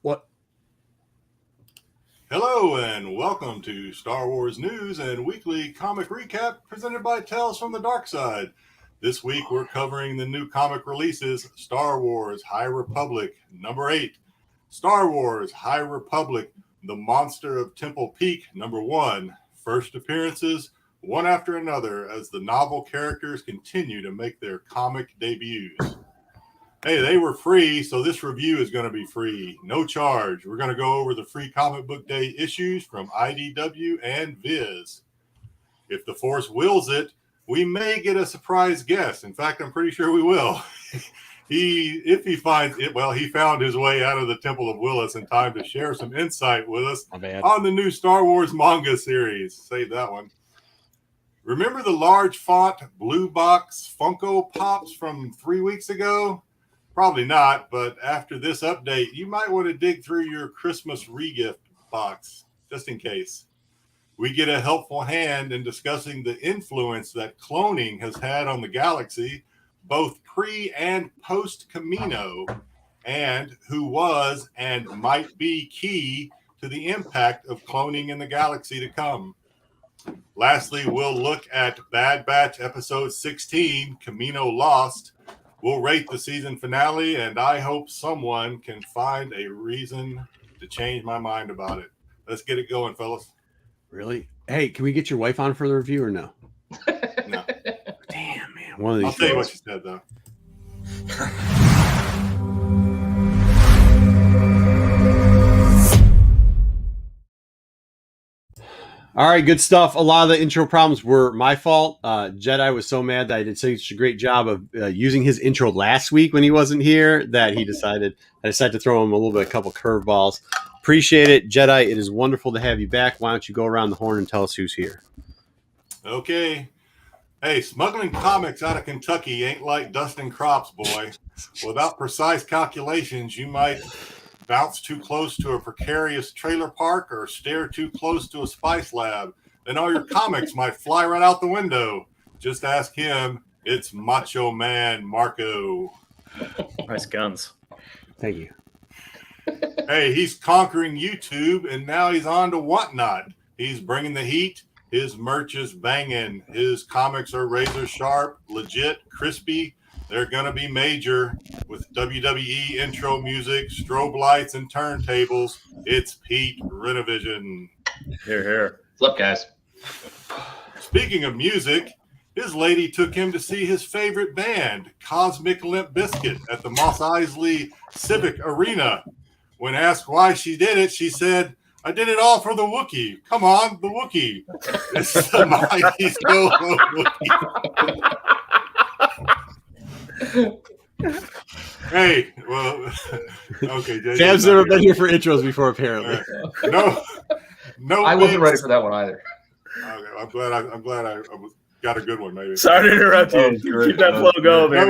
What? Hello and welcome to Star Wars News and Weekly Comic Recap presented by Tales from the Dark Side. This week we're covering the new comic releases: Star Wars High Republic number 8, Star Wars High Republic The Monster of Temple Peak number 1, first appearances one after another as the novel characters continue to make their comic debuts. Hey, they were free, so this review is going to be free. No charge. We're going to go over the free comic book day issues from IDW and Viz. If the Force wills it, we may get a surprise guest. In fact, I'm pretty sure we will. If he finds it, well, he found his way out of the Temple of Willis in time to share some insight with us on the new Star Wars manga series. Save that one. Remember the large font blue box Funko Pops from 3 weeks ago? Probably not, but after this update, you might want to dig through your Christmas regift box, just in case. We get a helpful hand in discussing the influence that cloning has had on the galaxy, both pre- and post-Kamino, and who was and might be key to the impact of cloning in the galaxy to come. Lastly, we'll look at Bad Batch Episode 16, Kamino Lost. We'll rate the season finale, and I hope someone can find a reason to change my mind about it. Let's get it going, fellas. Really? Hey, can we get your wife on for the review or no? No. Damn, man. One of these. I'll tell you what she said, though. All right, good stuff. A lot of the intro problems were my fault. Jedi was so mad that I did such a great job of using his intro last week when he wasn't here that I decided to throw him a couple curveballs. Appreciate it, Jedi. It is wonderful to have you back. Why don't you go around the horn and tell us who's here? Okay. Hey, smuggling comics out of Kentucky ain't like dusting crops, boy. Without precise calculations, you might bounce too close to a precarious trailer park or stare too close to a spice lab. Then all your comics might fly right out the window. Just ask him. It's Macho Man Marco. Nice guns. Thank you. Hey, he's conquering YouTube, and now he's on to Whatnot. He's bringing the heat. His merch is banging. His comics are razor sharp, legit, crispy. They're going to be major with WWE intro music, strobe lights, and turntables. It's Pete Renovision. Here, here. What's up, guys? Speaking of music, his lady took him to see his favorite band, Cosmic Limp Bizkit, at the Mos Eisley Civic Arena. When asked why she did it, she said, "I did it all for the Wookiee. Come on, the Wookiee. It's the mighty solo Wookiee." Hey, well, okay. Sam's never been here for intros before, apparently. No. I wasn't ready for that one either. Okay, I'm glad I got a good one. Maybe. Sorry to interrupt you. Keep that flow going, baby.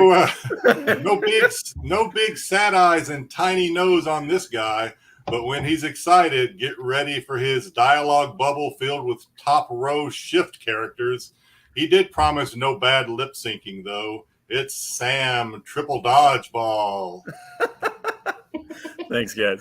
No big sad eyes and tiny nose on this guy. But when he's excited, get ready for his dialogue bubble filled with top row shift characters. He did promise no bad lip syncing, though. It's Sam Triple Dodgeball. Thanks, guys.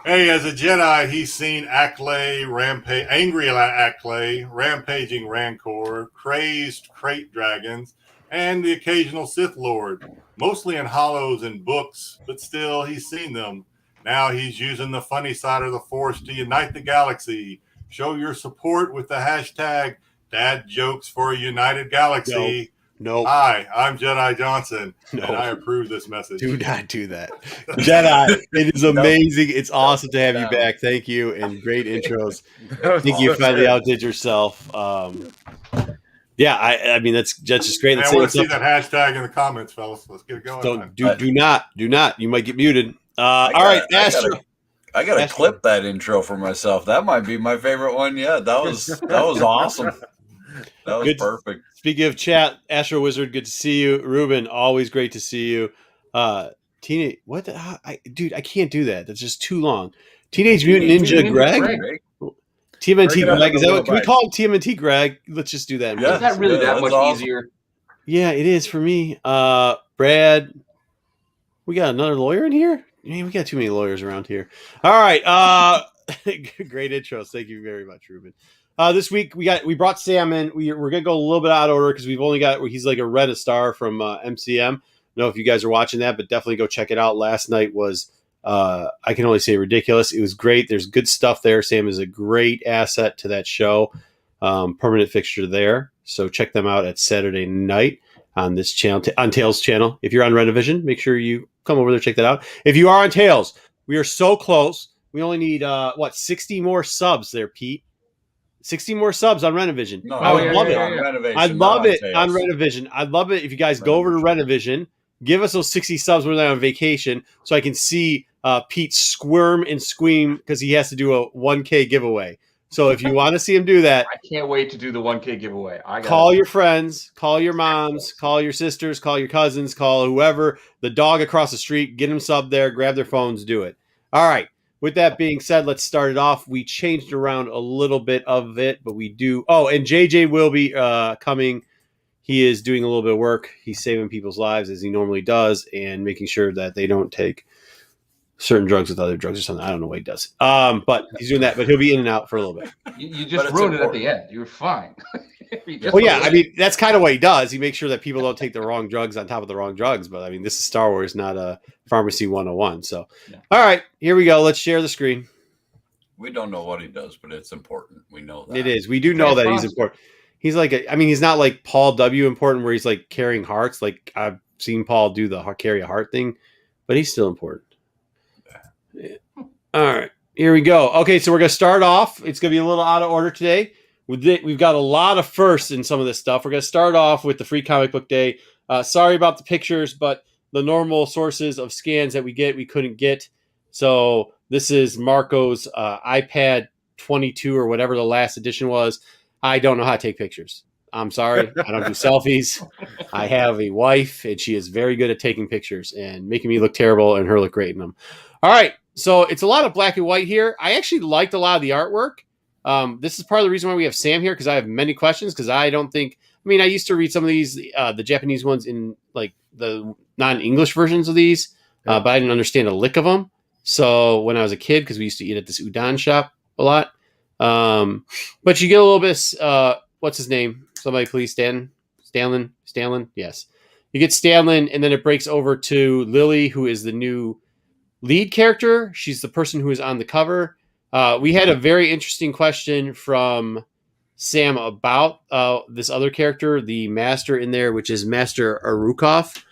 Hey, as a Jedi, he's seen angry Acklay, rampaging Rancor, crazed crate dragons, and the occasional Sith Lord, mostly in hollows and books, but still, he's seen them. Now he's using the funny side of the Force to unite the galaxy. Show your support with the hashtag #DadJokesForAUnitedGalaxy. No. Hi, I'm Jedi Johnson, and I approve this message. Do not do that. Jedi, it is amazing. It's awesome to have you back. Thank you, and great intros. I think you finally outdid yourself. Yeah, I mean, that's just great. I want to see that hashtag in the comments, fellas. Let's get it going. So do not. You might get muted. All right, Astro. I gotta clip that intro for myself. That might be my favorite one yet. That was awesome. That was good. Perfect. Speaking of chat, Astro Wizard, good to see you. Ruben, always great to see you. Teenage, what? Dude, I can't do that. That's just too long. Teenage Mutant Ninja Greg. TMNT Greg. Is that what? Can we call him TMNT Greg? Let's just do that. Yeah, is that really that much easier? Yeah, it is for me. Brad, we got another lawyer in here. mean, we got too many lawyers around here. All right. Great intros. Thank you very much, Ruben. This week we brought Sam in. We're gonna go a little bit out of order because we've only got he's like a Red Star from MCM. I don't know if you guys are watching that, but definitely go check it out. Last night was I can only say ridiculous. It was great. There's good stuff there. Sam is a great asset to that show. Permanent fixture there. So check them out at Saturday night on this channel, on Tails channel. If you're on Renovision, make sure you come over there, check that out. If you are on Tails, we are so close. We only need 60 more subs there, Pete. 60 more subs on Renovision. No, I would love it. I'd love it on Tails. Renovision. I'd love it if you guys go over to Renovision, give us those 60 subs when they're on vacation, so I can see Pete squirm and scream because he has to do a 1K giveaway. So if you want to see him do that, I can't wait to do the 1K giveaway. Call your friends, call your moms, call your sisters, call your cousins, call whoever, the dog across the street, get them subbed there, grab their phones, do it. All right. With that being said, let's start it off. We changed around a little bit of it, but we do. Oh, and JJ will be coming. He is doing a little bit of work. He's saving people's lives as he normally does and making sure that they don't take certain drugs with other drugs or something. I don't know what he does. But he's doing that, but he'll be in and out for a little bit. You just ruined it at the end. You were fine. Well, yeah, I mean, that's kind of what he does. He makes sure that people don't take the wrong drugs on top of the wrong drugs. But I mean, this is Star Wars, not a Pharmacy 101. So, yeah. All right, here we go. Let's share the screen. We don't know what he does, but it's important. We know that. It is. We do know that he's important. He's like, he's not like Paul W. important where he's like carrying hearts. Like I've seen Paul do the carry a heart thing, but he's still important. Yeah. All right, here we go. Okay, so we're going to start off. It's going to be a little out of order today. We've got a lot of firsts in some of this stuff. We're going to start off with the free comic book day. Sorry about the pictures, but the normal sources of scans that we couldn't get. So this is Marco's iPad 22 or whatever the last edition was. I don't know how to take pictures. I'm sorry. I don't do selfies. I have a wife, and she is very good at taking pictures and making me look terrible and her look great in them. All right. So it's a lot of black and white here. I actually liked a lot of the artwork. This is part of the reason why we have Sam here, because I have many questions, because I don't think, I used to read some of these, the Japanese ones in like the non-English versions of these, but I didn't understand a lick of them. So when I was a kid, because we used to eat at this udon shop a lot, but you get a little bit, what's his name? Somebody please, Stanlin? Yes. You get Stanlin, and then it breaks over to Lily, who is the new lead character. She's the person who is on the cover. We had a very interesting question from Sam about this other character, the master in there, which is Master Arukov.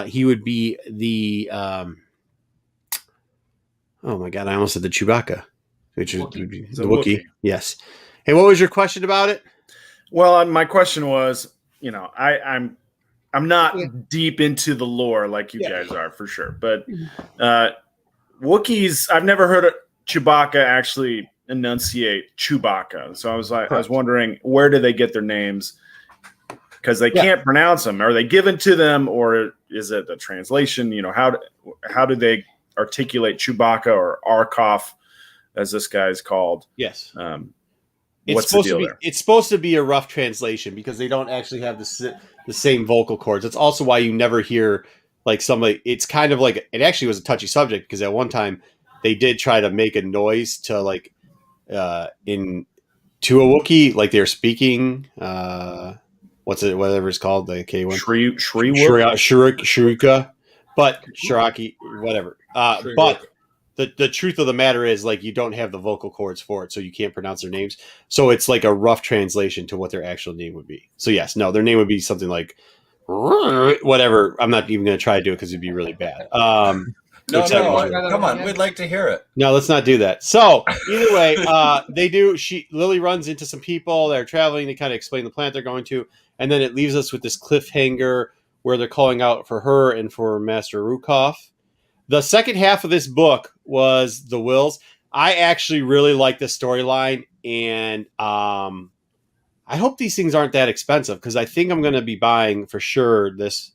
He would be the oh my god, I almost said the Chewbacca, which is the Wookiee. Yes. Hey, what was your question about it? Well, my question was, I'm not deep into the lore like you guys are for sure, but Wookiees, I've never heard Chewbacca actually enunciate Chewbacca. So I was wondering, where do they get their names? Because they can't pronounce them. Are they given to them, or is it the translation? How do they articulate Chewbacca or Arkoff, as this guy's called? Yes. What's the deal there? It's supposed to be a rough translation because they don't actually have the same vocal cords. It's also why you never hear like somebody. It's kind of like, it actually was a touchy subject because at one time they did try to make a noise to like to a Wookiee, like they're speaking. Whatever it's called, the K1. Shurika, but Shiraki, whatever. But the truth of the matter is, like, you don't have the vocal cords for it, so you can't pronounce their names. So it's like a rough translation to what their actual name would be. So yes, no, their name would be something like whatever. I'm not even going to try to do it because it'd be really bad. No, come on, we'd like to hear it. No, let's not do that. So either way, they do. Lily runs into some people. They're traveling. They kind of explain the planet they're going to, and then it leaves us with this cliffhanger where they're calling out for her and for Master Rukov. The second half of this book was the Wills. I actually really like this storyline, and I hope these things aren't that expensive because I think I'm going to be buying for sure this.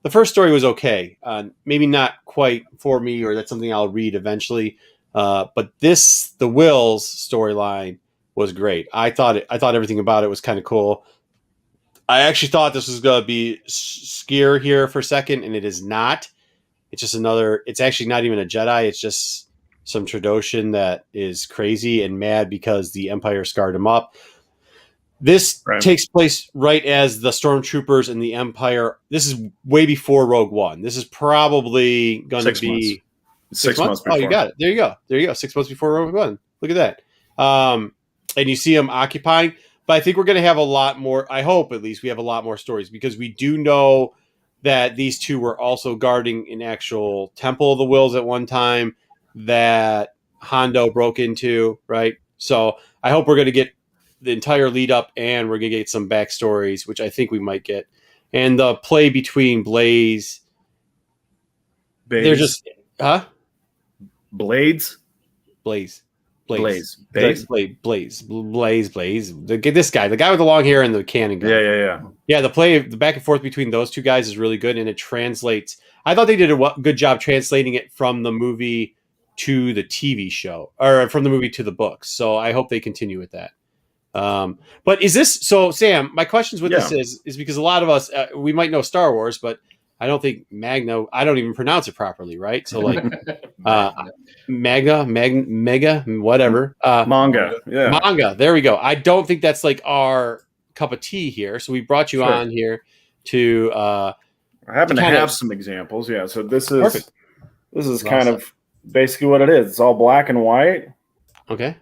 The first story was okay. Maybe not quite for me, or that's something I'll read eventually. But the Wills storyline was great. I thought everything about it was kind of cool. I actually thought this was going to be Skier here for a second, and it is not. It's just another. It's actually not even a Jedi. It's just some Trandoshan that is crazy and mad because the Empire scarred him up. This takes place right as the Stormtroopers and the Empire. This is way before Rogue One. This is probably going to be 6 months before. Oh, you got it. There you go. 6 months before Rogue One. Look at that. And you see them occupying. But I think we're going to have a lot more. I hope at least we have a lot more stories because we do know that these two were also guarding an actual Temple of the Wills at one time that Hondo broke into, right? So I hope we're going to get the entire lead up and we're going to get some backstories, which I think we might get. And the play between Blaze. They're just, Blades? Blaze. Blaze. This guy, the guy with the long hair and the cannon gun. Yeah, the back and forth between those two guys is really good, and it translates. I thought they did a good job translating it from the movie to the TV show, or from the movie to the books. So I hope they continue with that. But is this so, Sam? My questions with this is because a lot of us we might know Star Wars, but I don't think Magna. I don't even pronounce it properly, right? So like Mega, whatever. Manga. Yeah. Manga. There we go. I don't think that's like our cup of tea here. So we brought you on here to I happen to have some examples. Yeah. So this is Perfect. This is kind of basically what it is. It's all black and white. Okay.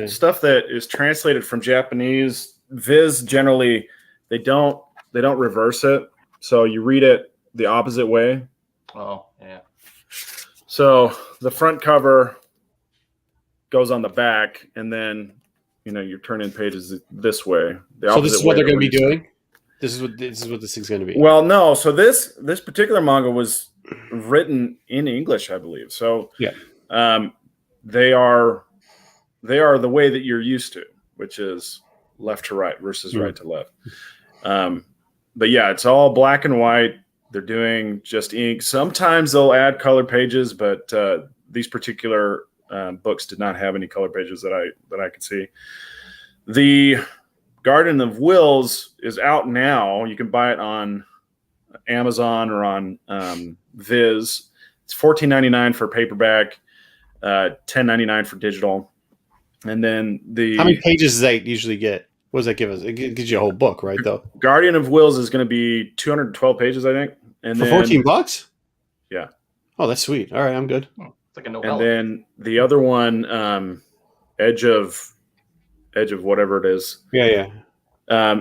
Stuff that is translated from Japanese. Viz generally they don't reverse it. So you read it the opposite way. Oh, yeah. So the front cover goes on the back, and then you're turning pages this way. So this is what they're going to be doing. This is what this thing's going to be. Well, no. So this particular manga was written in English, I believe. So yeah, they are the way that you're used to, which is left to right versus right to left. But yeah, it's all black and white. They're doing just ink. Sometimes they'll add color pages, but these particular books did not have any color pages that I could see. The Garden of Wills is out now. You can buy it on Amazon or on Viz. It's $14.99 for paperback, $10.99 for digital. And then how many pages does that usually get? What does that give us? It gives you a whole book, right? Though Guardian of Wills is going to be 212 pages, I think. And for then, $14? Yeah. Oh, that's sweet. All right, I'm good. It's like a novella. And then the other one, Edge of whatever it is. Yeah.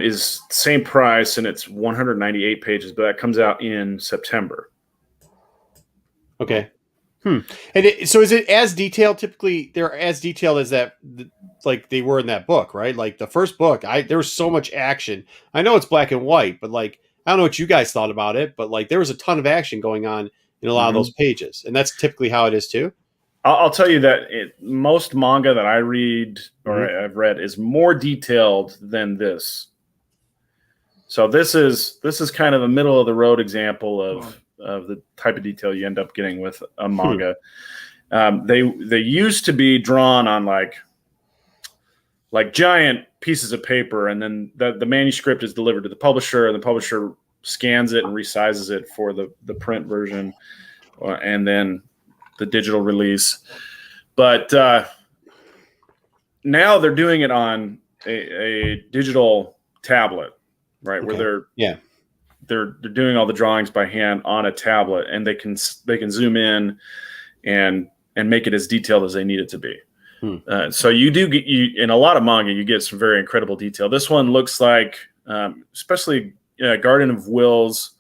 Is same price, and it's 198 pages, but that comes out in September. Okay. And so is it as detailed? Typically, they're as detailed as that, like they were in that book, right? Like the first book, there was so much action. I know it's black and white, but like I don't know what you guys thought about it, but like there was a ton of action going on in a lot of those pages, and that's typically how it is too. I'll tell you that most manga that I read or I've read is more detailed than this. So this is kind of a middle of the road example of the type of detail you end up getting with a manga. They used to be drawn on like giant pieces of paper, and then the manuscript is delivered to the publisher, and the publisher scans it and resizes it for the print version, and then the digital release. But now they're doing it on a digital tablet, right? Okay. Where they're doing all the drawings by hand on a tablet, and they can zoom in and make it as detailed as they need it to be. So you do get in a lot of manga, you get some very incredible detail. This one looks like, especially Garden of Wills,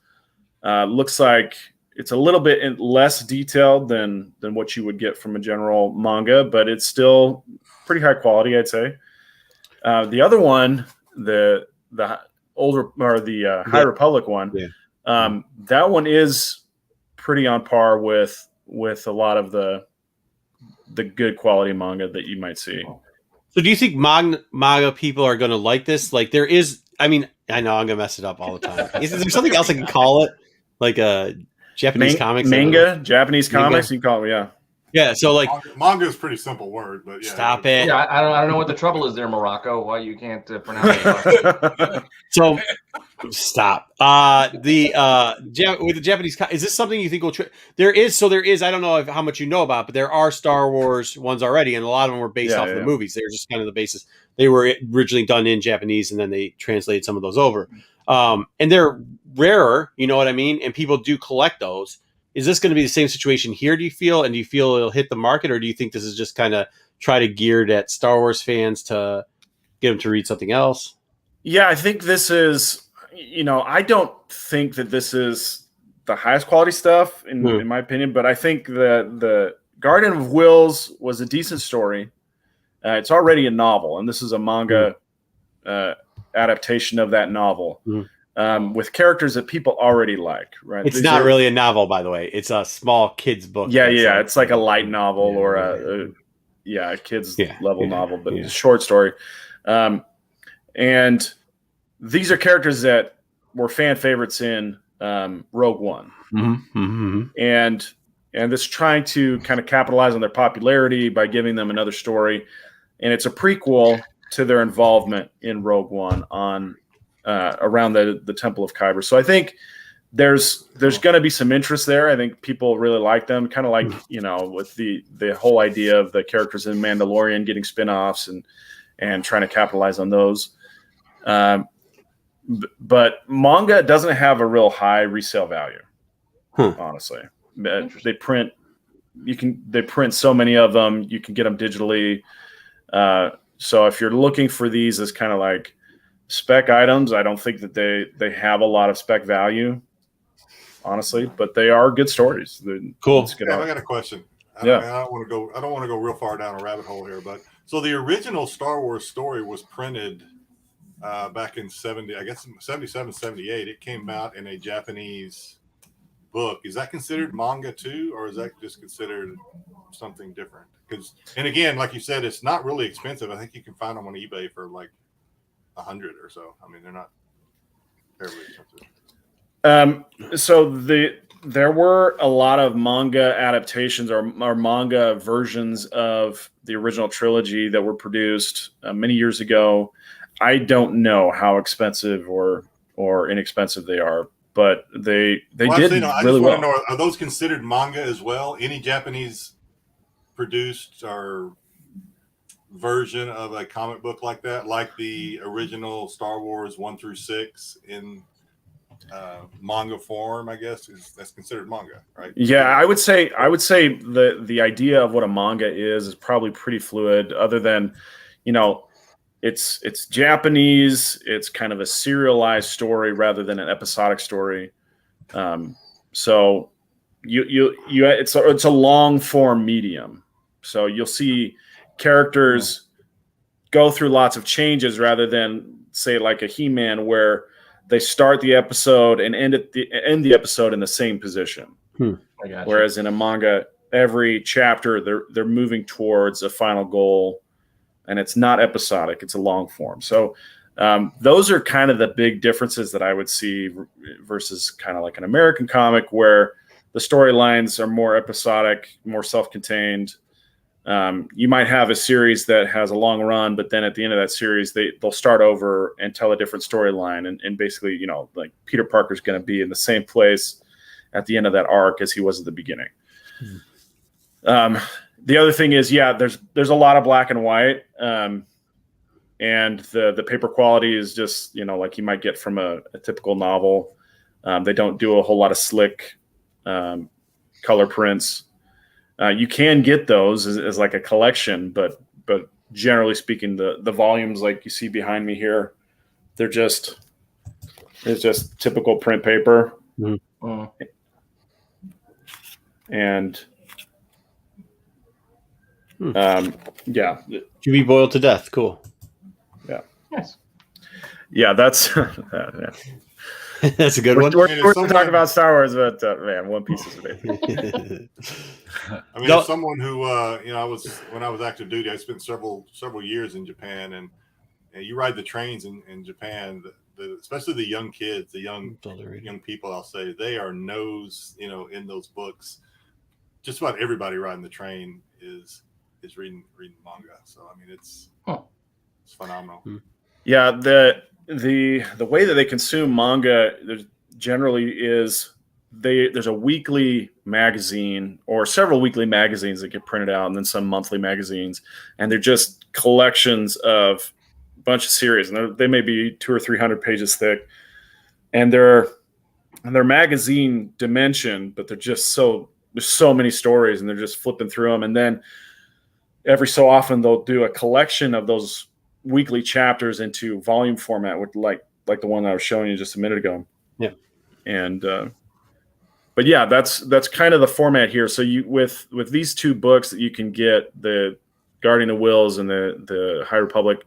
looks like it's a little bit less detailed than what you would get from a general manga, but it's still pretty high quality, I'd say. The other one, the older or the High Republic one, that one is pretty on par with a lot of the good quality manga that you might see. So do you think manga people are going to like this? Like there is, I mean, I know I'm going to mess it up all the time. Is there something else I can call it? Like a Japanese comics? Manga? Japanese comics? You call it, yeah. Yeah, so like... Manga is a pretty simple word, but yeah. Stop it. Yeah, I don't know what the trouble is there, Morocco, why you can't pronounce it. So Stop. With the Japanese, is this something you think will? There is. I don't know how much you know about, but there are Star Wars ones already, and a lot of them were based off of the movies. They're just kind of the basis. They were originally done in Japanese, and then they translated some of those over. And they're rarer. You know what I mean? And people do collect those. Is this going to be the same situation here? Do you feel? And do you feel it'll hit the market, or do you think this is just kind of try to geared at Star Wars fans to get them to read something else? Yeah, I think this is. I don't think that this is the highest quality stuff in my opinion, but I think the Guardian of Wills was a decent story. It's already a novel, and this is a manga adaptation of that novel with characters that people already like. Right? It's not really a novel, by the way. It's a small kids book. Yeah, it's like a light novel or a kids level novel, but it's a short story. And these are characters that were fan favorites in Rogue One, and this trying to kind of capitalize on their popularity by giving them another story, and it's a prequel to their involvement in Rogue One on around the Temple of Kyber. So I think there's going to be some interest there. I think people really like them, kind of like with the whole idea of the characters in Mandalorian getting spin-offs and trying to capitalize on those. But manga doesn't have a real high resale value, honestly. They print so many of them. You can get them digitally. So if you're looking for these as kind of like spec items, I don't think that they have a lot of spec value, honestly. But they are good stories. Cool. I got a question. I don't want to go real far down a rabbit hole here, but so the original Star Wars story was printed back in 77, 78. It came out in a Japanese book. Is that considered manga too, or is that just considered something different? And again, like you said, it's not really expensive. I think you can find them on eBay for like $100 or so. I mean, they're not terribly expensive. So there were a lot of manga adaptations or manga versions of the original trilogy that were produced many years ago. I don't know how expensive or inexpensive they are, but they did really well. Know, are those considered manga as well? Any Japanese produced or version of a comic book like that, like the original Star Wars 1 through 6 in manga form, I guess that's considered manga, right? Yeah, I would say the idea of what a manga is probably pretty fluid. Other than, it's Japanese. It's kind of a serialized story rather than an episodic story. So it's a long form medium. So you'll see characters go through lots of changes rather than say like a He-Man where they start the episode and end the episode in the same position. Whereas in a manga, every chapter they're moving towards a final goal, and it's not episodic; it's a long form. So those are kind of the big differences that I would see versus kind of like an American comic where the storylines are more episodic, more self-contained. You might have a series that has a long run, but then at the end of that series, they'll start over and tell a different storyline. And basically, like Peter Parker's going to be in the same place at the end of that arc as he was at the beginning. The other thing is, there's a lot of black and white. And the paper quality is just, like you might get from a typical novel. They don't do a whole lot of slick color prints. You can get those as like a collection, but generally speaking, the volumes like you see behind me here, it's just typical print paper. And To be boiled to death. Cool. Yeah. Yes. Yeah, that's that's a good one. We're talking about Star Wars, but man, One Piece is amazing. I mean, as someone who when I was active duty, I spent several years in Japan, and you ride the trains in Japan, especially the young kids, the young people. I'll say they are in those books. Just about everybody riding the train is reading manga. So I mean, it's phenomenal. Yeah, the way that they consume manga generally is there's a weekly magazine or several weekly magazines that get printed out, and then some monthly magazines, and they're just collections of a bunch of series, and they may be 200 or 300 pages thick, and they're magazine dimension, but there's so many stories, and they're just flipping through them, and then every so often they'll do a collection of those weekly chapters into volume format, with like the one that I was showing you just a minute ago. Yeah. And but yeah, that's kind of the format here. So you with these two books that you can get, the Guardian of Wills and the High Republic,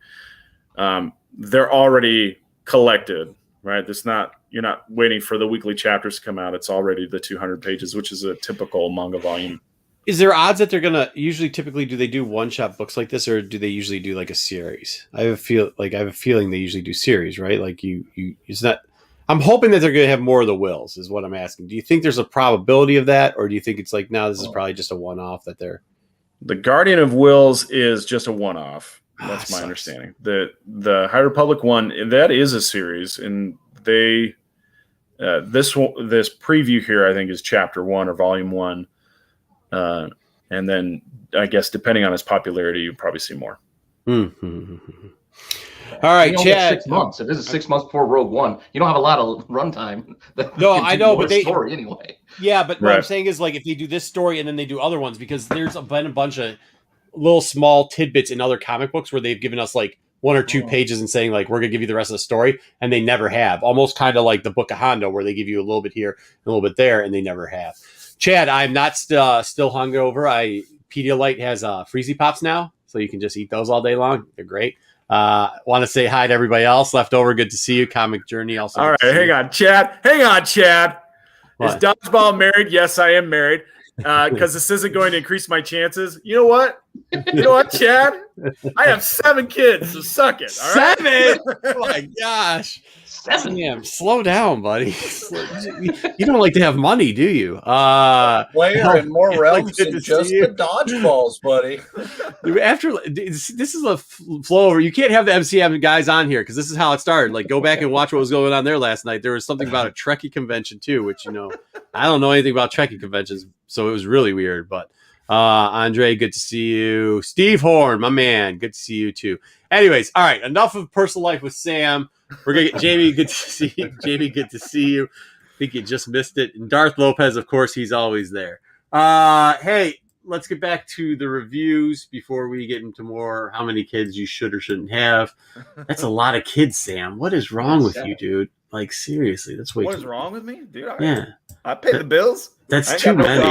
they're already collected, right? You're not waiting for the weekly chapters to come out. It's already the 200 pages, which is a typical manga volume. Is there odds that they're gonna typically do they do one-shot books like this, or do they usually do like a series? I have a feeling they usually do series, right? Like it's not. I'm hoping that they're going to have more of the Wills, is what I'm asking. Do you think there's a probability of that, or do you think it's like, no, this is probably just a one-off that they're... The Guardian of Wills is just a one-off. That's my understanding. The High Republic one, that is a series, and they this preview here, I think, is chapter 1 or volume 1, and then I guess depending on its popularity, you'll probably see more. Mm-hmm. All right, Chad. 6 months. If this is 6 months before Rogue One, you don't have a lot of runtime. No, I know, but story anyway. Yeah, but what I'm saying is, like, if they do this story and then they do other ones, because there's been a bunch of little small tidbits in other comic books where they've given us like 1 or 2 pages and saying like, we're gonna give you the rest of the story, and they never have. Almost kind of like the Book of Hondo, where they give you a little bit here, a little bit there, and they never have. Chad, I'm not still hungover. Pedialyte has Freezy Pops now, so you can just eat those all day long. They're great. Want to say hi to everybody else. Leftover, good to see you. Comic Journey also. All right, hang on, Chad. What? Is Dodgeball married? Yes, I am married. Because this isn't going to increase my chances. You know what? Chad? I have 7 kids, so suck it. All right? 7? Oh my gosh. 7. Damn, slow down, buddy. You don't like to have money, do you? Player in more realms than just the dodgeballs, buddy. This is a flow over. You can't have the MCM guys on here because this is how it started. Like, go back and watch what was going on there last night. There was something about a Trekkie convention too, which I don't know anything about Trekkie conventions, so it was really weird. But Andre, good to see you. Steve Horn, my man, good to see you too. Anyways, all right, enough of personal life with Sam. We're gonna get Jamie. Good to see you. Jamie, good to see you. I think you just missed it. And Darth Lopez, of course, he's always there. Hey, let's get back to the reviews before we get into more how many kids you should or shouldn't have. That's a lot of kids, Sam. What is wrong with you, dude? Like, seriously, that's way What too is wrong with me? Dude, I pay the bills. That's too many.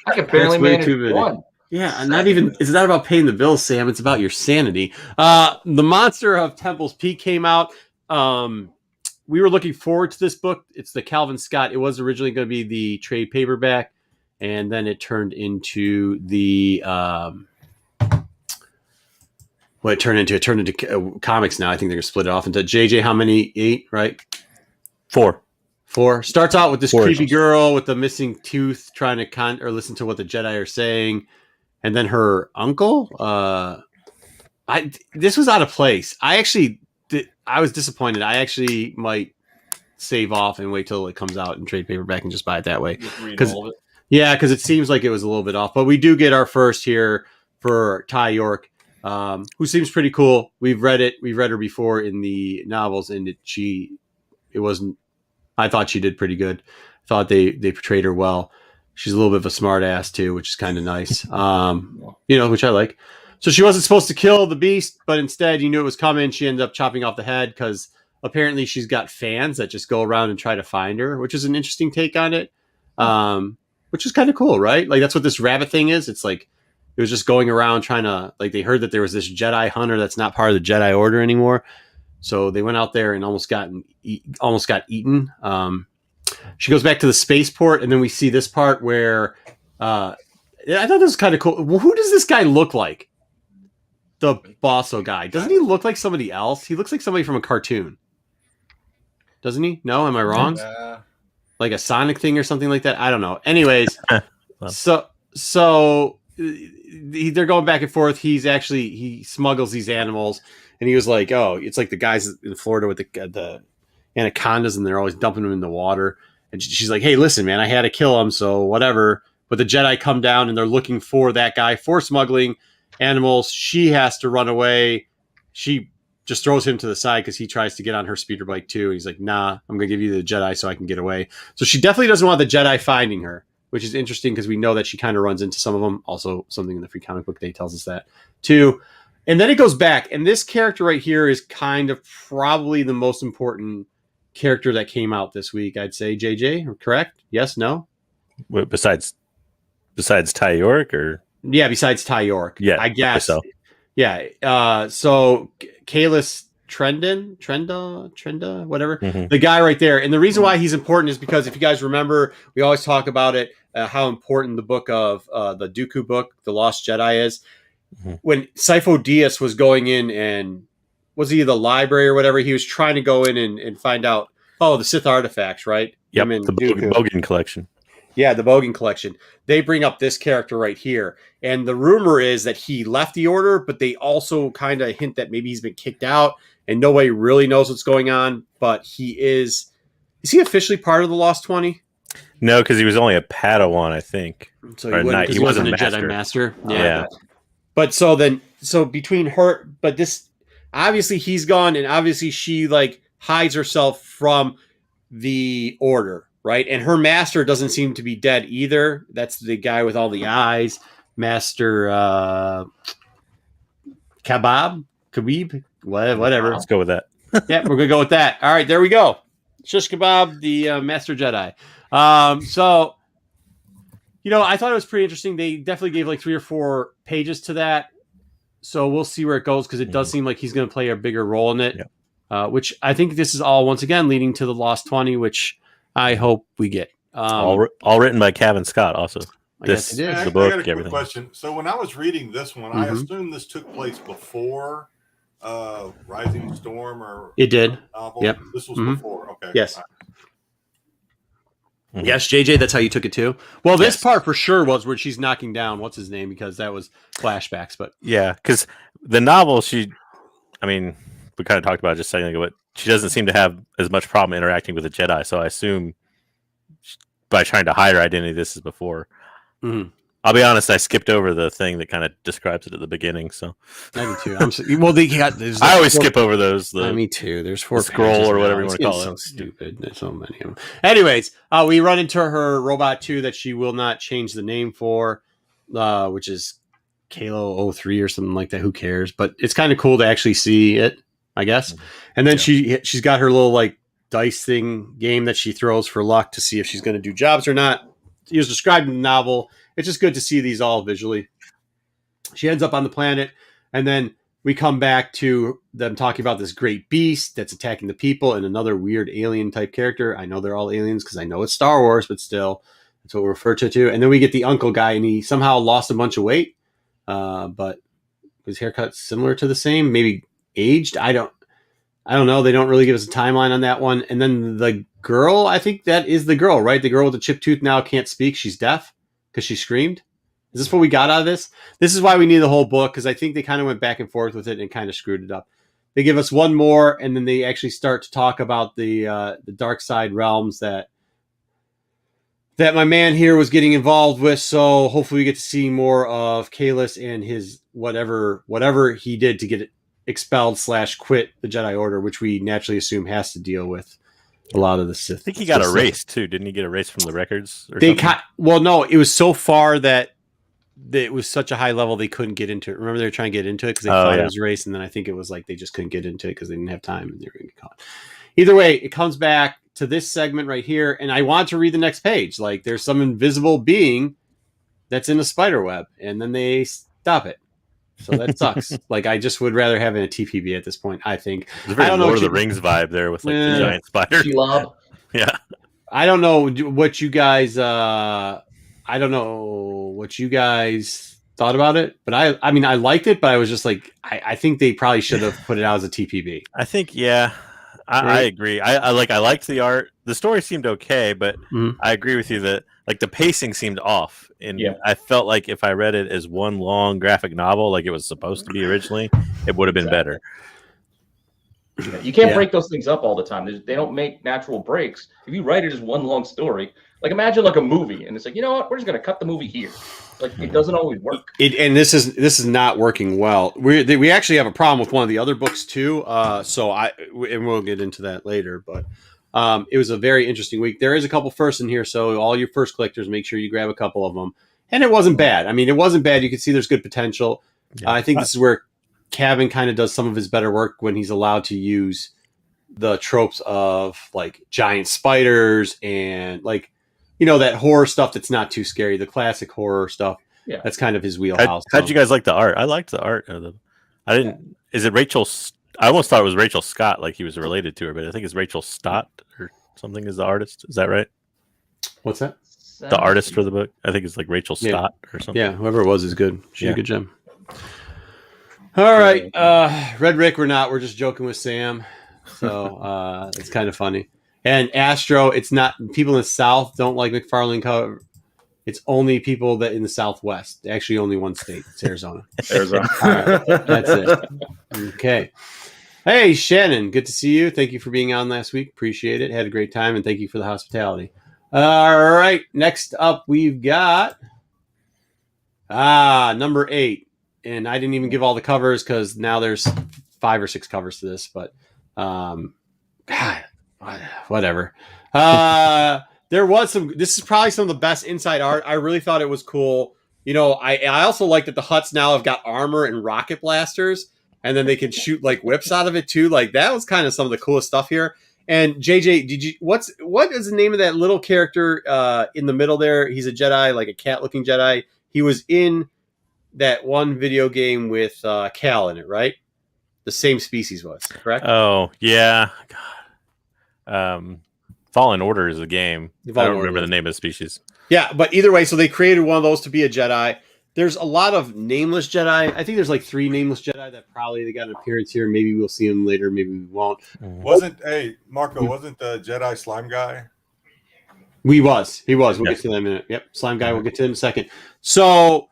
I can barely manage one. Yeah, it's not about paying the bills, Sam. It's about your sanity. The Monster of Temple's Peak came out. We were looking forward to this book. It's the Calvin Scott. It was originally going to be the trade paperback, and then it turned into the it turned into comics now. I think they're going to split it off into JJ. How many? 8, right? 4. Starts out with this creepy girl with the missing tooth trying to listen to what the Jedi are saying, and then her uncle. This was out of place. I was disappointed. I actually might save off and wait till it comes out in trade paperback and just buy it that way. Because it seems like it was a little bit off. But we do get our first here for Ty York, who seems pretty cool. We've read it. We've read her before in the novels, and it wasn't. I thought she did pretty good. I thought they portrayed her well. She's a little bit of a smart ass too, which is kind of nice. Which I like. So she wasn't supposed to kill the beast, but instead, you knew it was coming. She ended up chopping off the head because apparently she's got fans that just go around and try to find her, which is an interesting take on it, which is kind of cool, right? Like, that's what this rabbit thing is. It's like it was just going around trying to, like, they heard that there was this Jedi hunter that's not part of the Jedi Order anymore. So they went out there and almost got eaten. She goes back to the spaceport, and then we see this part where I thought this was kind of cool. Well, who does this guy look like? The Bosso guy. Doesn't he look like somebody else? He looks like somebody from a cartoon. Doesn't he? No, am I wrong? Like a Sonic thing or something like that? I don't know. Anyways, so they're going back and forth. He smuggles these animals, and he was like, "Oh, it's like the guys in Florida with the anacondas, and they're always dumping them in the water." And she's like, "Hey, listen, man, I had to kill him, so whatever." But the Jedi come down, and they're looking for that guy for smuggling animals. She has to run away. She just throws him to the side because he tries to get on her speeder bike too. And he's like, "Nah, I'm going to give you the Jedi so I can get away." So she definitely doesn't want the Jedi finding her, which is interesting because we know that she kind of runs into some of them. Also, something in the Free Comic Book Day tells us that too. And then it goes back, and this character right here is kind of probably the most important character that came out this week, I'd say. JJ, correct? Yes, no? What, besides Ty York, or yeah, besides Ty York, yeah, I guess. So. Yeah. So Kalis Trenda, whatever, the guy right there. And the reason why he's important is because if you guys remember, we always talk about it, how important the book of the Dooku book, The Lost Jedi, is. When Sifo-Dyas was going in and was he the library or whatever, he was trying to go in and find out, the Sith artifacts, right? Yep, the Bogan collection. Yeah, the Bogan collection. They bring up this character right here. And the rumor is that he left the Order, but they also kind of hint that maybe he's been kicked out and nobody really knows what's going on. But is he officially part of the Lost 20? No, because he was only a Padawan, I think. So he wasn't a Jedi Master. Yeah. But so between her, but this, obviously he's gone, and obviously she like hides herself from the Order, right? And her master doesn't seem to be dead either. That's the guy with all the eyes, Master Khabib, whatever. Let's go with that. Yeah, we're gonna go with that. All right, there we go. Shish Kebab, the Master Jedi. So, I thought it was pretty interesting. They definitely gave like 3 or 4 pages to that. So we'll see where it goes because it does seem like he's going to play a bigger role in it, which I think this is all, once again, leading to the Lost 20, which I hope we get. All written by Kevin Scott also. Yes, it is. The book, I got a quick everything. question. So when I was reading this one, I assumed this took place before Rising Storm or it did. Novel. Yep. This was before. Okay. Yes. Yes, JJ, that's how you took it too. Well, this part for sure was where she's knocking down what's his name, because that was flashbacks. But yeah, because the novel, we kind of talked about it just a second ago, but she doesn't seem to have as much problem interacting with the Jedi. So I assume by trying to hide her identity, this is before. Mm-hmm. I'll be honest, I skipped over the thing that kind of describes it at the beginning. So I do too. I always skip over those. Me too. There's 4 scroll or whatever you want to call it. So stupid. There's so many of them. Anyways, we run into her robot 2 that she will not change the name for, which is Kalo 03 or something like that. Who cares? But it's kind of cool to actually see it, I guess. And then she's got her little like dice thing game that she throws for luck to see if she's going to do jobs or not. It was described in the novel. It's just good to see these all visually. She ends up on the planet, and then we come back to them talking about this great beast that's attacking the people and another weird alien type character. I know they're all aliens because I know it's Star Wars, but still, that's what we refer to it to. And then we get the uncle guy, and he somehow lost a bunch of weight, but his haircut's similar to the same, maybe aged. I don't know. They don't really give us a timeline on that one. And then the girl, I think that is the girl, right? The girl with the chipped tooth now can't speak. She's deaf because she screamed. Is this what we got out of this? This is why we need the whole book, because I think they kind of went back and forth with it and kind of screwed it up. They give us one more, and then they actually start to talk about the dark side realms that my man here was getting involved with. So hopefully we get to see more of Kalis and his whatever he did to get it expelled / quit the Jedi Order, which we naturally assume has to deal with a lot of the Sith. I think he got erased too. Didn't he get erased from the records? No, it was so far that it was such a high level they couldn't get into it. Remember, they were trying to get into it because they thought it was erased, and then I think it was like they just couldn't get into it because they didn't have time and they were going to get caught. Either way, it comes back to this segment right here, and I want to read the next page. Like, there's some invisible being that's in a spider web, and then they stop it. So that sucks. Like, I just would rather have it in a TPB at this point, I think. There's a very Lord of the Rings vibe there with like the giant spider. Yeah. I don't know what you guys thought about it, but I mean I liked it, but I was just like I think they probably should have put it out as a TPB. I think I agree. I liked the art. The story seemed okay, but I agree with you that like the pacing seemed off, and Yeah. I felt like if I read it as one long graphic novel, like it was supposed to be originally, it would have been better. Yeah, you can't Yeah. break those things up all the time. They don't make natural breaks. If you write it as one long story, like imagine like a movie, and it's like, you know what, we're just gonna cut the movie here. Like it doesn't always work. And this is not working well. We actually have a problem with one of the other books too. And we'll get into that later. But it was a very interesting week. There is a couple firsts in here, so all your first collectors, make sure you grab a couple of them. And it wasn't bad. I mean, it wasn't bad. You can see there's good potential. Yeah. I think this is where Cavan kind of does some of his better work when he's allowed to use the tropes of like giant spiders and like, you know, that horror stuff that's not too scary, the classic horror stuff. Yeah. That's kind of his wheelhouse. How'd you guys like the art? I liked the art of the. I didn't. Is it Rachel? I almost thought it was Rachel Scott, like he was related to her, but I think it's Rachel Stott or something is the artist. Is that right? What's that? The artist for the book? I think it's like Rachel Stott or something. Yeah, whoever it was is good. She did a good job. All right. Red Rick, we're just joking with Sam. So it's kind of funny. And Astro, it's not people in the South don't like McFarlane cover. It's only people that in the Southwest. Actually, only one state. It's Arizona. Arizona. All right, that's it. Okay. Hey, Shannon. Good to see you. Thank you for being on last week. Appreciate it. Had a great time, and thank you for the hospitality. All right. Next up, we've got number 8. And I didn't even give all the covers because now there's 5 or 6 covers to this. But God, whatever. There was some. This is probably some of the best inside art. I really thought it was cool. You know, I also like that the Hutts now have got armor and rocket blasters, and then they can shoot like whips out of it too. Like that was kind of some of the coolest stuff here. And JJ, what is the name of that little character in the middle there? He's a Jedi, like a cat-looking Jedi. He was in that one video game with Cal in it, right? The same species was, correct? Oh yeah. God. Fallen Order is a game. I don't remember the name of the species. Yeah, but either way, so they created one of those to be a Jedi. There's a lot of nameless Jedi. I think there's like 3 nameless Jedi that probably they got an appearance here. Maybe we'll see them later. Maybe we won't. Wasn't the Jedi slime guy? He was. We'll get to that in a minute. Yep, slime guy. We'll get to him in a second. So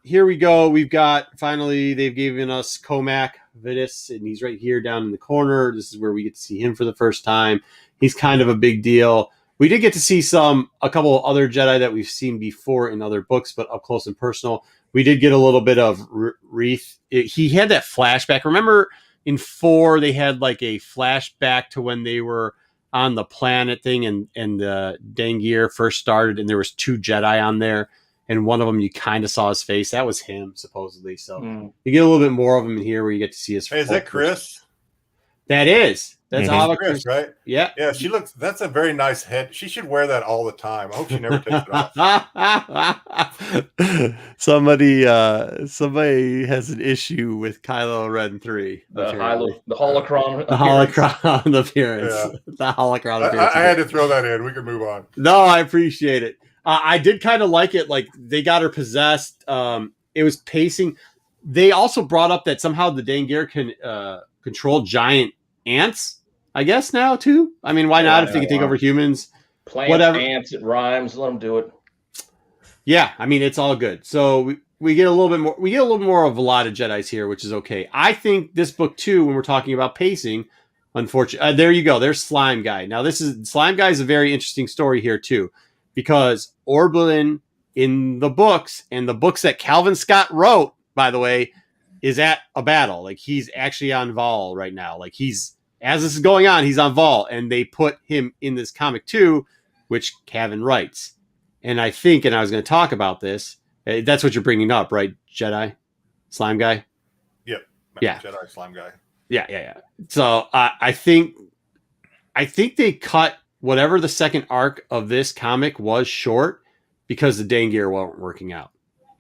here we go. We've got finally they've given us Comac Vidis, and he's right here down in the corner. This is where we get to see him for the first time. He's kind of a big deal. We did get to see a couple of other Jedi that we've seen before in other books, but up close and personal. We did get a little bit of Wreath. He had that flashback. Remember in 4, they had like a flashback to when they were on the planet thing and the Dangir first started, and there was 2 Jedi on there, and one of them you kind of saw his face. That was him, supposedly. So you get a little bit more of him in here where you get to see his face. Hey, is that Chris? That is. That's all Chris, right? Yeah. Yeah, that's a very nice head. She should wear that all the time. I hope she never takes it off. Somebody has an issue with Kylo Ren 3. The holocron. The holocron appearance. Yeah. The holocron appearance. I had to throw that in. We can move on. No, I appreciate it. I did kind of like it. Like they got her possessed. It was pacing. They also brought up that somehow the Dangir can control giant ants. I guess now too. I mean, why not if they can take over humans? Plants, whatever. ants, it rhymes. Let them do it. Yeah, I mean, it's all good. So we get a little bit more. We get a little more of a lot of Jedis here, which is okay. I think this book too, when we're talking about pacing, unfortunately, there you go. There's Slime Guy. Now, Slime Guy is a very interesting story here too, because Oberlin in the books and the books that Calvin Scott wrote, by the way, is at a battle. Like he's actually on Vol right now. Like as this is going on, he's on Vol, and they put him in this comic too, which Cavan writes. And I think, and I was going to talk about this, that's what you're bringing up, right? Jedi? Slime Guy? Yep. Yeah. Jedi slime guy. Yeah. So I think they cut whatever the second arc of this comic was short because the Dangir weren't working out.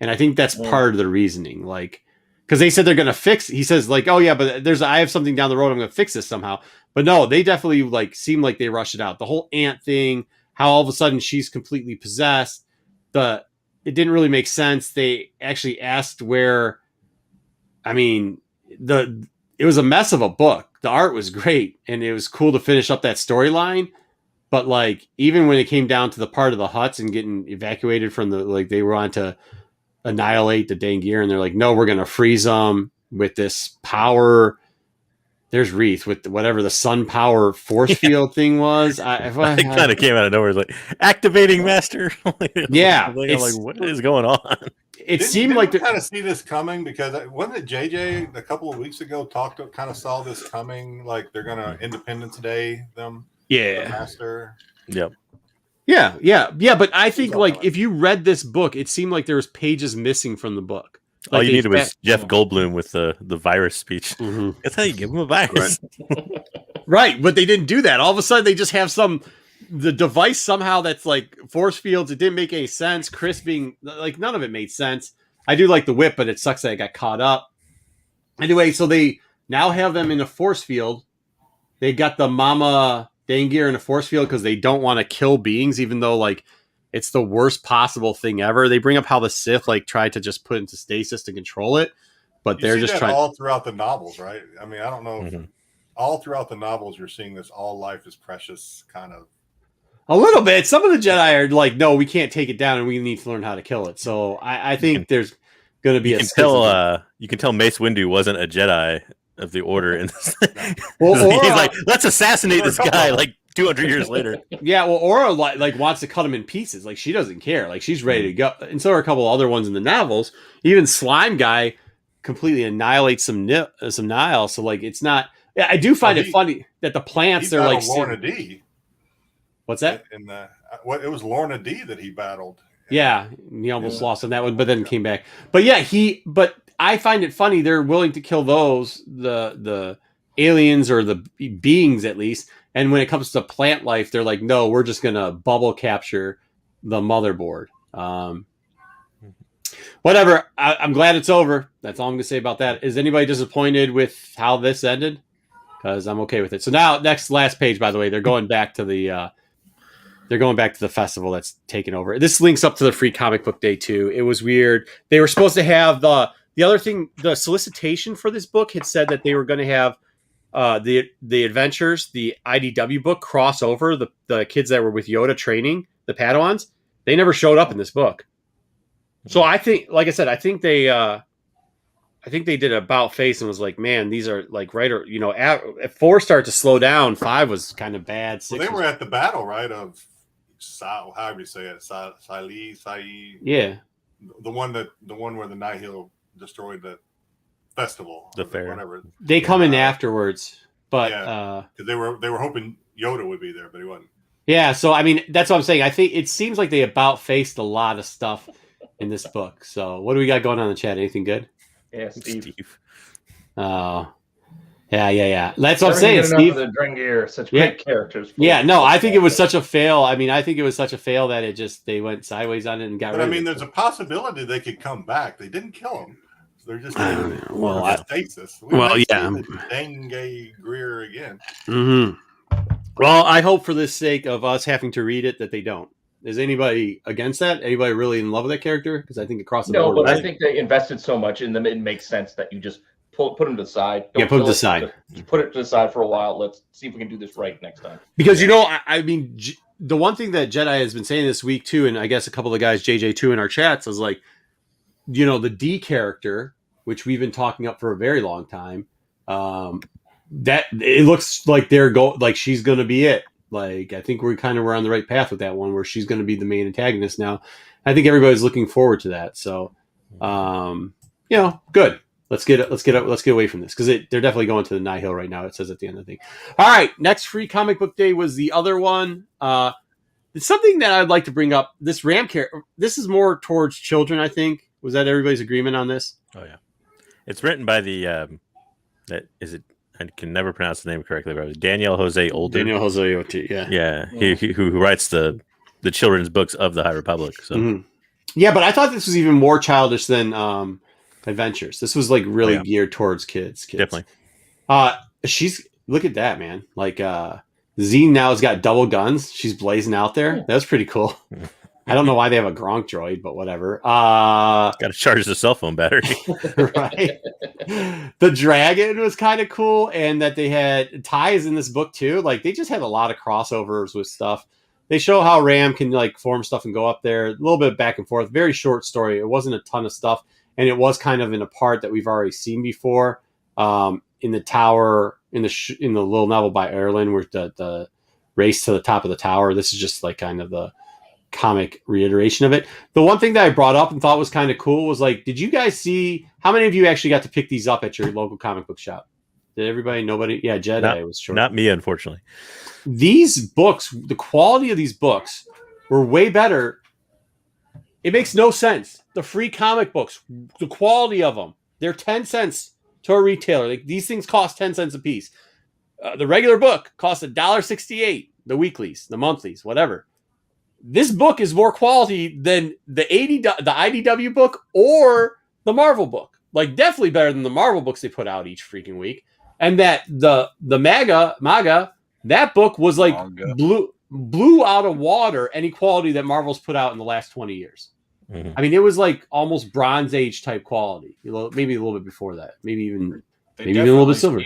And I think that's part of the reasoning. Like, because they said they're going to fix. He says like, oh yeah, but I have something down the road. I'm going to fix this somehow. But no, they definitely like seem like they rushed it out. The whole ant thing, how all of a sudden she's completely possessed. It didn't really make sense. They actually asked where. I mean, it was a mess of a book. The art was great, and it was cool to finish up that storyline. But like, even when it came down to the part of the huts and getting evacuated from the, like, they wanted to annihilate the dang gear, and they're like, no, we're going to freeze them with this power. There's Wreath with whatever the sun power force field thing was. It kind of came out of nowhere. It's like, activating master. Yeah. I'm like, what is going on? It seemed like kind of see this coming, because wasn't it JJ a couple of weeks ago kind of saw this coming, like they're gonna Independence Day them, the master. Yep. Yeah. But I think, like, if you read this book, it seemed like there was pages missing from the book. Like, all you needed was Jeff Goldblum with the virus speech. Mm-hmm. That's how you give him a virus. Right, but they didn't do that. All of a sudden, they just have the device somehow that's like force fields. It didn't make any sense. Chris being like, none of it made sense. I do like the whip, but it sucks that I got caught up. Anyway, so they now have them in a force field. They got the Mama Dangir in a force field because they don't want to kill beings, even though, like, it's the worst possible thing ever. They bring up how the Sith, like, tried to just put into stasis to control it, but they're just trying all throughout the novels, right? I mean, I don't know. Mm-hmm. All throughout the novels, you're seeing this all life is precious kind of. A little bit. Some of the Jedi are like, no, we can't take it down, and we need to learn how to kill it. So I think there's going to be you can tell Mace Windu wasn't a Jedi of the Order in this. Well, he's like, let's assassinate this guy like 200 years later. Yeah, well, Aura like wants to cut him in pieces. Like, she doesn't care. Like, she's ready to go. And so are a couple other ones in the novels. Even Slime Guy completely annihilates some Nile. So, like, it's not. Yeah, I do find it funny that the plants, they're like Lorna D. What's that? It was Lorna D that he battled. Yeah, he almost lost on that one, but then came back. But yeah, but I find it funny they're willing to kill those, the aliens or the beings at least. And when it comes to plant life, they're like, no, we're just gonna bubble capture the motherboard. Whatever. I'm glad it's over. That's all I'm gonna say about that. Is anybody disappointed with how this ended? Because I'm okay with it. So now, last page, by the way, they're going back to the festival that's taken over. This links up to the free comic book day too. It was weird. They were supposed to have the other thing. The solicitation for this book had said that they were going to have the adventures, the IDW book, cross over the kids that were with Yoda training the Padawans. They never showed up in this book. So I think, like I said, I think they did about face and was like, man, these are like at 4 started to slow down. 5 was kind of bad. 6 they were at the battle, right? Of however you say it, Sai. Yeah, the one where the Nihil destroyed the festival, the fair. Whatever. They come in afterwards, but because they were hoping Yoda would be there, but he wasn't. Yeah, so I mean, that's what I'm saying. I think it seems like they about faced a lot of stuff in this book. So what do we got going on in the chat? Anything good? Yeah, Steve. Oh, yeah. That's what I'm saying, Steve. The Drengir, such great characters. Yeah, no, I think it was such a fail. I mean, I think it was such a fail that they went sideways on it and got rid of it. I mean, there's a possibility they could come back. They didn't kill him. So they're just stasis. Denge Greer again. Mm-hmm. Well, I hope for the sake of us having to read it that they don't. Is anybody against that? Anybody really in love with that character? Because I think across the board. No, but I think they invested so much in them, it makes sense that you just put them to the side. Put them to the side. Just put it to the side for a while. Let's see if we can do this right next time. Because, I mean, the one thing that Jedi has been saying this week, too, and I guess a couple of the guys, JJ, too, in our chats, is like, the D character, which we've been talking up for a very long time, that it looks like she's going to be it. Like, I think we're on the right path with that one, where she's going to be the main antagonist now. I think everybody's looking forward to that. So, good. Let's get away from this, because they're definitely going to the Nihil right now. It says at the end of the thing. All right, next free comic book day was the other one. It's something that I'd like to bring up. This Ram character. This is more towards children, I think. Was that everybody's agreement on this? Oh yeah, it's written by the I can never pronounce the name correctly, but Daniel Jose Older. Daniel Jose Older, yeah. Yeah, who writes the children's books of the High Republic. So. Mm-hmm. Yeah, but I thought this was even more childish than Adventures. This was like really geared towards kids. Definitely. Look at that, man. Like Zine now has got double guns. She's blazing out there. That's pretty cool. I don't know why they have a Gronk droid, but whatever. Got to charge the cell phone battery. Right. The dragon was kind of cool, and that they had ties in this book too. Like they just had a lot of crossovers with stuff. They show how Ram can like form stuff and go up there. A little bit back and forth. Very short story. It wasn't a ton of stuff, and it was kind of in a part that we've already seen before. In the tower, in the little novel by Erlen, where the race to the top of the tower. This is just like kind of the comic reiteration of it. The one thing that I brought up and thought was kind of cool was like, did you guys see how many of you actually got to pick these up at your local comic book shop? Did everybody? Nobody? Yeah, Jedi was short. Not me, unfortunately. These books, the quality of these books were way better. It makes no sense. The free comic books, the quality of them, they're 10 cents to a retailer. Like these things cost 10 cents a piece. The regular book costs $1.68. The weeklies, the monthlies, whatever. This book is more quality than the IDW book or the Marvel book. Like definitely better than the Marvel books they put out each freaking week. And that the MAGA, that book was like blew out of water any quality that Marvel's put out in the last 20 years. Mm-hmm. I mean, it was like almost Bronze Age type quality. Maybe a little bit before that. Maybe even a little bit silver.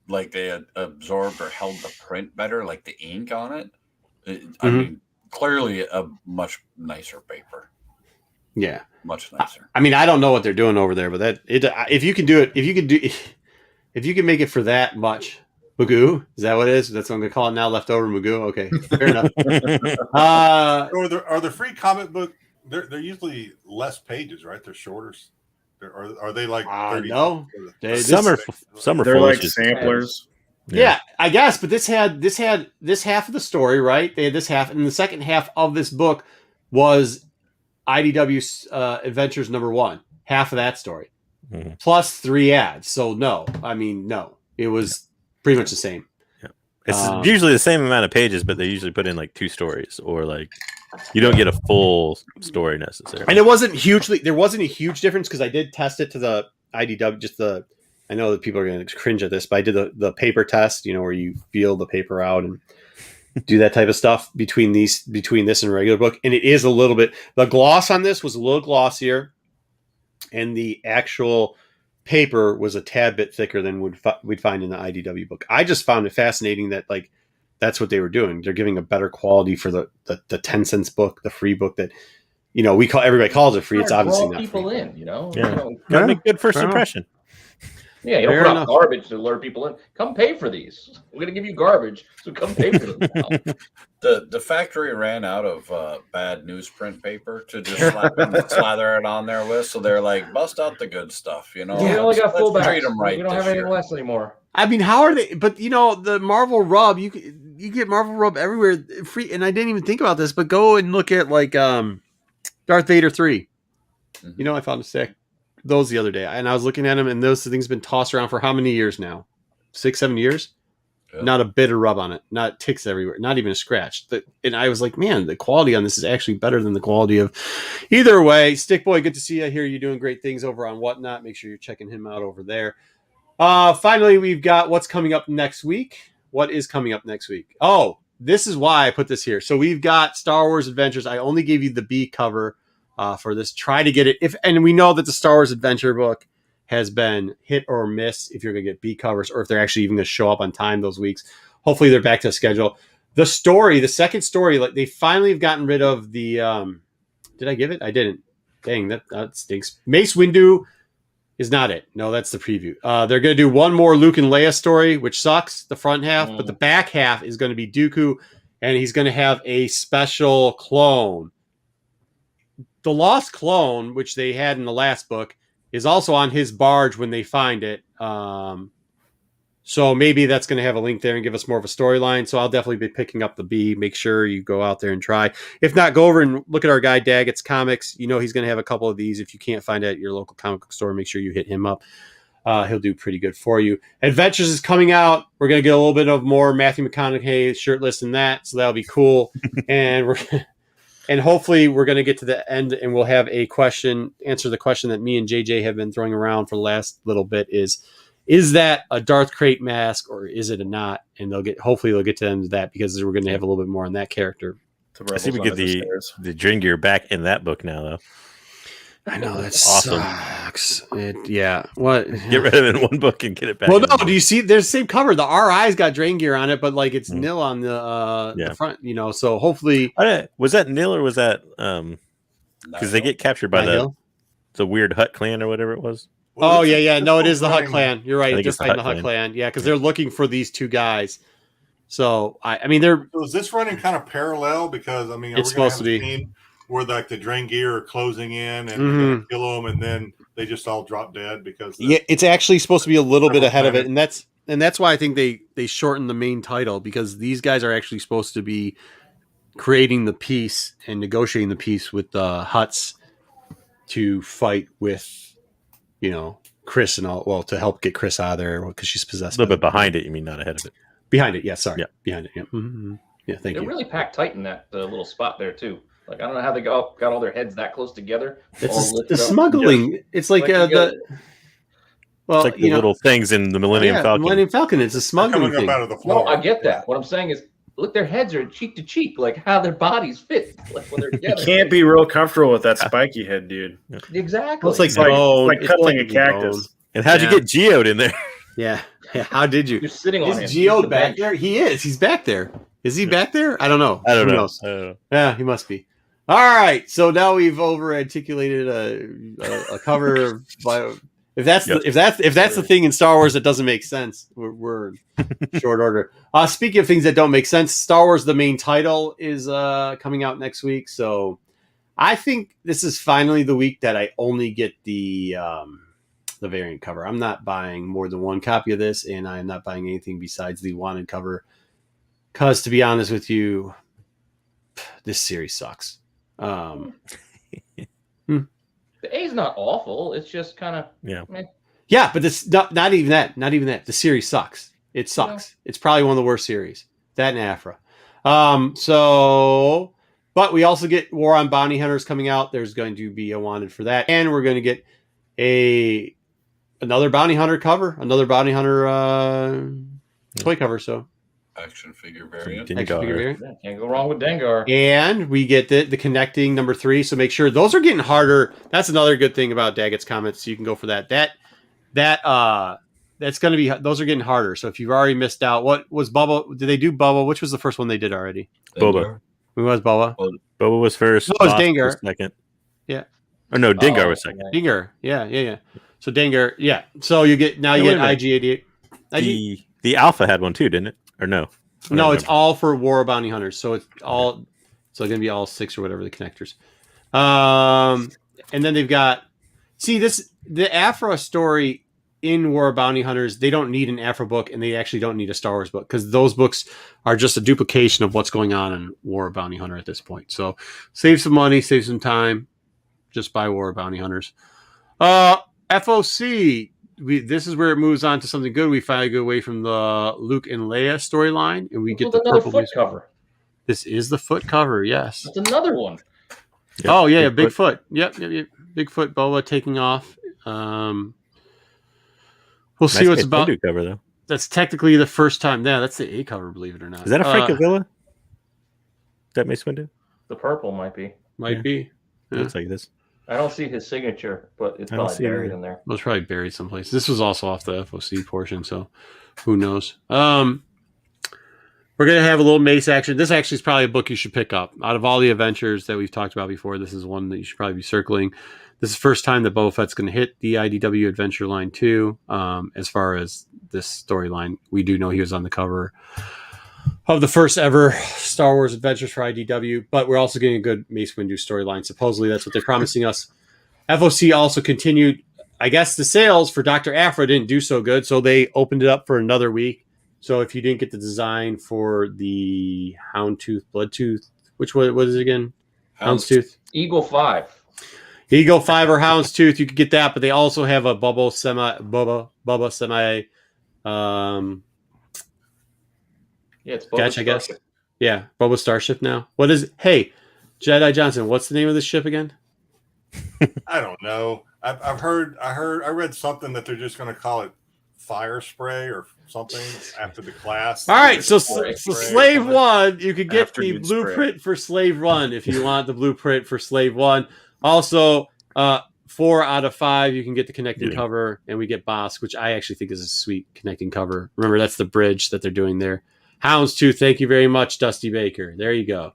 Like they had absorbed or held the print better, like the ink on it. I mean, clearly a much nicer paper. Yeah, much nicer. I mean, I don't know what they're doing over there, but if you can make it for that much, Magoo, is that what it is? That's what I'm gonna call it now. Leftover Magoo. Okay, fair enough. Are the free comic book? They're usually less pages, right? They're shorter. Are they like 30? No, some are they're like samplers. Yeah, I guess. But this had this half of the story, right? They had this half, and the second half of this book was IDW's Adventures #1. Half of that story, plus 3 ads. So no, it was pretty much the same. Yeah. It's usually the same amount of pages, but they usually put in like 2 stories, or like you don't get a full story necessarily. And there wasn't a huge difference because I did test it to the IDW. I know that people are going to cringe at this, but I did the paper test, where you feel the paper out and do that type of stuff between this and regular book. And it is a little bit, the gloss on this was a little glossier, and the actual paper was a tad bit thicker than we'd find in the IDW book. I just found it fascinating that like that's what they were doing. They're giving a better quality for the 10 cents book, the free book that everybody calls it free. It's obviously not people free. in, gotta make good first impression. Yeah, you don't put out garbage to lure people in. Come pay for these. We're gonna give you garbage, so come pay for them. The factory ran out of bad newsprint paper to just slather it on there with, so they're like, bust out the good stuff, Yeah, we only got fullbacks. Treat them right. We don't have anything less anymore. I mean, how are they? But the Marvel Rub, you get Marvel Rub everywhere free. And I didn't even think about this, but go and look at like Darth Vader 3. I found a stack those the other day, and I was looking at them, and those things have been tossed around for how many years now? 6-7 years. Yeah. Not a bit of rub on it, not ticks everywhere, not even a scratch. And I was like, man, the quality on this is actually better than the quality of either way. Stick Boy, good to see you. I hear you're doing great things over on Whatnot. Make sure you're checking him out over there. Finally, we've got what's coming up next week. What is coming up next week? Oh, this is why I put this here. So we've got Star Wars Adventures. I only gave you the B cover for this. Try to get it. And we know that the Star Wars Adventure book has been hit or miss if you're going to get B covers, or if they're actually even going to show up on time those weeks. Hopefully they're back to schedule. The second story, like they finally have gotten rid of the, did I give it? I didn't. Dang, that stinks. Mace Windu is not it. No, that's the preview. They're going to do one more Luke and Leia story, which sucks, the front half, but the back half is going to be Dooku, and he's going to have a special clone. The lost clone, which they had in the last book, is also on his barge when they find it. So maybe that's going to have a link there and give us more of a storyline. So I'll definitely be picking up the B. Make sure you go out there and try. If not, go over and look at our guy, Daggett's Comics. He's going to have a couple of these. If you can't find it at your local comic book store, make sure you hit him up. He'll do pretty good for you. Adventures is coming out. We're going to get a little bit of more Matthew McConaughey shirtless in that. So that'll be cool. And hopefully we're going to get to the end and we'll have answer the question that me and JJ have been throwing around for the last little bit is that a Darth Crate mask or is it a not? And hopefully they'll get to the end of that because we're going to have a little bit more on that character The I see we Rebels get Under the Stairs. the Dream Gear back in that book now, though. I know that Awesome. sucks. Yeah. What? Get rid of it in one book and get it back. Well, in no. one book. Do you see? There's the same cover. The RI's got Drain Gear on it, but like it's nil on the Yeah. front. So hopefully, Was that nil or was that because they get captured by the weird Hutt clan or whatever it was? Well, yeah. No, it is the Hutt running- clan. You're right. I think They're it's the fighting the Hutt Hutt clan. Yeah, because they're looking for these two guys. So I mean, they're So is this running kind of parallel? Because I mean, It's supposed to be. scene where like the Drain Gear are closing in and they're Mhm. gonna kill them, and then they just all drop dead because it's actually supposed to be a little bit Several ahead of it, planets. and that's why I think they shortened the main title, because these guys are actually supposed to be creating the peace and negotiating the peace with the Hutts to fight with, Chris and all. Well, to help get Chris out of there because she's A possessed. little bit behind it, you mean, not ahead of it. Behind it, yeah. Sorry, Yeah. behind it. Yeah, yeah. Thank They're you. really packed tight in that little spot there too. Like I don't know how they got all their heads that close together. all It's lifted the up. smuggling. It's like Like you the. got- Well, It's like the little things in the Millennium Falcon. Millennium Falcon. It's a smuggling coming thing. up out of the floor. No, I get that. What I'm saying is, look, their heads are cheek to cheek, like how their bodies fit, like when they're You together. can't be real comfortable with that spiky head, dude. Exactly. Well, it's like It's like, bone. like It's cuddling a technically cactus. bone. And how'd you Yeah. get Geode in there? Yeah. How did you? You're sitting on him. Is He's Geode the back bench. there? He is. He's back there. Is he back there? I don't know. I don't Who know. knows? I don't know. Yeah, he must be. All right. So now we've over articulated a cover. If that's the thing in Star Wars that doesn't make sense, we're in short order. Speaking of things that don't make sense, Star Wars: The Main Title is coming out next week. So I think this is finally the week that I only get the variant cover. I'm not buying more than one copy of this, and I'm not buying anything besides the wanted cover. Because to be honest with you, this series sucks. The A's not awful. It's just kind of Yeah, but this not even that. Not even that. The series sucks. It sucks. It's probably one of the worst series. That and Afra. But we also get War on Bounty Hunters coming out. There's going to be a wanted for that, and we're going to get another Bounty Hunter cover, another Bounty Hunter toy cover. So Action figure variant. action figure variant. yeah, can't go wrong with Dengar. And we get the connecting number 3. So make sure those are getting harder. That's another good thing about Daggett's comments. So you can go for that. That's going to be, those are getting harder. So if you've already missed out, what was Bubba? Did they do Bubba? Which was the first one they did already? Boba. Who was Bubba? Boba was first. No, it was Boss Dengar. second. Yeah. Or no, Dengar was second. Dinger. Yeah. So Dengar. Yeah. So you get, now you Wait get a minute. IG-88. The Alpha had one too, didn't it? Or no? I No, don't it's all for War of Bounty Hunters. So it's all, so going to be all 6 or whatever the connectors. And then they've got, the Afra story in War of Bounty Hunters, they don't need an Afra book, and they actually don't need a Star Wars book, because those books are just a duplication of what's going on in War of Bounty Hunter at this point. So save some money, save some time, just buy War of Bounty Hunters. FOC, this is where it moves on to something good. We finally go away from the Luke and Leia storyline, and we get the another purple foot news- cover. This is the foot cover, yes. That's another one. Yep, Oh yeah, Bigfoot. Bigfoot. Yep. Bigfoot Boba taking off. We'll see Nice what's Mace about. Windu cover though. That's technically the first time. Yeah, that's the A cover, believe it or not. Is that a Frank Avila? Is that Mace Windu? The purple might be. Might Yeah. be. It Yeah. looks like this. I don't see his signature, but it's I don't probably see it buried either. in there. It was probably buried someplace. This was also off the FOC portion, so who knows? We're gonna have a little Mace action. This actually is probably a book you should pick up. Out of all the adventures that we've talked about before, this is one that you should probably be circling. This is the first time that Boba Fett's going to hit the IDW Adventure Line 2. As far as this storyline, we do know he was on the cover of the first ever Star Wars Adventures for IDW, but we're also getting a good Mace Windu storyline. Supposedly, that's what they're promising us. FOC also continued. I guess the sales for Dr. Afra didn't do so good, so they opened it up for another week. So if you didn't get the design for the Houndtooth, Bloodtooth, which what is it again? Houndstooth. Eagle 5. Eagle 5 or Houndstooth, you could get that, but they also have a Bubba semi Yeah, it's sketch, I guess. Starship. Yeah, Bubba Starship now. What is it? Hey, Jedi Johnson, what's the name of this ship again? I don't know. I read something that they're just going to call it fire spray or something after the class. All right, so Spray, Slave something. 1, you could get the Afternoon blueprint for Slave 1 if you want the blueprint for Slave 1. Also, 4 out of 5, you can get the connecting cover, and we get Bosk, which I actually think is a sweet connecting cover. Remember, that's the bridge that they're doing there. Houndstooth, thank you very much, Dusty Baker. There you go.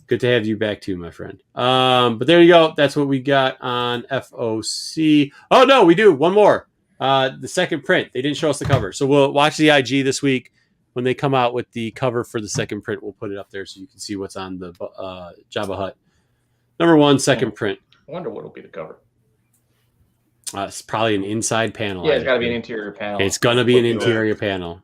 Good to have you back too, my friend. But there you go. That's what we got on FOC. Oh, no, we do. One more. The second print. They didn't show us the cover. So we'll watch the IG this week. When they come out with the cover for the second print, we'll put it up there so you can see what's on the Jabba Hutt. Number 1, second print. I wonder what will be the cover. It's probably an inside panel. Yeah, it's got to be an interior panel. It's going to be an interior panel.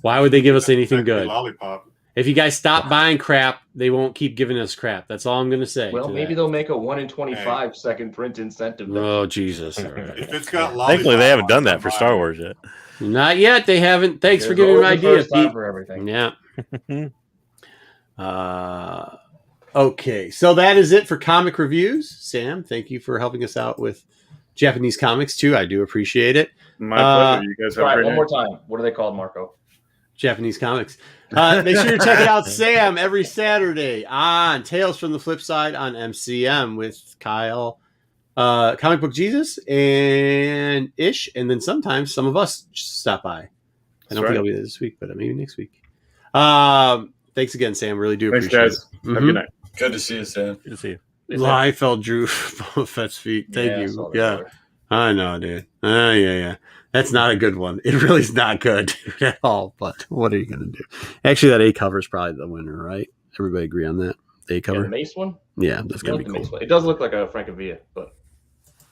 Why would they give us anything good? Lollipop. If you guys stop buying crap, they won't keep giving us crap. That's all I'm going to say. Well, maybe they'll make a 1 in 25 second print incentive. Oh, Jesus. If it's got lollipop, Thankfully, they haven't done that for Star Wars yet. Not yet. They haven't. Thanks for There's giving me an always a idea, first time Pete. for everything. Yeah. Okay. So that is it for comic reviews. Sam, thank you for helping us out with Japanese comics, too. I do appreciate it. My pleasure. You guys have Try a it great one night. more time. What are they called, Marco? Japanese comics. Make sure you're checking out Sam every Saturday on Tales from the Flipside on MCM with Kyle, Comic Book Jesus, and Ish. And then sometimes some of us just stop by. I don't think I'll be there this week, but maybe next week. Thanks again, Sam. Really do Thanks, appreciate guys. it. Have a good night. Good to see you, Sam. Good to see you. Liefeld drew Boba Fett's feet. Thank I you. saw that Yeah. cover. I know, dude. Yeah. That's not a good one. It really is not good at all. But what are you going to do? Actually, that A cover is probably the winner, right? Everybody agree on that? The A Yeah, cover? the Mace one? Yeah, that's going to be Mace cool. one. It does look like a Francavilla, but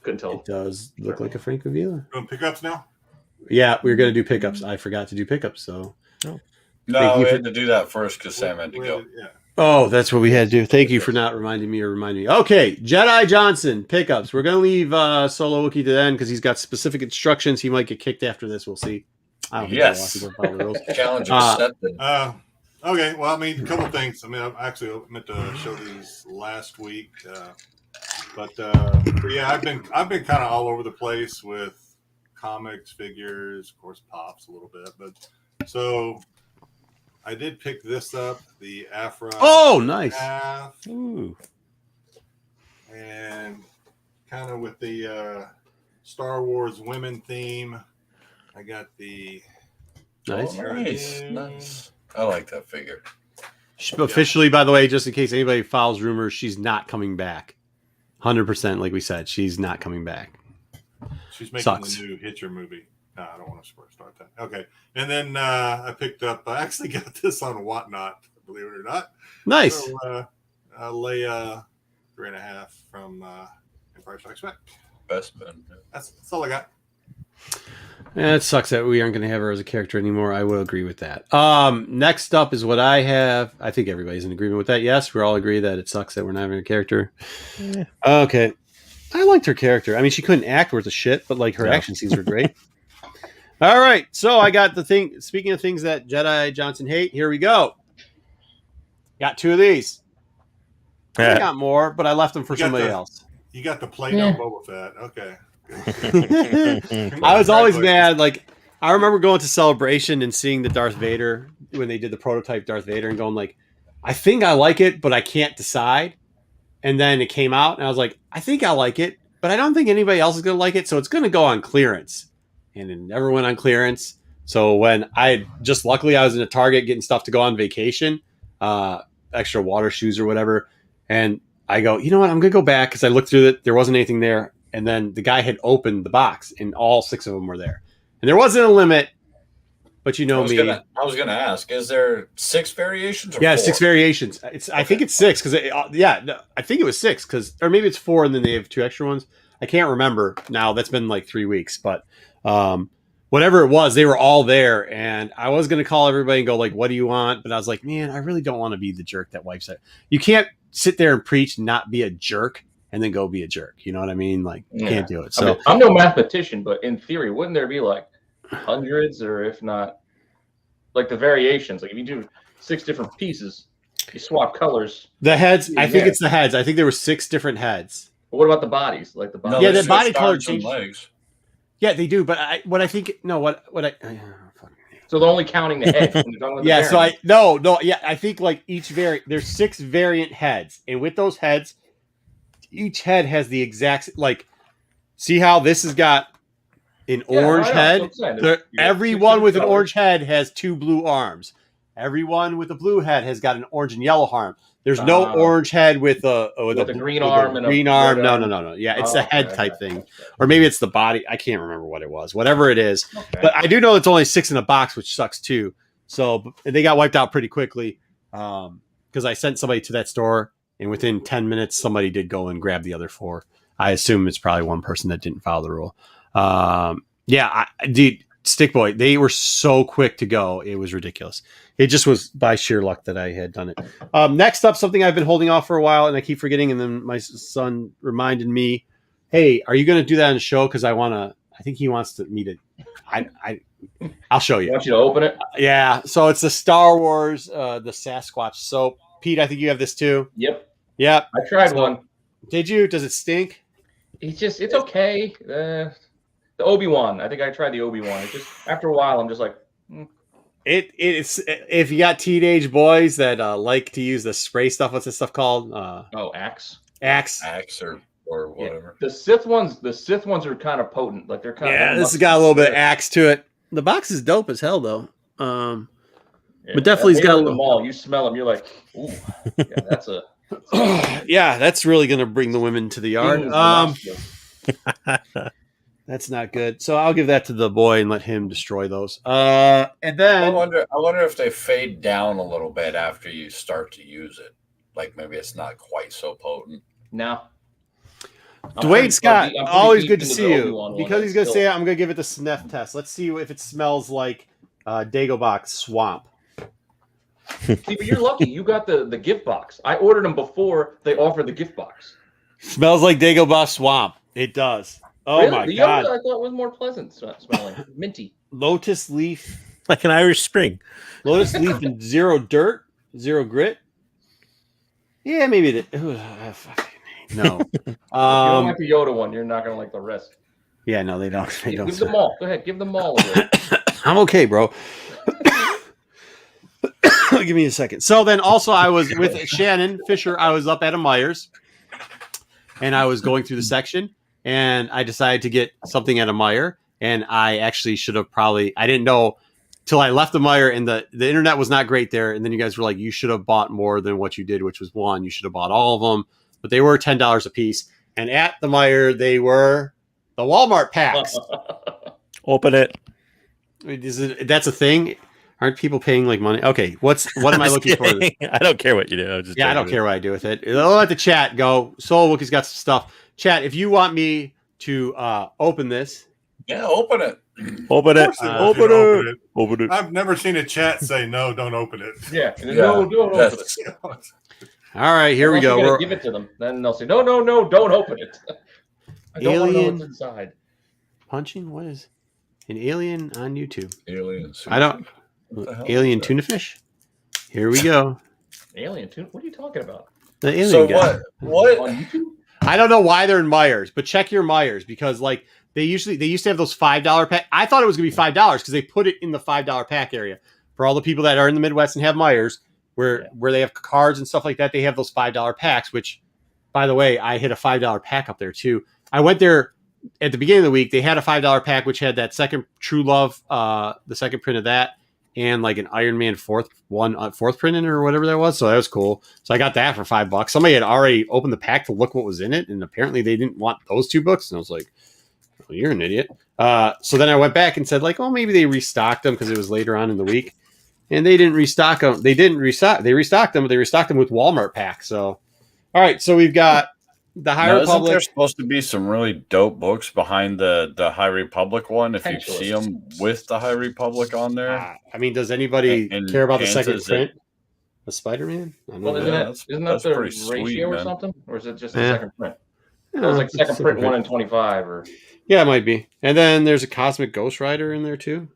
couldn't tell. It does look like a Frank Avila. Doing pickups now? Yeah, we were going to do pickups. I forgot to do pickups, so. No, Thank you we for- had to do that first because Sam had to go. Yeah. Oh, that's what we had to do. Thank you for not reminding me. Okay, Jedi Johnson, pickups. We're going to leave Solo Wookiee to then because he's got specific instructions. He might get kicked after this. We'll see. I don't think he'll Yes. walk into the rules. Challenge accepted. Okay, well, I mean, a couple things. I mean, I actually meant to show these last week, but yeah, I've been kind of all over the place with comics, figures, of course, pops a little bit, but so I did pick this up, the Afra. Oh, nice. Path, Ooh. and kind of with the Star Wars women theme. I got the Nice. Oh, nice. I like that figure. Officially, by the way, just in case anybody follows rumors, she's not coming back. 100%, like we said, she's not coming back. She's making Sucks. the new Hitcher movie. No, I don't want to start that. Okay. And then I picked up, I actually got this on Whatnot, believe it or not. Nice. So, Leia 3.5 from Empire Strikes Back. Best Ben. That's all I got. Yeah, it sucks that we aren't going to have her as a character anymore. I will agree with that. Next up is what I have. I think everybody's in agreement with that. Yes, we all agree that it sucks that we're not having a character. Yeah. Okay. I liked her character. I mean, she couldn't act worth a shit, but like her action scenes were great. All right. So I got the thing. Speaking of things that Jedi Johnson hate, here we go. Got 2 of these. I got more, but I left them for You got somebody the- else. You got the Play-Doh Boba Fett. Okay. I was always mad. Like, I remember going to Celebration and seeing the Darth Vader when they did the prototype Darth Vader and going like, I think I like it, but I can't decide. And then it came out and I was like, I think I like it, but I don't think anybody else is going to like it. So it's going to go on clearance. And it never went on clearance. So when luckily I was in a Target getting stuff to go on vacation, extra water shoes or whatever. And I go, you know what? I'm going to go back because I looked through it. There wasn't anything there. And then the guy had opened the box and all 6 of them were there. And there wasn't a limit, but you know me. I was gonna ask, is there 6 variations? Or Yeah, 4? 6 variations. I think it's 6 because I think it was 6 or maybe it's 4 and then they have 2 extra ones. I can't remember now. That's been like 3 weeks, but whatever it was, they were all there. And I was going to call everybody and go like, what do you want? But I was like, man, I really don't want to be the jerk that wipes it. You can't sit there and preach, not be a jerk and then go be a jerk. You know what I mean? Like, can't do it. So I mean, I'm no mathematician, but in theory, wouldn't there be like hundreds or if not like the variations? Like if you do 6 different pieces, you swap colors. the heads, I think Yeah. it's the heads. I think there were 6 different heads. But what about the bodies? Like the bodies? Yeah, they the body switched color arms and changed. legs. Yeah, they do. But I think So they're only counting the heads. When they're talking about the yeah. So variants. I think like each there's 6 variant heads, and with those heads, each head has the exact like. See how this has got an orange head? Everyone with an orange head has 2 blue arms. Everyone with a blue head has got an orange and yellow arm. There's no orange head with a green arm and a green arm. No. Yeah, it's the head type thing, or maybe it's the body. I can't remember what it was. Whatever it is, but I do know it's only 6 in a box, which sucks too. So they got wiped out pretty quickly because I sent somebody to that store, and within 10 minutes, somebody did go and grab the other 4. I assume it's probably one person that didn't follow the rule. Dude, Stick Boy, they were so quick to go. It was ridiculous. It just was by sheer luck that I had done it. Next up, something I've been holding off for a while, and I keep forgetting. And then my son reminded me, "Hey, are you going to do that on the show? Because I think he wants me to. I'll show you. I want you to open it. Yeah. So it's the Star Wars, the Sasquatch soap. Pete, I think you have this too. Yep. I tried one. Did you? Does it stink? It's okay. The Obi-Wan. I think I tried the Obi-Wan. It just after a while, I'm just like. It's if you got teenage boys that like to use the spray stuff. What's this stuff called? Axe. Axe or whatever. Yeah. The Sith ones are kind of potent. Like they're kind of. Yeah, this has got a little bit of Axe to it. The box is dope as hell though. But definitely it's got a little. Mall, you smell them, you're like, ooh, yeah, that's a. Yeah, that's really gonna bring the women to the yard. That's not good. So I'll give that to the boy and let him destroy those. And then I wonder if they fade down a little bit after you start to use it. Like maybe it's not quite so potent. No. Dwayne Scott, always good to see you. Because he's gonna say it, I'm gonna give it the sniff test. Let's see if it smells like Dagobox Swamp. See, but you're lucky. You got the gift box. I ordered them before they offered the gift box. Smells like Dagobah Swamp. It does. Oh really? My god! The other I thought was more pleasant smelling, minty. Lotus leaf, like an Irish Spring. Lotus leaf and 0 dirt, 0 grit. Yeah, maybe it. No. If you don't like the Yoda one, you're not gonna like the rest. Yeah, no, they don't. Give them all. Go ahead, give them all away. I'm okay, bro. Give me a second. So then, also, I was with Shannon Fisher. I was up at a Myers, and I was going through the section. And I decided to get something at a Meijer, and I actually should have I didn't know till I left the Meijer, and the internet was not great there. And then you guys were like, you should have bought more than what you did, which was 1. You should have bought all of them, but they were $10 a piece. And at the Meijer, they were the Walmart packs. Open it. That's a thing. Aren't people paying like money? Okay, what am I looking for? I don't care what you do. I don't care what I do with it. I'll let the chat go. Soul Wookie's got some stuff. Chat, if you want me to open this. Yeah, open it. Open it. Open it. I've never seen a chat say, no, don't open it. Yeah. No, don't open it. All right, here we go. Give it to them. Then they'll say, no, don't open it. I don't want to know what's inside. Punching? What is an alien on YouTube? Aliens. I don't. Alien tuna fish? Here we go. Alien tuna? What are you talking about? The alien guy. What? On YouTube? I don't know why they're in Myers, but check your Myers because like they used to have those $5 pack. I thought it was gonna be $5 because they put it in the $5 pack area for all the people that are in the Midwest and have Myers, where they have cards and stuff like that. They have those $5 packs. Which, by the way, I hit a $5 pack up there too. I went there at the beginning of the week. They had a $5 pack which had that second True Love, the second print of that, and like an Iron Man fourth print in it or whatever that was. So that was cool. So I got that for $5. Somebody had already opened the pack to look what was in it, and apparently they didn't want those 2 books. And I was like, well, you're an idiot. So then I went back and said like, oh, maybe they restocked them because it was later on in the week, and they didn't restock them. They restocked them, but they restocked them with Walmart packs. So, all right. So we've got the High Republic. Isn't there supposed to be some really dope books behind the High Republic one? If you see them with the High Republic on there, I mean, does anybody care about the second print? The Spider-Man? Well, isn't that the ratio or something, or is it just the second print? It was like second print 1 in 25, or yeah, it might be. And then there's a Cosmic Ghost Rider in there too,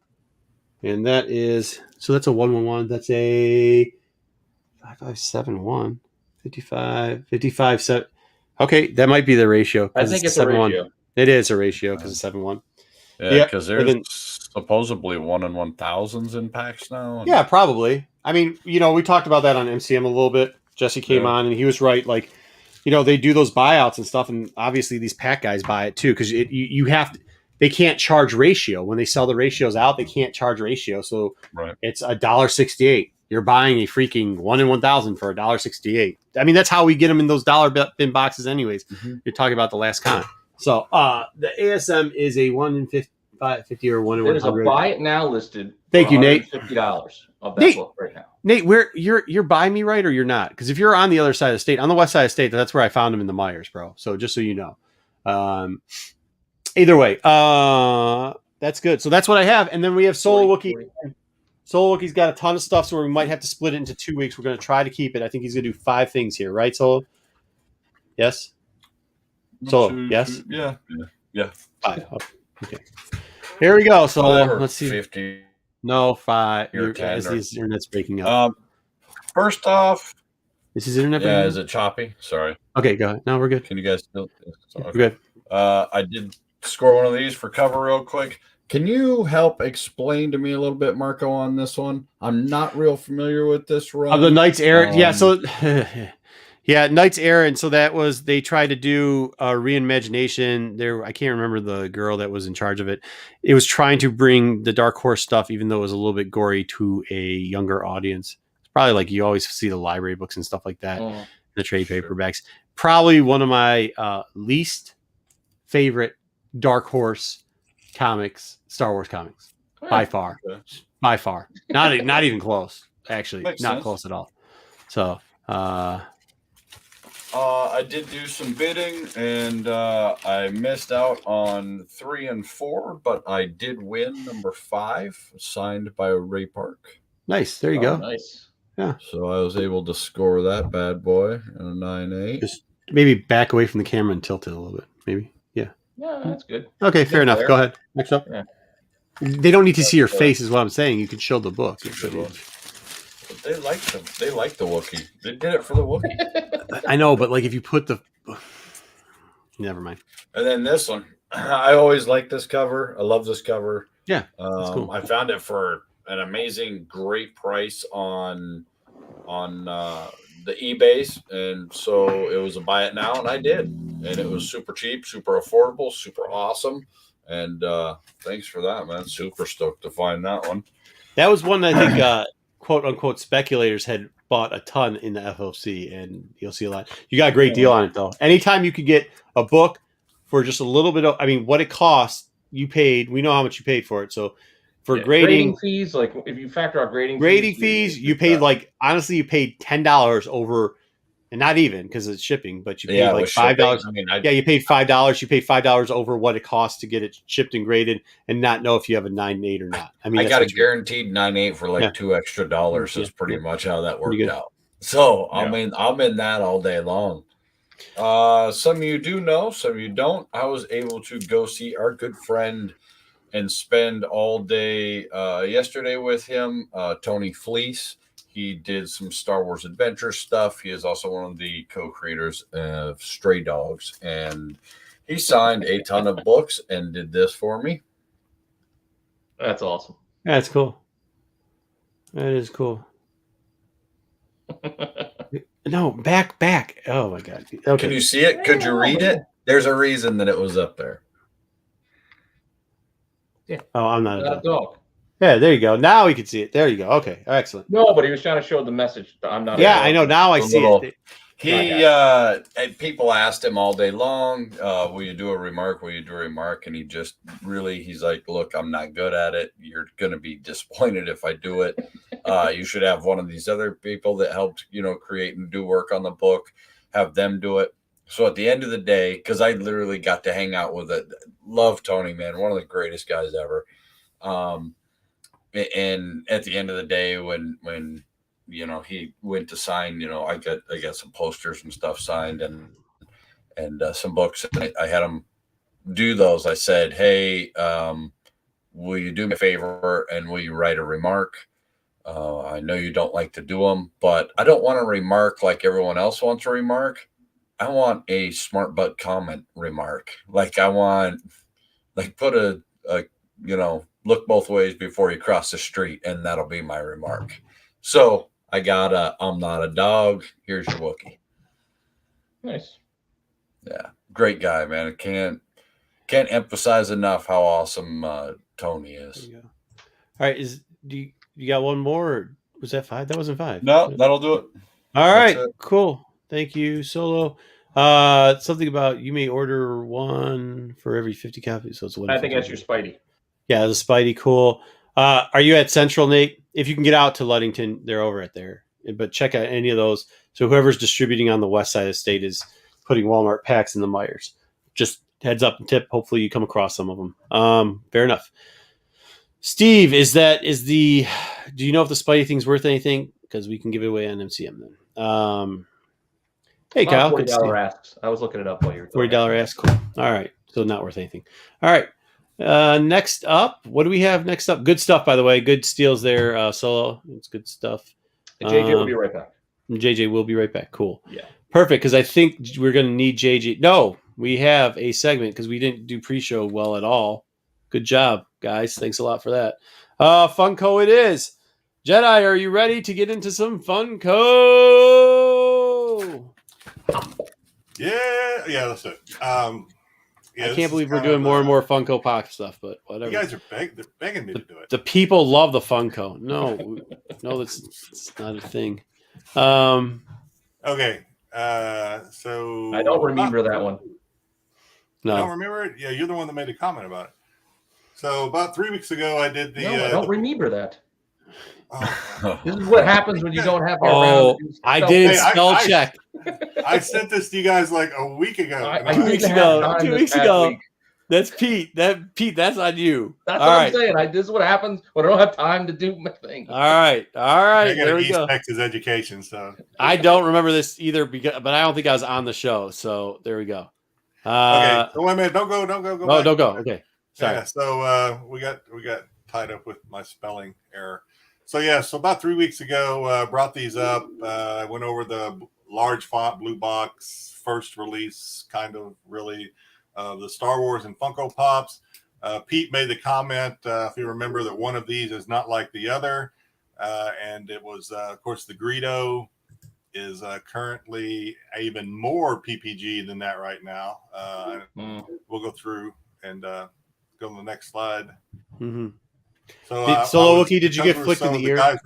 and that's a 111. That's a 5571, 55 7. Okay, that might be the ratio. I think it's a ratio. It is a ratio because it's 7-1. Yeah, because and there's then- supposedly 1 in 1,000s in packs now. Yeah, probably. I mean, we talked about that on MCM a little bit. Jesse came on and he was right. Like, they do those buyouts and stuff, and obviously these pack guys buy it too because you have to. They can't charge ratio when they sell the ratios out. They can't charge ratio, so it's $1.68. You're buying a freaking 1 in 1,000 for $1.68. I mean, that's how we get them in those dollar bin boxes, anyways. Mm-hmm. You're talking about the last con. So the ASM is a 1 in 50 or 1 in 100. There's a buy it now listed. Thank you, Nate. $50 of that Nate, book right now. Nate, you're buying me right or you're not? Because if you're on the other side of the state, on the west side of the state, that's where I found him in the Myers, bro. So just so you know. Either way, that's good. So that's what I have, and then we have Solo Wookie. Solo Wookie's got a ton of stuff, so we might have to split it into 2 weeks. We're going to try to keep it. I think he's going to do 5 things here, right, Solo? Yes. Solo, yes. Yeah. 5. Okay. Here we go. So Whatever, let's see. 50. No, 5. You're As the internet's breaking up. First off, Is his internet? yeah, breaking is it choppy? Sorry. up? Okay, go ahead. No, we're good. Can you guys still? We're Okay. good. I did score one of these for cover real quick. Can you help explain to me a little bit, Marco, on this one? I'm not real familiar with this run. The Knights Errant. Yeah, so yeah, Knights Errant. So that was they tried to do a reimagination. There, I can't remember the girl that was in charge of it. It was trying to bring the Dark Horse stuff, even though it was a little bit gory, to a younger audience. It's probably like you always see the library books and stuff like that, the trade paperbacks. Probably one of my least favorite Dark Horse comics, Star Wars comics, by far. Okay. By far. Not even close, actually. Makes not sense. close at all. So, I did do some bidding, and I missed out on 3 and 4, but I did win number 5, signed by Ray Park. nice. There you go. Nice. So I was able to score that bad boy in a 9-8. Just maybe back away from the camera and tilt it a little bit. Maybe. Yeah. Yeah, that's good. Okay, fair enough. Fair. Go ahead. Next up. Yeah. They don't need to see your face, is what I'm saying. You can show the book. Good one. But they like them. They like the Wookiee. They did it for the Wookiee. I know, but like if you put the. Never mind. And then this one, I always like this cover. I love this cover. Yeah, that's cool. I found it for an amazing, great price on the eBays, and so it was a buy it now, and I did, and it was super cheap, super affordable, super awesome, and thanks for that, man. Super stoked to find that one. That was one I think quote unquote speculators had bought a ton in the FOC, and you'll see a lot. You got a great deal on it though. Anytime you could get a book for just a little bit of, I mean, what it cost, you paid. We know how much you paid for it, so. For grading fees, like if you factor out grading fees, you paid like honestly, you paid $10 over, and not even because it's shipping, but you paid like $5. I mean, you paid $5. You paid $5 over what it costs to get it shipped and graded, and not know if you have a 9.8 or not. I mean, I got a guaranteed 9.8 for like $2 extra. That's pretty much how that worked out. So I'm in that all day long. Some of you do know, some of you don't. I was able to go see our good friend and spend all day yesterday with him, Tony Fleece. He did some Star Wars Adventure stuff. He is also one of the co-creators of Stray Dogs, and he signed a ton of books and did this for me. That's awesome. That's cool. That is cool. No, back. Oh my god. Okay. Can you see it? Could you read it? There's a reason that it was up there. Oh, I'm not a dog. Yeah, there you go. Now we can see it. There you go. Okay, excellent. No, but he was trying to show the message. I'm not. Yeah, I know. Now I see it. People asked him all day long, will you do a remark? Will you do a remark? And he just really, he's like, look, I'm not good at it. You're going to be disappointed if I do it. You should have one of these other people that helped, create and do work on the book, have them do it. So at the end of the day, because I literally got to hang out with it, love Tony, man, one of the greatest guys ever. And at the end of the day, when he went to sign, I got some posters and stuff signed and some books. And I had him do those. I said, hey, will you do me a favor and will you write a remark? I know you don't like to do them, but I don't want a remark like everyone else wants a remark. I want a smart butt comment remark. Like I want, put a look both ways before you cross the street, and that'll be my remark. So I got I'm not a dog. Here's your Wookiee. Nice. Yeah, great guy, man. I can't emphasize enough how awesome Tony is. There you go. All right, you got one more? Or was that 5? That wasn't 5. No, that'll do it. All right, That's it. cool. Thank you, Solo. Something about you may order one for every 50 copies. So it's one. I think that's your Spidey. Yeah, the Spidey. Cool. Are you at Central, Nate? If you can get out to Ludington, they're over at there. But check out any of those. So whoever's distributing on the west side of the state is putting Walmart packs in the Myers. Just heads up and tip. Hopefully you come across some of them. Fair enough. Steve, do you know if the Spidey thing's worth anything? Because we can give it away on MCM then. Hey, Kyle. $40 asks. I was looking it up while you were $40 ask. Cool. All right. So not worth anything. All right. Next up, what do we have next up? Good stuff, by the way. Good steals there, Solo. It's good stuff. And JJ will be right back. JJ will be right back. Cool. Yeah. Perfect, because I think we're going to need JJ. No, we have a segment because we didn't do pre-show well at all. Good job, guys. Thanks a lot for that. Funko it is. Jedi, are you ready to get into some Funko? Yeah, that's it. I can't believe we're doing more and more Funko Pop stuff, but whatever. You guys are they're begging me to do it. The people love the Funko. No, that's not a thing. Okay, so I don't remember that one. You don't No. remember it? Yeah, you're the one that made a comment about it. So about 3 weeks ago, I did the. No, I don't remember that. Oh, This is what happens when you don't have. I did Hey, spell check. I sent this to you guys like a week ago. I 2 weeks ago. 2 this weeks past ago. week. That's Pete. Pete, that's on you. That's All what right. I'm saying. This is what happens when I don't have time to do my thing. All right. I got There we East go. Texas education, so I don't remember this either, but I don't think I was on the show. So there we go. okay. So wait a minute, don't go. Oh, back. don't go. Okay. Sorry. Yeah, so we got tied up with my spelling error. So so about 3 weeks ago, brought these up. I went over the large font blue box first release, kind of really the Star Wars and Funko Pops. Pete made the comment, if you remember, that one of these is not like the other, and it was, of course, the Greedo is currently even more PPG than that right now. We'll go through and go to the next slide. Mm-hmm. So, Solo Wookie, did you get flicked in the ear?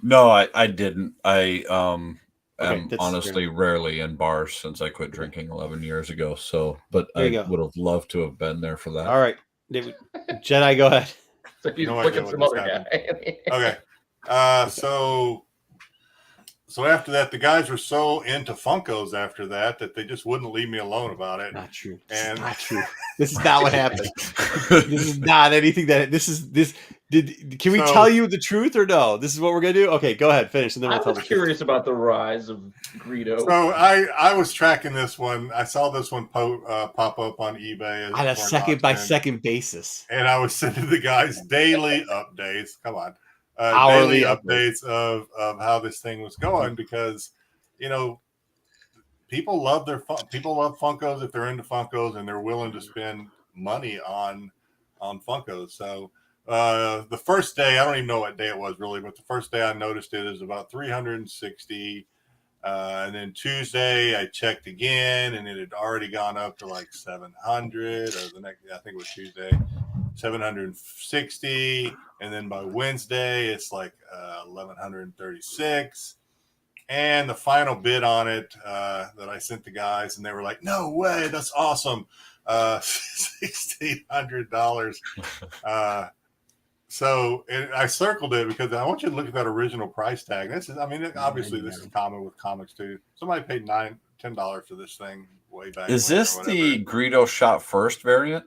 No, I didn't. I am that's honestly great. rarely in bars since I quit drinking 11 years ago. So, but There I you go. would have loved to have been there for that. All right. Jedi, go ahead. So he's No flicking idea some what other just guy. Okay. So after that, the guys were so into Funkos after that they just wouldn't leave me alone about it. Not true. And Not true. This is not what happened. This is not anything that can we So- tell you the truth or no? This is what we're gonna do? Okay, go ahead, finish, and then I we'll tell was the truth. curious about the rise of Greedo. So I was tracking this one. I saw this one pop up on eBay On a for an second by auction. second basis. And I was sending the guys daily updates. Come on, Hourly daily updates of how this thing was going because people love people love Funkos if they're into Funkos and they're willing to spend money on Funkos. So the first day, I don't even know what day it was really, but the first day I noticed it is about 360. And then Tuesday I checked again and it had already gone up to like 700 or the next, I think it was Tuesday, 760. And then by Wednesday, it's like 1,136. And the final bid on it that I sent the guys, and they were like, "No way, that's awesome, $1,600." So I circled it because I want you to look at that original price tag. This is, obviously this is common with comics too. Somebody paid $10 for this thing way back. Is when or this whatever. the Greedo shot first variant?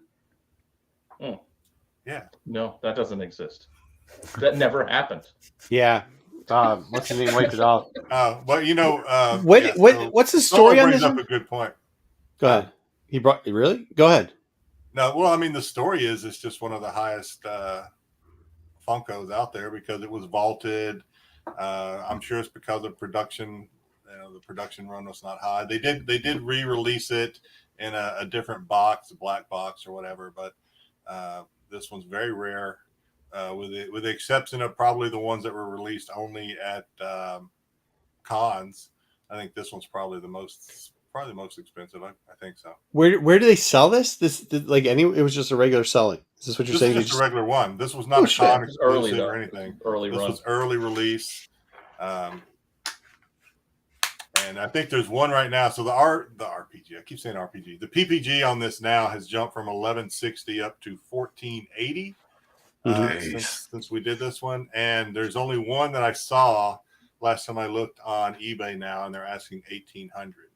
Yeah. No, that doesn't exist. That never happened. Yeah. What's his name? Wiped it out. But What's the story on this? Brings up a good point. Go ahead. He brought really? Go ahead. No, well, the story is it's just one of the highest Funkos out there because it was vaulted. I'm sure it's because of production. The production run was not high. They did re-release it in a different box, a black box or whatever. But This one's very rare, with the exception of probably the ones that were released only at cons. I think this one's probably the most expensive. I think so. Where do they sell this? It was just a regular selling. Is this what you're saying? This is just a regular one. This was not a con exclusive or anything. This was early release. And I think there's one right now. So the RPG, I keep saying RPG. The PPG on this now has jumped from 1160 up to 1480 since we did this one. And there's only one that I saw last time I looked on eBay now, and they're asking 1800.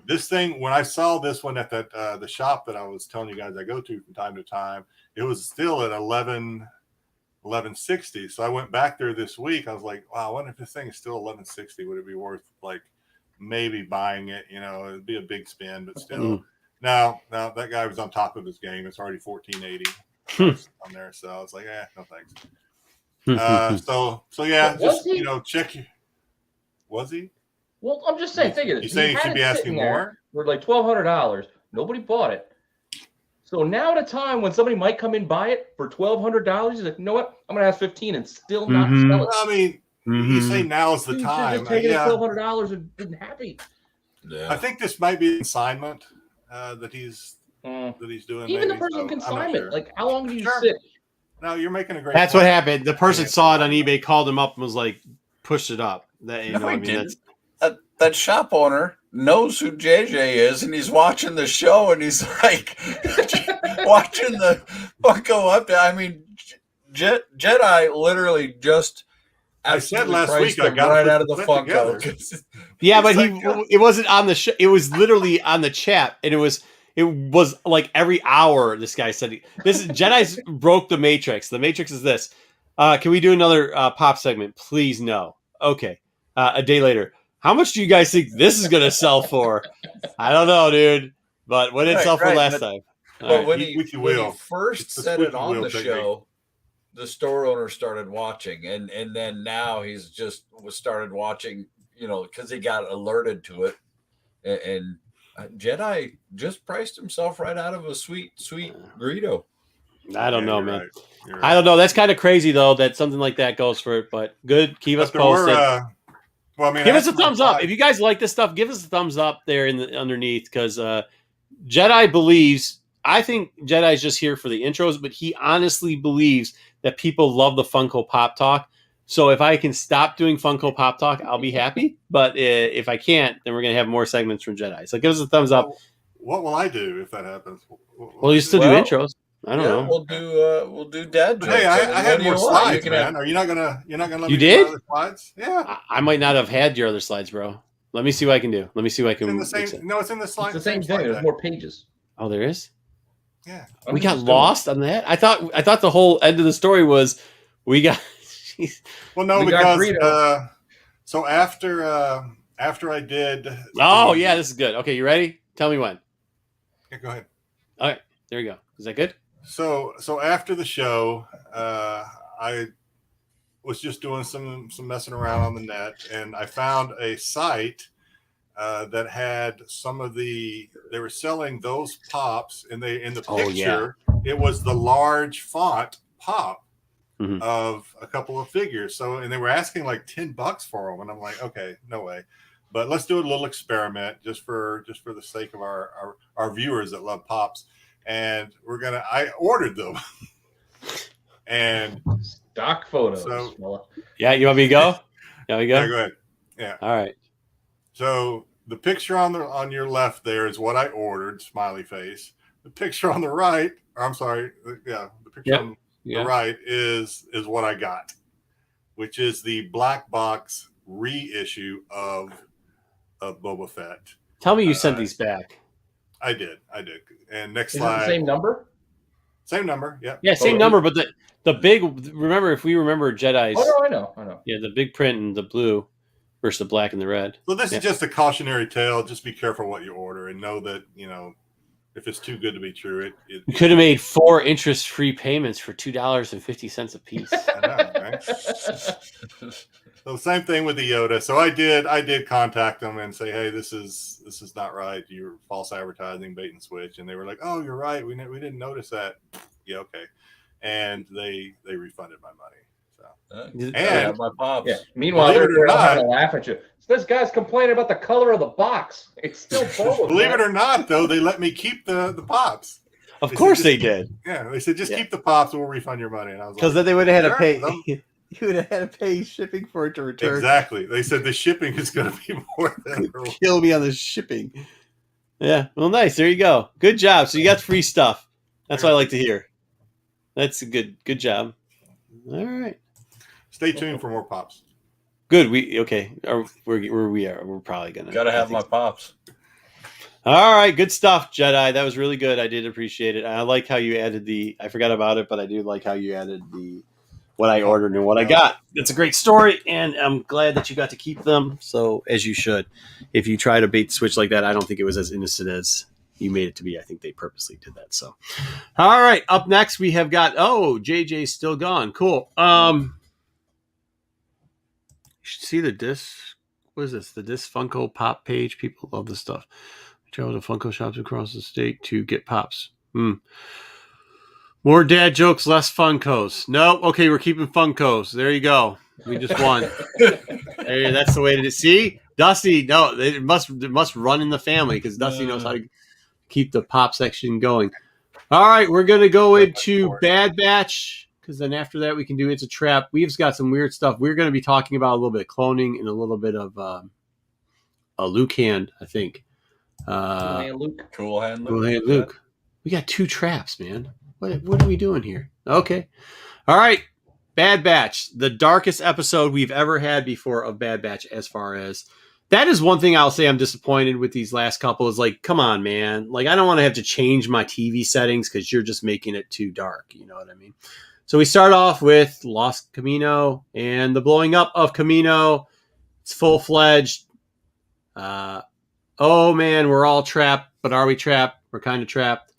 This thing, when I saw this one at that the shop that I was telling you guys I go to from time to time, it was still at 1160. So I went back there this week. I was like, wow, I wonder if this thing is still 1160. Would it be worth like maybe buying it? You know, it'd be a big spin, but still. Now that guy was on top of his game. It's already 1480 on there. So I was like, no thanks. So yeah, just check your. Was he? Well, I'm just saying. Think of it. You saying you should be asking more? For like $1,200. Nobody bought it. So now at a time when somebody might come in and buy it for $1,200, he's like, you know what? I'm gonna ask 15 and still not sell it. I mean, you say now's the time. Just taking $1,200 and been happy. Yeah. I think this might be an consignment that he's doing. Even maybe, the person consignment. sure. Like, how long do you sit? No, you're making a great. That's point. what happened. The person saw it on eBay, called him up, and was like, "Pushed it up." That shop owner knows who JJ is, and he's watching the show, and he's like watching the Funko up. I mean, Jedi literally just. I said last week I got right out of the Funko. Yeah, but it wasn't on the show. It was literally on the chat, and it was like every hour. This guy said, "This is Jedi's broke the Matrix. The Matrix is this. Can we do another pop segment, please?" No. Okay. A day later. How much do you guys think this is going to sell for? I don't know, dude. But what did it sell for last time? But when he first said it on the show, the store owner started watching, and then now he's just started watching, because he got alerted to it, and Jedi just priced himself right out of a sweet Greedo. I don't know, man. Right. I don't know. That's kind of crazy though that something like that goes for it. But good, keep us posted. Give us a thumbs up if you guys like this stuff. Give us a thumbs up there underneath, because Jedi believes. I think Jedi's just here for the intros, but he honestly believes that people love the Funko Pop Talk. So if I can stop doing Funko Pop Talk, I'll be happy. But if I can't, then we're going to have more segments from Jedi. So give us a thumbs up. What will I do if that happens? Well, you still do intros. I don't know. We'll do dad jokes. Hey, I had more slides, man. Are you not gonna let me do other slides? Yeah. I might not have had your other slides, bro. Let me see what I can do. Let me see what I can. It's in the slide. It's the same thing. There's more pages. Oh, there is. Yeah. We got lost on that. I thought the whole end of the story was we got. Well, no, because so after I did. Oh yeah, this is good. Okay, you ready? Tell me when. Yeah, go ahead. All right, there you go. Is that good? So after the show, I was just doing some messing around on the net, and I found a site that had some of they were selling those pops, and in the picture it was the large font pop of a couple of figures. So, and they were asking like $10 for them, and I'm like, okay, no way. But let's do a little experiment just for the sake of our viewers that love pops. And I ordered them. And stock photos. So, yeah, you want me to go? Yeah, we go. Yeah, go ahead. Yeah. All right. So the picture on your left there is what I ordered, smiley face. The picture on the right, the picture on the right is what I got, which is the black box reissue of Boba Fett. Tell me you sent these back. I did. And next Is slide. it the same number? Same number, yeah. Yeah, same number, but the big. Remember, if we remember Jedi's. Oh no, I know. Yeah, the big print in the blue versus the black and the red. So this is just a cautionary tale. Just be careful what you order, and know that if it's too good to be true, it could have made 4 interest-free payments for $2.50 a piece. I know, right? So same thing with the Yoda. So I did contact them and say, hey, this is not right. You're false advertising, bait and switch. And they were like, oh, you're right. We didn't notice that. yeah, okay. And they refunded my money. So I have my pops. Yeah. Meanwhile, Believe it they're or all not- trying to laugh at you. This guy's complaining about the color of the box. It's still forward. believe it or not, though, they let me keep the pops. Of They course said, they just did. Yeah, they said just Yeah. keep the pops and we'll refund your money. And I was Because like, then they would have had to "Sure, pay. 'cause I'm-" You would have had to pay shipping for it to return. Exactly. They said the shipping is going to be more than Kill me on the shipping. Yeah. Well, nice. There you go. Good job. So you got free stuff. That's what I like to hear. That's a good job. All right. Stay tuned for more pops. Good. Okay. We're probably gonna. Gotta I have think my pops. All right, good stuff, Jedi. That was really good. I did appreciate it. I like how you added I forgot about it, but I do like how you added what I ordered and what I got. It's a great story, and I'm glad that you got to keep them. So, as you should. If you try to bait switch like that, I don't think it was as innocent as you made it to be. I think they purposely did that. So, all right. Up next, we have got JJ's still gone. Cool. You should see the disc. What is this? The disc Funko Pop page. People love this stuff. Travel to Funko shops across the state to get pops. More dad jokes, less Funkos. Nope. Okay, we're keeping Funkos. There you go. We just won. Hey, that's the way to see. Dusty, no, it must run in the family because Dusty knows how to keep the pop section going. All right, we're gonna go into Bad Batch because then after that we can do It's a Trap. We've got some weird stuff. We're gonna be talking about a little bit of cloning and a little bit of a Luke hand, I think. Cool hand Luke. Cool hand Luke. We got 2 traps, man. What are we doing here? Okay. All right. Bad Batch. The darkest episode we've ever had before of Bad Batch as far as that is one thing I'll say I'm disappointed with these last couple is like, come on, man. Like, I don't want to have to change my TV settings because you're just making it too dark. You know what I mean? So we start off with Lost Kamino and the blowing up of Kamino. It's full-fledged. Oh, man, we're all trapped, but are we trapped? We're kind of trapped.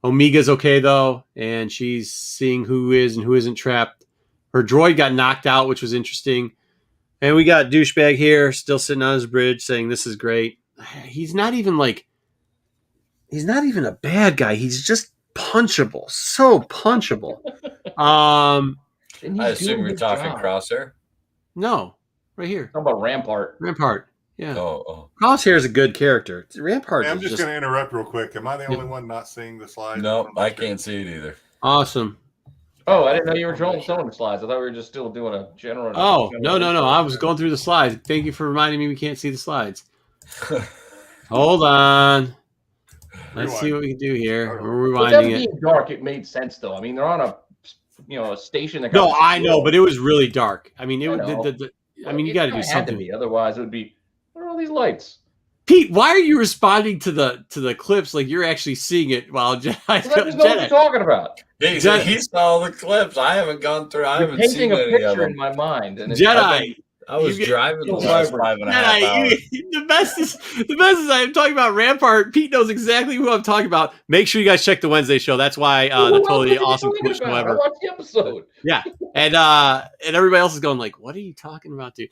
Omega's okay, though, and she's seeing who is and who isn't trapped. Her droid got knocked out, which was interesting. And we got douchebag here, still sitting on his bridge, saying this is great. He's not even a bad guy. He's just punchable. So punchable. I assume you're talking Crosshair. No, right here. How about Rampart? Rampart. Yeah. Oh. Crosshair is a good character. Rampart. Hey, I'm just going to interrupt real quick. Am I the only one not seeing the slide? No, I can't see it either. Awesome. Oh, I didn't know you were showing the slides. I thought we were just still doing a general. Oh, no. I was going through the slides. Thank you for reminding me we can't see the slides. Hold on. Let's see what we can do here. We're rewinding it. Being dark, it made sense though. I mean, they're on a station that. No, I know, but it was really dark. I mean, you got to do something. Otherwise, it would be. What are all these lights? Pete, why are you responding to the clips like you're actually seeing it while Jedi? I just know what you're talking about. He saw the clips. I haven't gone through. I haven't seen any painting a of picture them. in my mind. And Jedi. I was driving the last 5.5 hours. The best is I'm talking about Rampart. Pete knows exactly who I'm talking about. Make sure you guys check the Wednesday show. That's why the totally awesome coolest show ever. I watched the episode. Yeah, and everybody else is going like, "What are you talking about, dude?"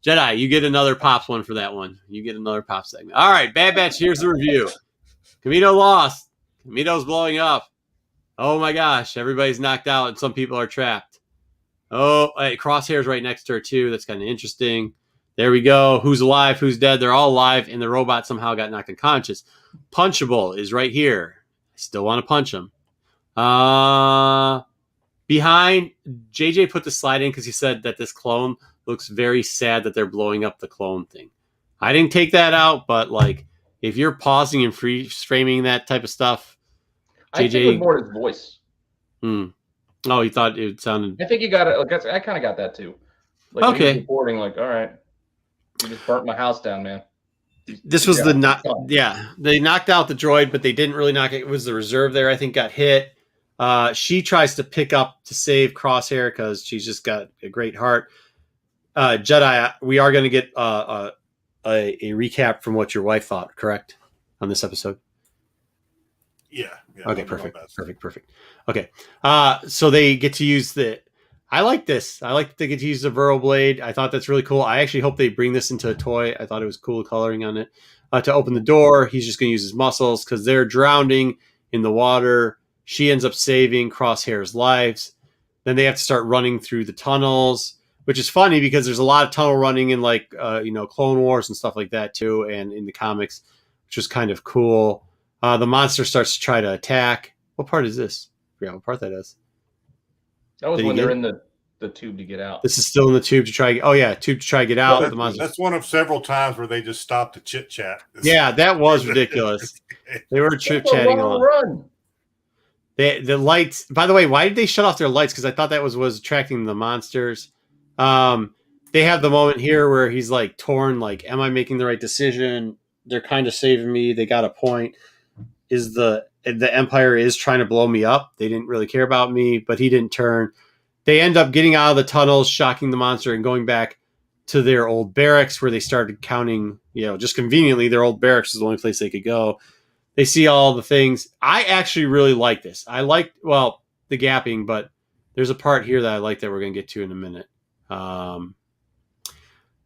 Jedi, you get another Pops one for that one. You get another Pops segment. All right, Bad Batch, here's the review. Kamino Lost. Kamino's blowing up. Oh my gosh, everybody's knocked out and some people are trapped. Oh, hey, Crosshair's right next to her too. That's kind of interesting. There we go. Who's alive? Who's dead? They're all alive, and the robot somehow got knocked unconscious. Punchable is right here. I still want to punch him. Behind, JJ put the slide in because he said that this clone looks very sad that they're blowing up the clone thing. I didn't take that out, but like if you're pausing and framing that type of stuff, JJ. I think it was more his voice. Oh, you thought it sounded. I think you got it. I kind of got that too. Like, okay. He was reporting like, all right, you just burnt my house down, man. This was they knocked out the droid, but they didn't really knock it. It was the reserve there, I think, got hit. She tries to pick up to save Crosshair because she's just got a great heart. Jedi, we are going to get a recap from what your wife thought, correct, on this episode? Yeah. Okay, perfect. Okay. So they get to use I like this. I like that they get to use the Vero blade. I thought that's really cool. I actually hope they bring this into a toy. I thought it was cool coloring on it. To open the door, he's just going to use his muscles because they're drowning in the water. She ends up saving Crosshair's lives. Then they have to start running through the tunnels, which is funny because there's a lot of tunnel running in like, Clone Wars and stuff like that too. And in the comics, which was kind of cool. The monster starts to try to attack. What part is this? I forgot what part that is. That was when they're in the tube to get out. This is still in the tube to try. Oh yeah, tube to try to get out. Well, the monster. that's one of several times where they just stopped to chit chat. Yeah, that was ridiculous. They were chit chatting a lot. Run. The lights. By the way, why did they shut off their lights? Because I thought that was attracting the monsters. They have the moment here where he's like torn. Like, am I making the right decision? They're kind of saving me. They got a point. Is the Empire is trying to blow me up? They didn't really care about me, but he didn't turn. They end up getting out of the tunnels, shocking the monster, and going back to their old barracks where they started counting. Just conveniently, their old barracks is the only place they could go. They see all the things. I actually really like this. I like, the gapping, but there's a part here that I like that we're going to get to in a minute. I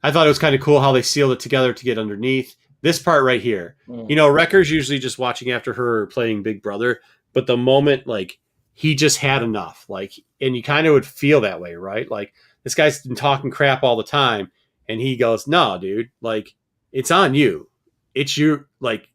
thought it was kind of cool how they sealed it together to get underneath. This part right here. Wrecker's usually just watching after her or playing Big Brother, but the moment, like, he just had enough. Like, and you kind of would feel that way, right? Like, this guy's been talking crap all the time, and he goes, no, dude, like, it's on you. It's you, like,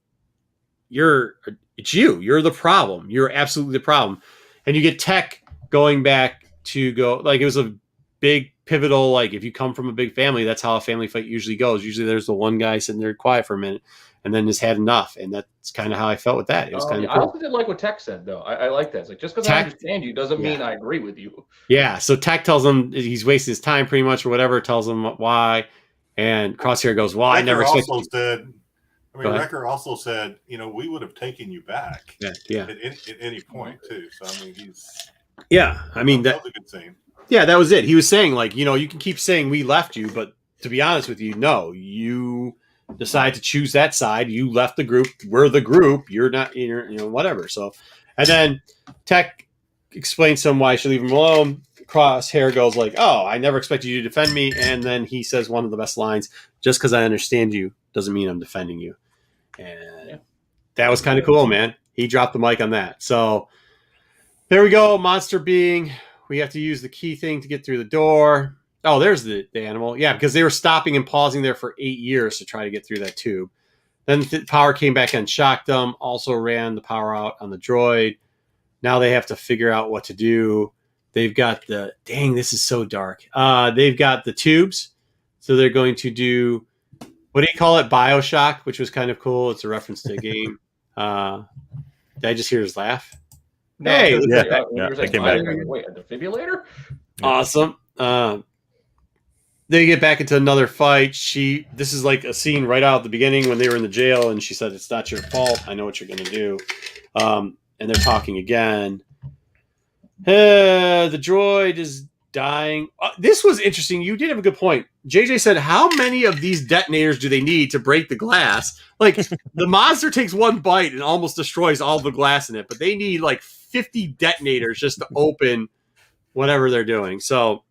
it's you. You're the problem. You're absolutely the problem. And you get Tech going back to go, like, it was a big pivotal, like, if you come from a big family, that's how a family fight usually goes. Usually there's the one guy sitting there quiet for a minute and then just had enough. And that's kind of how I felt with that. It was kind of cool. I also did like what Tech said, though. I like that. It's like, just because I understand you doesn't mean I agree with you. Yeah. So Tech tells him he's wasting his time pretty much or whatever, tells him why. And Crosshair goes, well, I never expected Wrecker also said, we would have taken you back. Yeah. At any point, too. So, I mean, that was a good scene. Yeah, that was it. He was saying, like, you can keep saying we left you, but to be honest with you, no, you decide to choose that side. You left the group. We're the group. You're not, whatever. So, and then Tech explains to him why I should leave him alone. Crosshair goes like, oh, I never expected you to defend me. And then he says one of the best lines, just because I understand you doesn't mean I'm defending you. And that was kind of cool, man. He dropped the mic on that. So there we go. Monster being. We have to use the key thing to get through the door. Oh, there's the animal. Yeah, because they were stopping and pausing there for 8 years to try to get through that tube. Then the power came back and shocked them. Also ran the power out on the droid. Now they have to figure out what to do. They've got this is so dark. They've got the tubes. So they're going to do, what do you call it? BioShock, which was kind of cool. It's a reference to a game. Did I just hear his laugh? No, hey, I came back. Wait, a defibrillator? Awesome. They get back into another fight. This is like a scene right out at the beginning when they were in the jail, and she said, "It's not your fault. I know what you're going to do." And they're talking again. The droid is dying. This was interesting. You did have a good point. JJ said, how many of these detonators do they need to break the glass? Like, the monster takes one bite and almost destroys all the glass in it, but they need like 50 detonators just to open whatever they're doing. So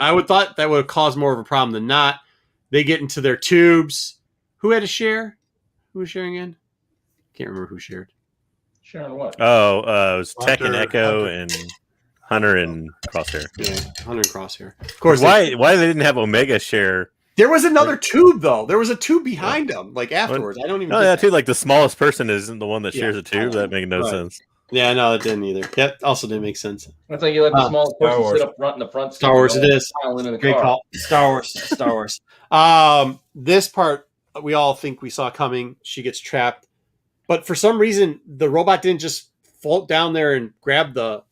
I would thought that would have caused more of a problem than not. They get into their tubes. Who had a share? Who was sharing in? Can't remember who shared. Sharing what? Oh, it was Tech and Echo Hunter. and Hunter and Crosshair. Yeah, Hunter and Crosshair. Of course. Why they didn't have Omega share? There was another tube, though. There was a tube behind them, like afterwards. I don't even. Oh, yeah, too. Like the smallest person isn't the one that shares a tube. That makes no Right. sense. Yeah, no, it didn't either. That also didn't make sense. It's like you let the smallest Star person Wars. sit up front in the front. Star Wars, it is. Piling in the Great car. call. Star Wars. This part we all think we saw coming. She gets trapped, but for some reason the robot didn't just float down there and grab the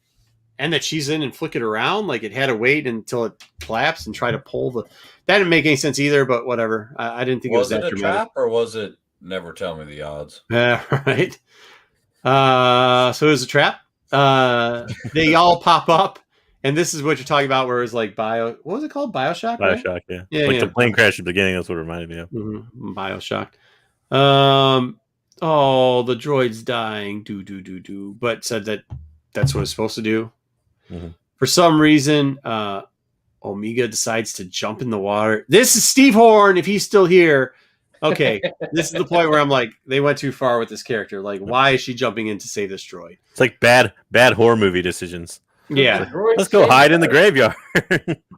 end that she's in and flick it around. Like, it had to wait until it collapsed and try to pull the. That didn't make any sense either. But whatever. I didn't think Was it it was a that dramatic. trap or was it never tell me the odds? Yeah, right. So it was a trap. They all pop up, and this is what you're talking about, where it was like what was it called? BioShock? Right? BioShock, yeah. Yeah, Like yeah. the plane crash at the beginning, that's what it reminded me of. Mm-hmm. BioShock. Oh, the droid's dying. Do. But said that's what it's supposed to do. Mm-hmm. For some reason, Omega decides to jump in the water. This is Steve Horn, if he's still here. okay, this is the point where I'm like, they went too far with this character. Like, why is she jumping in to save this droid? It's like bad horror movie decisions. Yeah. The droid Let's go saved hide in the her. graveyard.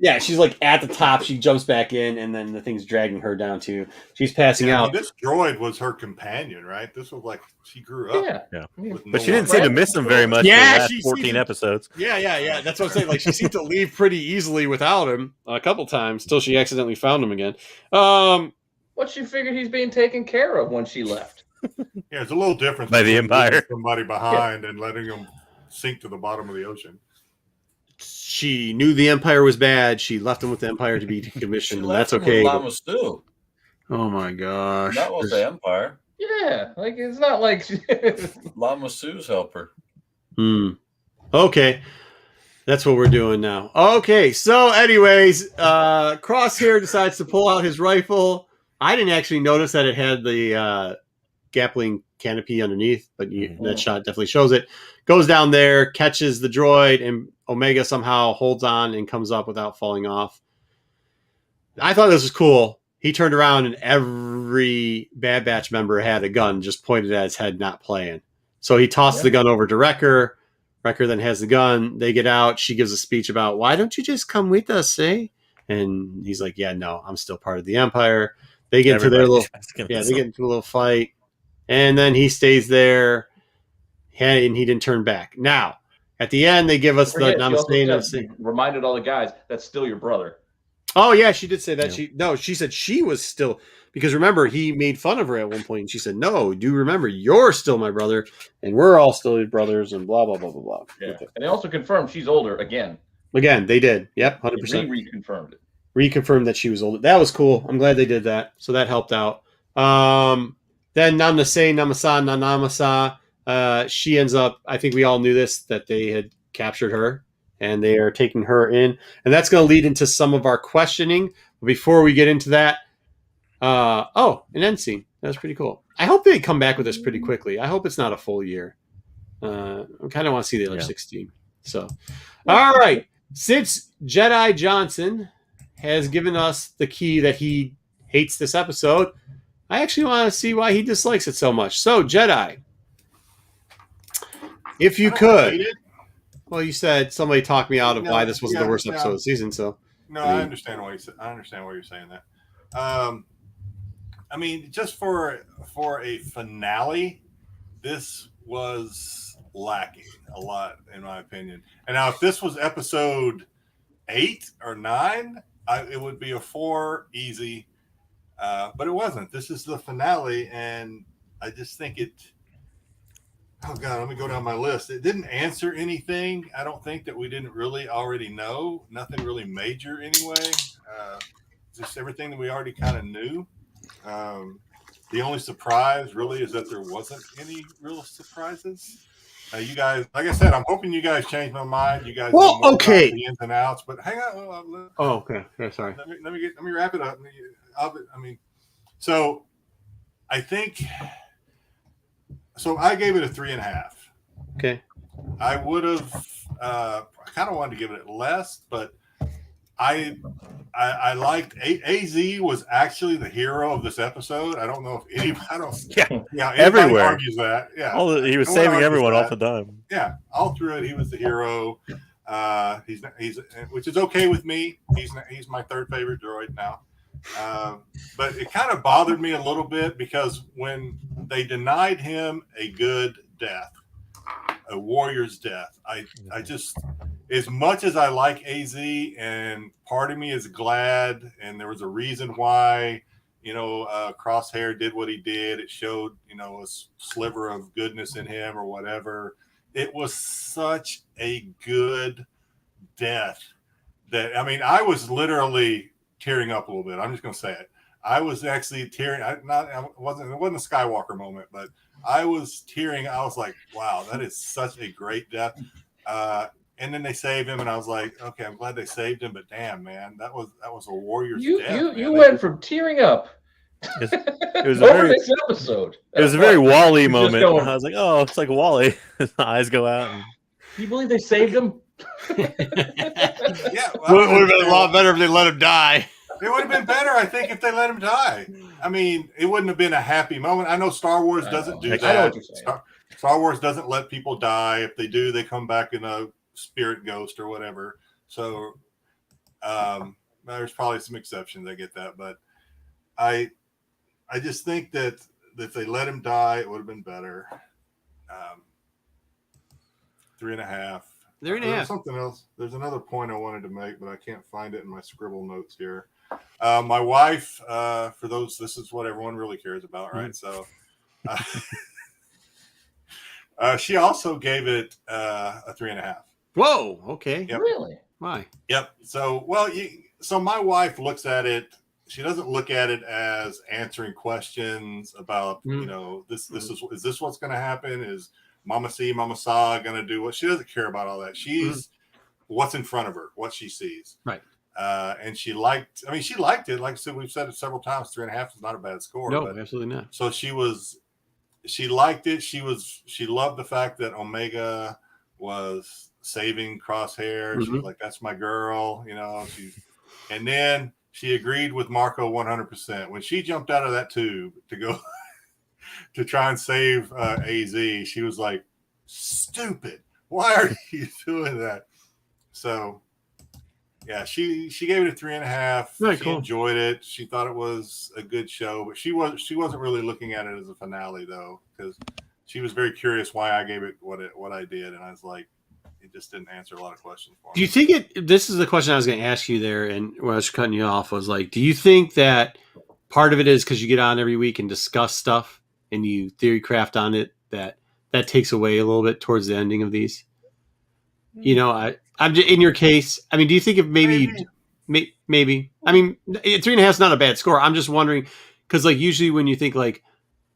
Yeah, she's like at the top. She jumps back in, and then the thing's dragging her down too. She's passing Yeah, I out. mean, this droid was her companion, right? This was like she grew up. Yeah. Yeah. I mean, with But she no didn't one. seem to miss him very much. Yeah, for the last she 14 seems- episodes. Yeah. That's what I'm saying. Like, she seemed to leave pretty easily without him a couple times till she accidentally found him again. What she figured he's being taken care of when she left. Yeah, it's a little different By the between leaving Empire. somebody behind and letting them sink to the bottom of the ocean. She knew the Empire was bad. She left him with the Empire to be She decommissioned, and left that's him with okay. Lama Stu. Oh my gosh. That was the Empire. Yeah, like it's not like Lama Su's helper. Okay. That's what we're doing now. Okay, so anyways, Crosshair decides to pull out his rifle. I didn't actually notice that it had the Gatling canopy underneath, but that shot definitely shows it. Goes down there, catches the droid, and Omega somehow holds on and comes up without falling off. I thought this was cool. He turned around and every Bad Batch member had a gun just pointed at his head, not playing. So he tossed the gun over to Wrecker. Wrecker then has the gun. They get out. She gives a speech about, why don't you just come with us, eh? And he's like, yeah, no, I'm still part of the Empire. They get into their little, they get into a little fight. And then he stays there and he didn't turn back. Now, at the end, they give us the namaste. Reminded all the guys that's still your brother. Oh yeah, she did say that. Yeah. She said she was still, because remember he made fun of her at one point, and she said, "No, do remember you're still my brother, and we're all still your brothers," and blah blah blah blah blah. Yeah, and they also confirmed she's older again. Again, they did. Yep, 100%. Reconfirmed it. Reconfirmed that she was older. That was cool. I'm glad they did that. So that helped out. Then Namnase Namasa Nanamasa. She ends up. I think we all knew this, that they had captured her. And they are taking her in. And that's going to lead into some of our questioning. But before we get into that, an end scene. That was pretty cool. I hope they come back with this pretty quickly. I hope it's not a full year. I kind of want to see the other 16. So, all right. Since Jedi Johnson has given us the key that he hates this episode, I actually want to see why he dislikes it so much. So, Jedi, if you could. Well, you said somebody talked me out of why this wasn't the worst episode of the season. So no, I understand why you're saying that. I mean, just for a finale, this was lacking a lot, in my opinion. And now, if this was episode 8 or 9, it would be a 4 easy. But it wasn't. This is the finale, and I just think it. Oh, God, let me go down my list. It didn't answer anything, I don't think, that we didn't really already know. Nothing really major anyway. Just everything that we already kind of knew. The only surprise, really, is that there wasn't any real surprises. You guys, like I said, I'm hoping you guys change my mind. You guys know more about the ins and outs. But hang on. okay. Yeah, sorry. Let me wrap it up. So I think... So I gave it a 3.5. Okay. I would have kind of wanted to give it less, but I liked AZ was actually the hero of this episode. I don't know if anybody everywhere argues that. Yeah, he was saving everyone off the dime. Yeah, all through it, he was the hero. He's which is okay with me. He's my third favorite droid now. But it kind of bothered me a little bit because when they denied him a good death, a warrior's death, I just, as much as I like AZ, and part of me is glad, and there was a reason why, Crosshair did what he did. It showed, a sliver of goodness in him or whatever. It was such a good death that, I was literally tearing up a little bit. I'm just going to say it. I was actually tearing. It wasn't a Skywalker moment, but I was tearing. I was like, wow, that is such a great death. And then they saved him, and I was like, okay, I'm glad they saved him, but damn, man, that was a warrior's death. You went from tearing up. It was over this episode. It was a very Wall-E moment. I was like, oh, it's like Wall-E. His eyes go out. And... Do you believe they saved him? Yeah, would have been a lot better if they let him die. It would have been better, I think, if they let him die. I mean, it wouldn't have been a happy moment. I know Star Wars doesn't do I that. know what you're saying. Star Wars doesn't let people die. If they do, they come back in a spirit ghost or whatever. So there's probably some exceptions. I get that, but I just think that if they let him die, it would have been better. 3.5. 3.5. Something else. There's another point I wanted to make, but I can't find it in my scribble notes here. My wife, for those, this is what everyone really cares about, right? So she also gave it a 3.5. Whoa. Okay. Yep. Really? Why? Yep. So, so my wife looks at it. She doesn't look at it as answering questions about, is this what's going to happen? Is Mama C, Mama Sa going to do what? She doesn't care about all that. She's what's in front of her, what she sees. Right. And she liked it. Like I said, we've said it several times, 3.5 is not a bad score. No, absolutely not. So she liked it. She loved the fact that Omega was saving Crosshair. She was like, that's my girl, and then she agreed with Marco 100%. When she jumped out of that tube to go to try and save AZ, she was like, stupid. Why are you doing that? So yeah, she gave it a 3.5. Very she cool. enjoyed it. She thought it was a good show, but she wasn't really looking at it as a finale though, because she was very curious why I gave it what I did, and I was like, it just didn't answer a lot of questions for me. Do you think this is the question I was going to ask you there, and when I was cutting you off, was like, do you think that part of it is because you get on every week and discuss stuff and you theory craft on it, that takes away a little bit towards the ending of these? I'm just, in your case, I mean, do you think if maybe. I mean, 3.5 is not a bad score. I'm just wondering, because like usually when you think like,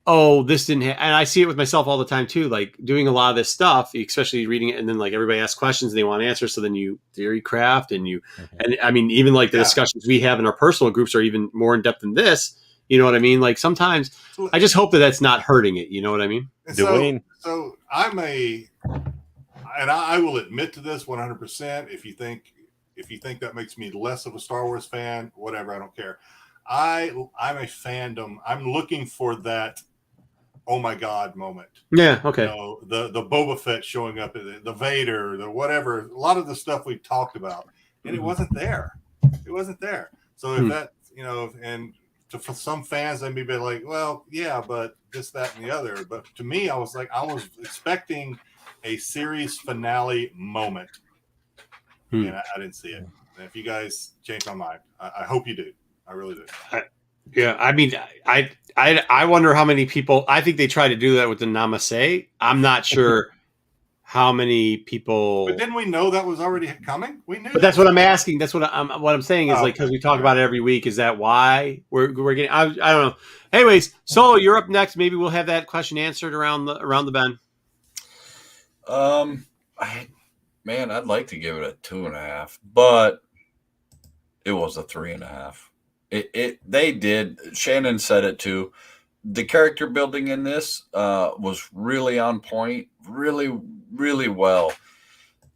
oh, this didn't and I see it with myself all the time too, like doing a lot of this stuff, especially reading it, and then like everybody asks questions and they want answers, so then you theory craft and and I mean, even like the discussions we have in our personal groups are even more in depth than this. You know what I mean? Like sometimes I just hope that that's not hurting it. You know what I mean? So I will admit to this 100%. If you think that makes me less of a Star Wars fan, whatever, I don't care. I'm a fandom. I'm looking for that oh my god moment. Yeah, okay. The Boba Fett showing up, the Vader, the whatever, a lot of the stuff we've talked about, and it wasn't there. It wasn't there. So if that, and for some fans, they may be like, well, yeah, but this, that, and the other. But to me, I was expecting a series finale moment, and I didn't see it. And if you guys change my mind, I hope you do. I really do. Yeah, I mean, I wonder how many people. I think they try to do that with the Namaste. I'm not sure how many people. But didn't we know that was already coming? We knew. But that's what I'm asking. That's what I'm saying is because we talk about it every week. Is that why we're getting? I don't know. Anyways, Solo, you're up next. Maybe we'll have that question answered around the bend. I'd like to give it a 2.5, but it was a 3.5. They did. Shannon said it too. The character building in this was really on point, really, really well.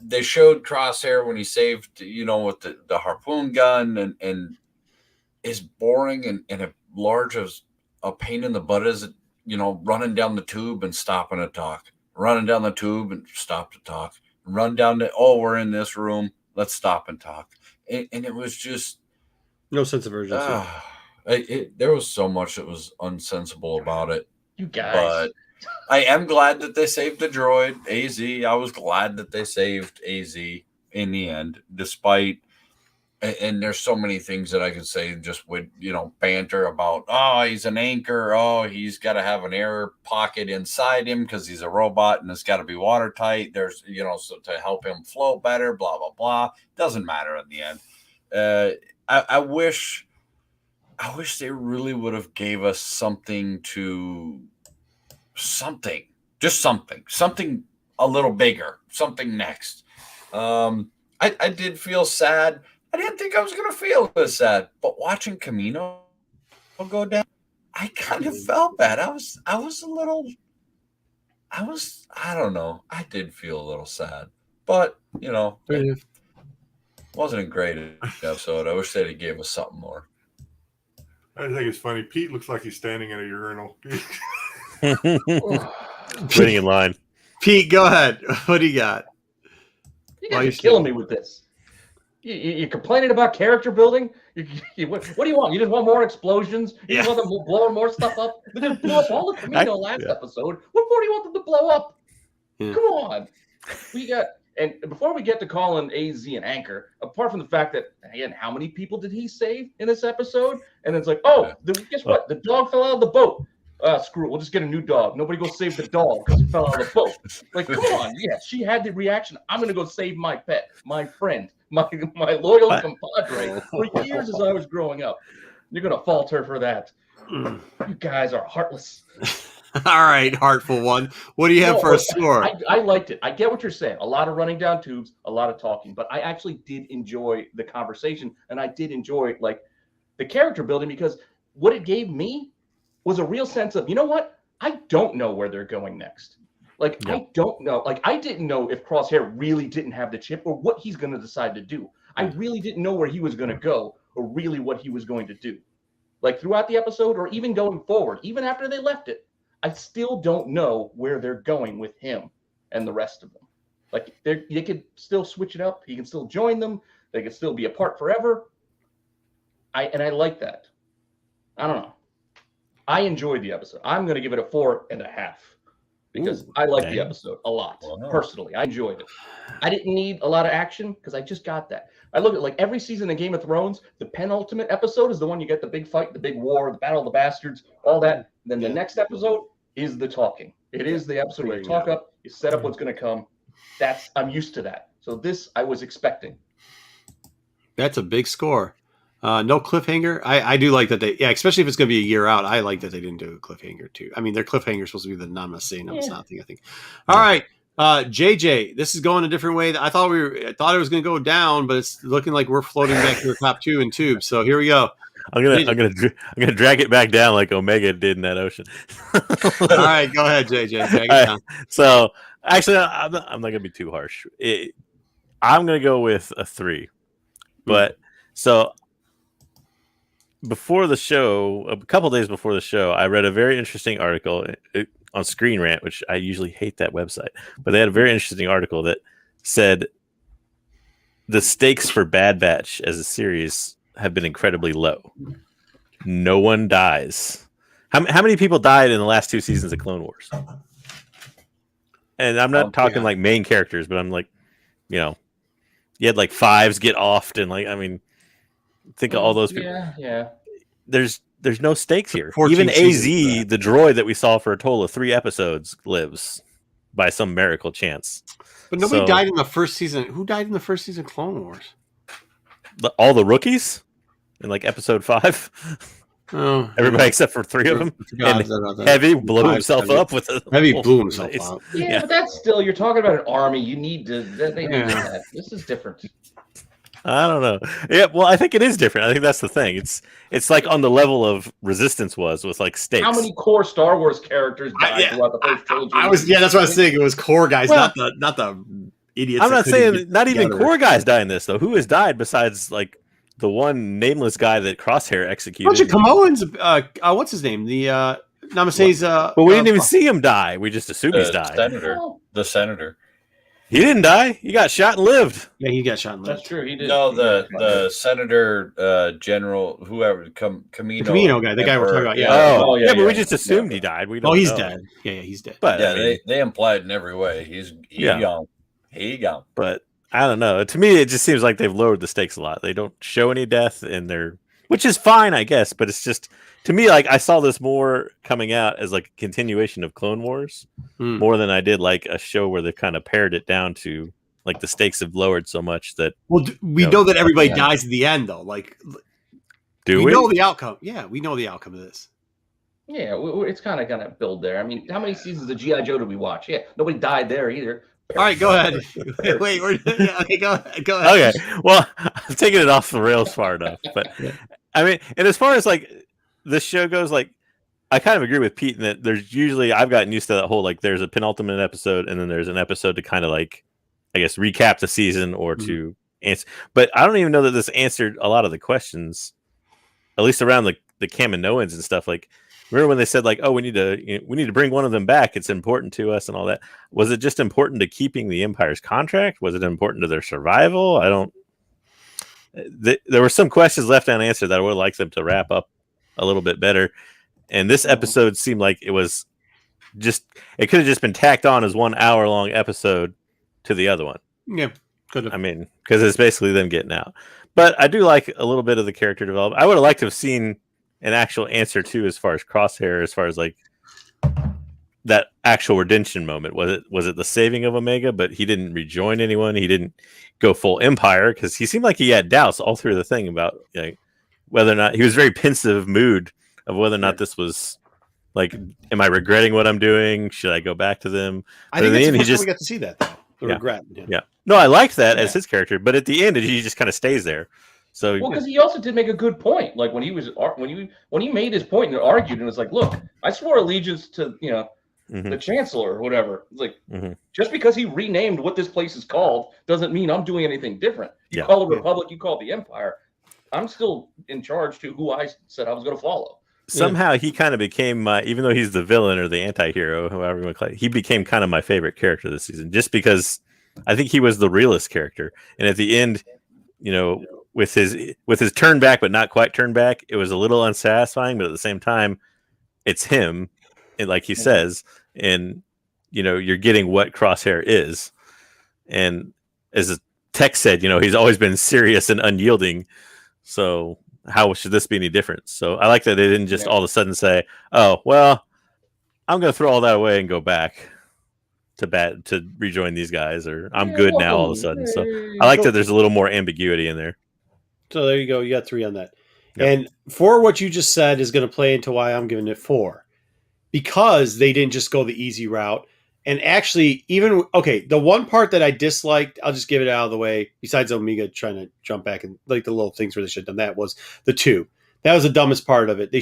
They showed Crosshair when he saved, with the harpoon gun, and is boring and large as a pain in the butt as it, running down the tube and stopping to talk, running down the tube and stop to talk, run down to, we're in this room, let's stop and talk. And it was just no sense of urgency. There was so much that was unsensible about it. You guys. But I am glad that they saved the droid, AZ. I was glad that they saved AZ in the end, despite, and there's so many things that I could say just with, banter about, he's an anchor. He's got to have an air pocket inside him because he's a robot and it's got to be watertight. There's, so to help him float better, blah, blah, blah. Doesn't matter in the end. I wish they really would have gave us something a little bigger, something next. I did feel sad. I didn't think I was going to feel this sad, but watching Kamino go down, I kind of felt bad. I don't know. I did feel a little sad, but it wasn't a great episode. I wish they'd have gave us something more. I think it's funny. Pete looks like he's standing in a urinal. Waiting in line. Pete, go ahead. What do you got? You Why guys you are killing saying- me with this. You're complaining about character building? What do you want? You just want more explosions? You just want them blowing more stuff up? They just blew up all of Kamino last episode. What more do you want them to blow up? Yeah. Come on. And before we get to calling AZ an anchor, apart from the fact that, again, how many people did he save in this episode? And it's like, guess what? The dog fell out of the boat. Screw it. We'll just get a new dog. Nobody go save the dog because he fell out of the boat. Like, come on. Yeah, she had the reaction. I'm going to go save my pet, my friend, my loyal compadre for years as I was growing up. You're going to fault her for that. You guys are heartless. All right, heartful one. What do you have for a score? I liked it. I get what you're saying. A lot of running down tubes, a lot of talking, but I actually did enjoy the conversation, and I did enjoy like the character building because what it gave me was a real sense of, you know what? I don't know where they're going next. Like, I don't know. Like, I didn't know if Crosshair really didn't have the chip or what he's going to decide to do. I really didn't know where he was going to go or really what he was going to do. Like, throughout the episode or even going forward, even after they left it, I still don't know where they're going with him and the rest of them. Like, they could still switch it up. He can still join them. They could still be apart forever. I like that. I don't know. I enjoyed the episode. I'm going to give it a 4.5 because I liked the episode a lot. Wow. Personally, I enjoyed it. I didn't need a lot of action because I just got that. I look at like every season of Game of Thrones, the penultimate episode is the one you get the big fight, the big war, the Battle of the Bastards, all that. Then the next episode is the talking. It is the episode where you talk up, you set up what's going to come. I'm used to that. So this I was expecting. That's a big score. No cliffhanger. I do like that especially if it's going to be a year out. I like that they didn't do a cliffhanger too. I mean, their cliffhanger is supposed to be the Nama Say Nama thing, I think. All right. JJ, this is going a different way. I thought it was going to go down, but it's looking like we're floating back to the top 2 in tubes. So here we go. I'm gonna drag it back down like Omega did in that ocean. All right, go ahead, JJ. Drag it down. So actually, I'm not gonna be too harsh. I'm gonna go with a 3. But so before the show, a couple days before the show, I read a very interesting article on Screen Rant, which I usually hate that website, but they had a very interesting article that said the stakes for Bad Batch as a series have been incredibly low. No one dies. How many people died in the last 2 seasons of Clone Wars? And I'm not talking like main characters, but I'm like, you had like 5s get offed, and like, I mean, think of all those people. Yeah. There's no stakes here. Even AZ, the droid that we saw for a total of 3 episodes, lives by some miracle chance. But nobody died in the first season. Who died in the first season of Clone Wars? All the rookies in like episode 5. Oh, everybody except for 3 of them. And Heavy blew himself up with a Heavy blew himself up. Yeah, but that's still, you're talking about an army. You need to. They need that. This is different. I don't know. Yeah, well, I think it is different. I think that's the thing. It's like on the level of Resistance was with like stakes. How many core Star Wars characters died throughout the first trilogy? That's what I was saying. It was core guys, not the idiots. I'm not saying not even core guys die in this though. Who has died besides like the one nameless guy that Crosshair executed? Bunch of Kamoans. What's his name? The Namase's. But we didn't even see him die. We just assumed he's died. The senator. He didn't die. He got shot and lived. Yeah, he got shot and lived. That's true. He did. No, the senator, general, whoever, Camino guy, the guy we're talking about. Yeah. Yeah, but we just assumed he died. We don't he's know. dead. Yeah, he's dead. But they implied in every way he's gone. He gone. But I don't know. To me, it just seems like they've lowered the stakes a lot. They don't show any death, which is fine, I guess. But it's just, to me, like I saw this more coming out as like a continuation of Clone Wars, more than I did like a show where they kind of pared it down to like the stakes have lowered so much that. Well, we know that everybody dies at the end, though. Like, we know the outcome? Yeah, we know the outcome of this. Yeah, it's kind of gonna build there. I mean, how many seasons of G.I. Joe did we watch? Yeah, nobody died there either. All right, go ahead. Wait, okay, go ahead. Okay, well, I'm taking it off the rails far enough, but I mean, and as far as like this show goes, like I kind of agree with Pete in that there's usually I've gotten used to that whole like there's a penultimate episode and then there's an episode to kind of like I guess recap the season or to answer. But I don't even know that this answered a lot of the questions, at least around the Kaminoans and stuff. Like, remember when they said like, "Oh, we need to bring one of them back. It's important to us," and all that. Was it just important to keeping the Empire's contract? Was it important to their survival? I don't. There were some questions left unanswered that I would like them to wrap up a little bit better. And this episode seemed like it was it could have just been tacked on as 1 hour long episode to the other one. Yeah, could have. I mean, because it's basically them getting out. But I do like a little bit of the character development. I would have liked to have seen an actual answer too, as far as Crosshair, as far as like that actual redemption moment. Was it the saving of Omega? But he didn't rejoin anyone. He didn't go full Empire because he seemed like he had doubts all through the thing about whether or not he was very pensive mood of whether or not this was like, am I regretting what I'm doing? Should I go back to them? I think that's the first time we got to see that, though. The regret. Yeah. No, I liked that as his character, but at the end, he just kind of stays there. So, well, because he also did make a good point. Like when he made his point and argued, and was like, "Look, I swore allegiance to the Chancellor or whatever." It's like just because he renamed what this place is called doesn't mean I'm doing anything different. You call it Republic, you call it the Empire. I'm still in charge to who I said I was going to follow. Somehow he kind of became even though he's the villain or the anti-hero, however you want to call it, he became kind of my favorite character this season, just because I think he was the realest character. And at the end, with his turn back, but not quite turn back, it was a little unsatisfying, but at the same time, it's him, and like he says, and you're getting what Crosshair is. And as Tech said, he's always been serious and unyielding. So how should this be any different? So I like that they didn't just all of a sudden say, "Oh, well, I'm going to throw all that away and go back to rejoin these guys," or "I'm good now all of a sudden." So I like that there's a little more ambiguity in there. So there you go. You got 3 on that. Yep. And for what you just said is going to play into why I'm giving it 4, because they didn't just go the easy route. And actually, the one part that I disliked, I'll just give it out of the way, besides Omega trying to jump back and like the little things where they should have done that, was the 2. That was the dumbest part of it.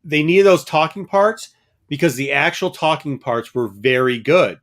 They needed those talking parts, because the actual talking parts were very good.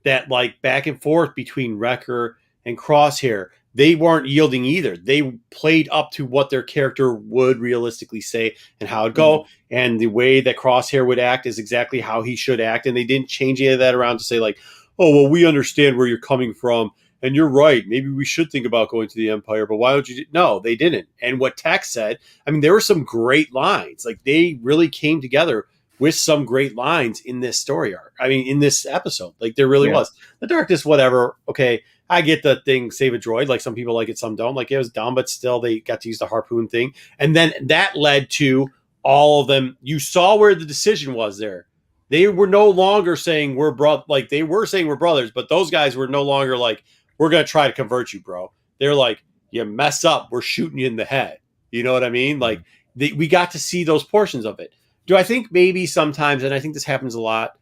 That like back and forth between Wrecker and Crosshair, they weren't yielding either. They played up to what their character would realistically say and how it'd go. And the way that Crosshair would act is exactly how he should act. And they didn't change any of that around to say like, "Oh, well, we understand where you're coming from. And you're right. Maybe we should think about going to the Empire, but why don't you?" No, they didn't. And what Tech said, I mean, there were some great lines. Like they really came together with some great lines in this story arc. I mean, in this episode, like there really was. The darkness, whatever. Okay. I get the thing, save a droid. Like some people like it, some don't. Like it was dumb, but still they got to use the harpoon thing. And then that led to all of them. You saw where the decision was there. They were no longer saying we're like they were saying we're brothers, but those guys were no longer like, "We're going to try to convert you, bro." They're like, "You mess up, we're shooting you in the head." You know what I mean? Like we got to see those portions of it. Do I think maybe sometimes, and I think this happens a lot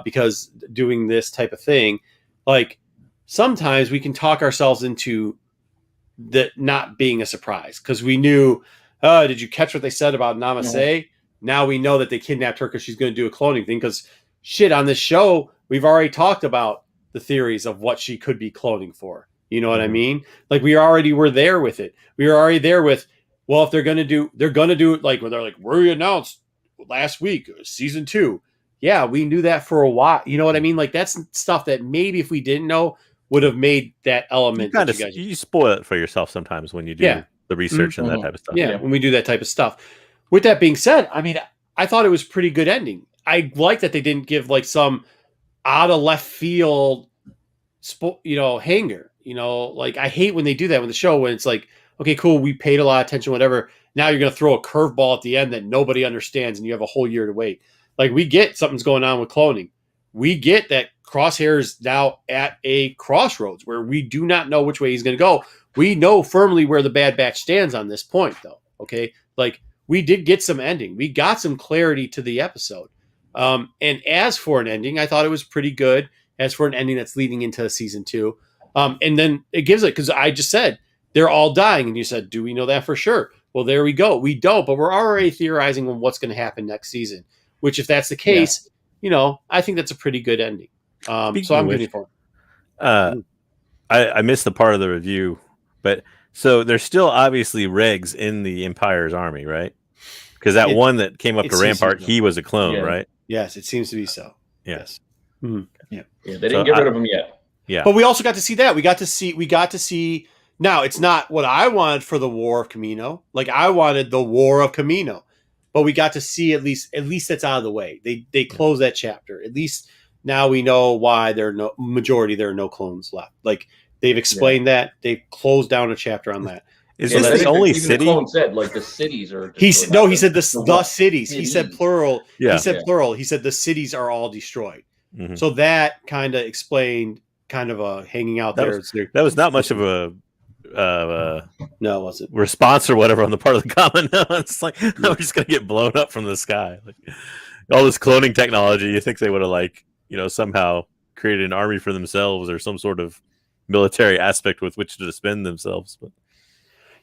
because doing this type of thing, like, sometimes we can talk ourselves into that not being a surprise because we knew, did you catch what they said about Namaste? Now we know that they kidnapped her because she's going to do a cloning thing, because shit, on this show, we've already talked about the theories of what she could be cloning for. You know what I mean? Like we already were there with it. We were already there with, well, if they're going to do it like when they're like, "We announced last week, season 2. Yeah, we knew that for a while. You know what I mean? Like that's stuff that maybe if we didn't know, would have made that element. You spoil it for yourself sometimes when you do the research and that type of stuff. Yeah, when we do that type of stuff. With that being said, I mean, I thought it was a pretty good ending. I like that they didn't give like some out of left field, hanger. Like I hate when they do that with the show when it's like, okay, cool, we paid a lot of attention, whatever. Now you're going to throw a curveball at the end that nobody understands, and you have a whole year to wait. Like we get something's going on with cloning. We get that Crosshair is now at a crossroads where we do not know which way he's going to go. We know firmly where the Bad Batch stands on this point, though. Okay, like we did get some ending. We got some clarity to the episode. And as for an ending, I thought it was pretty good. As for an ending that's leading into season 2, and then it gives it, because I just said they're all dying, and you said, "Do we know that for sure?" Well, there we go. We don't, but we're already theorizing on what's going to happen next season. Which, if that's the case, I think that's a pretty good ending. So I'm good for it. I missed the part of the review, but so there's still obviously regs in the Empire's army, right? Because that one that came up it to seems Rampart, to be- he was a clone, Yeah. right? Yes, it seems to be so. Yeah. Yes. Mhm. Yeah. Yeah, they didn't get rid of him yet. Yeah. But we also got to see that. We got to see. Now, it's not what I wanted for the War of Kamino. Like, I wanted the War of Kamino, but we got to see at least that's out of the way. They closed that chapter. At least now we know why there are no clones left. Like, they've explained that. They've closed down a chapter on that. Is Yeah, this I the think only even city? The clone said like the cities are. He destroyed, no, not he said the what? cities. He said plural. Yeah. He said Yeah. plural. He said the cities are all destroyed. Mhm. So that kind of explained kind of a hanging out there. That was not much of a No, it wasn't. response or whatever on the part of the comment. It's like, we're just gonna get blown up from the sky. Like, all this cloning technology, you think they would have somehow created an army for themselves or some sort of military aspect with which to defend themselves. But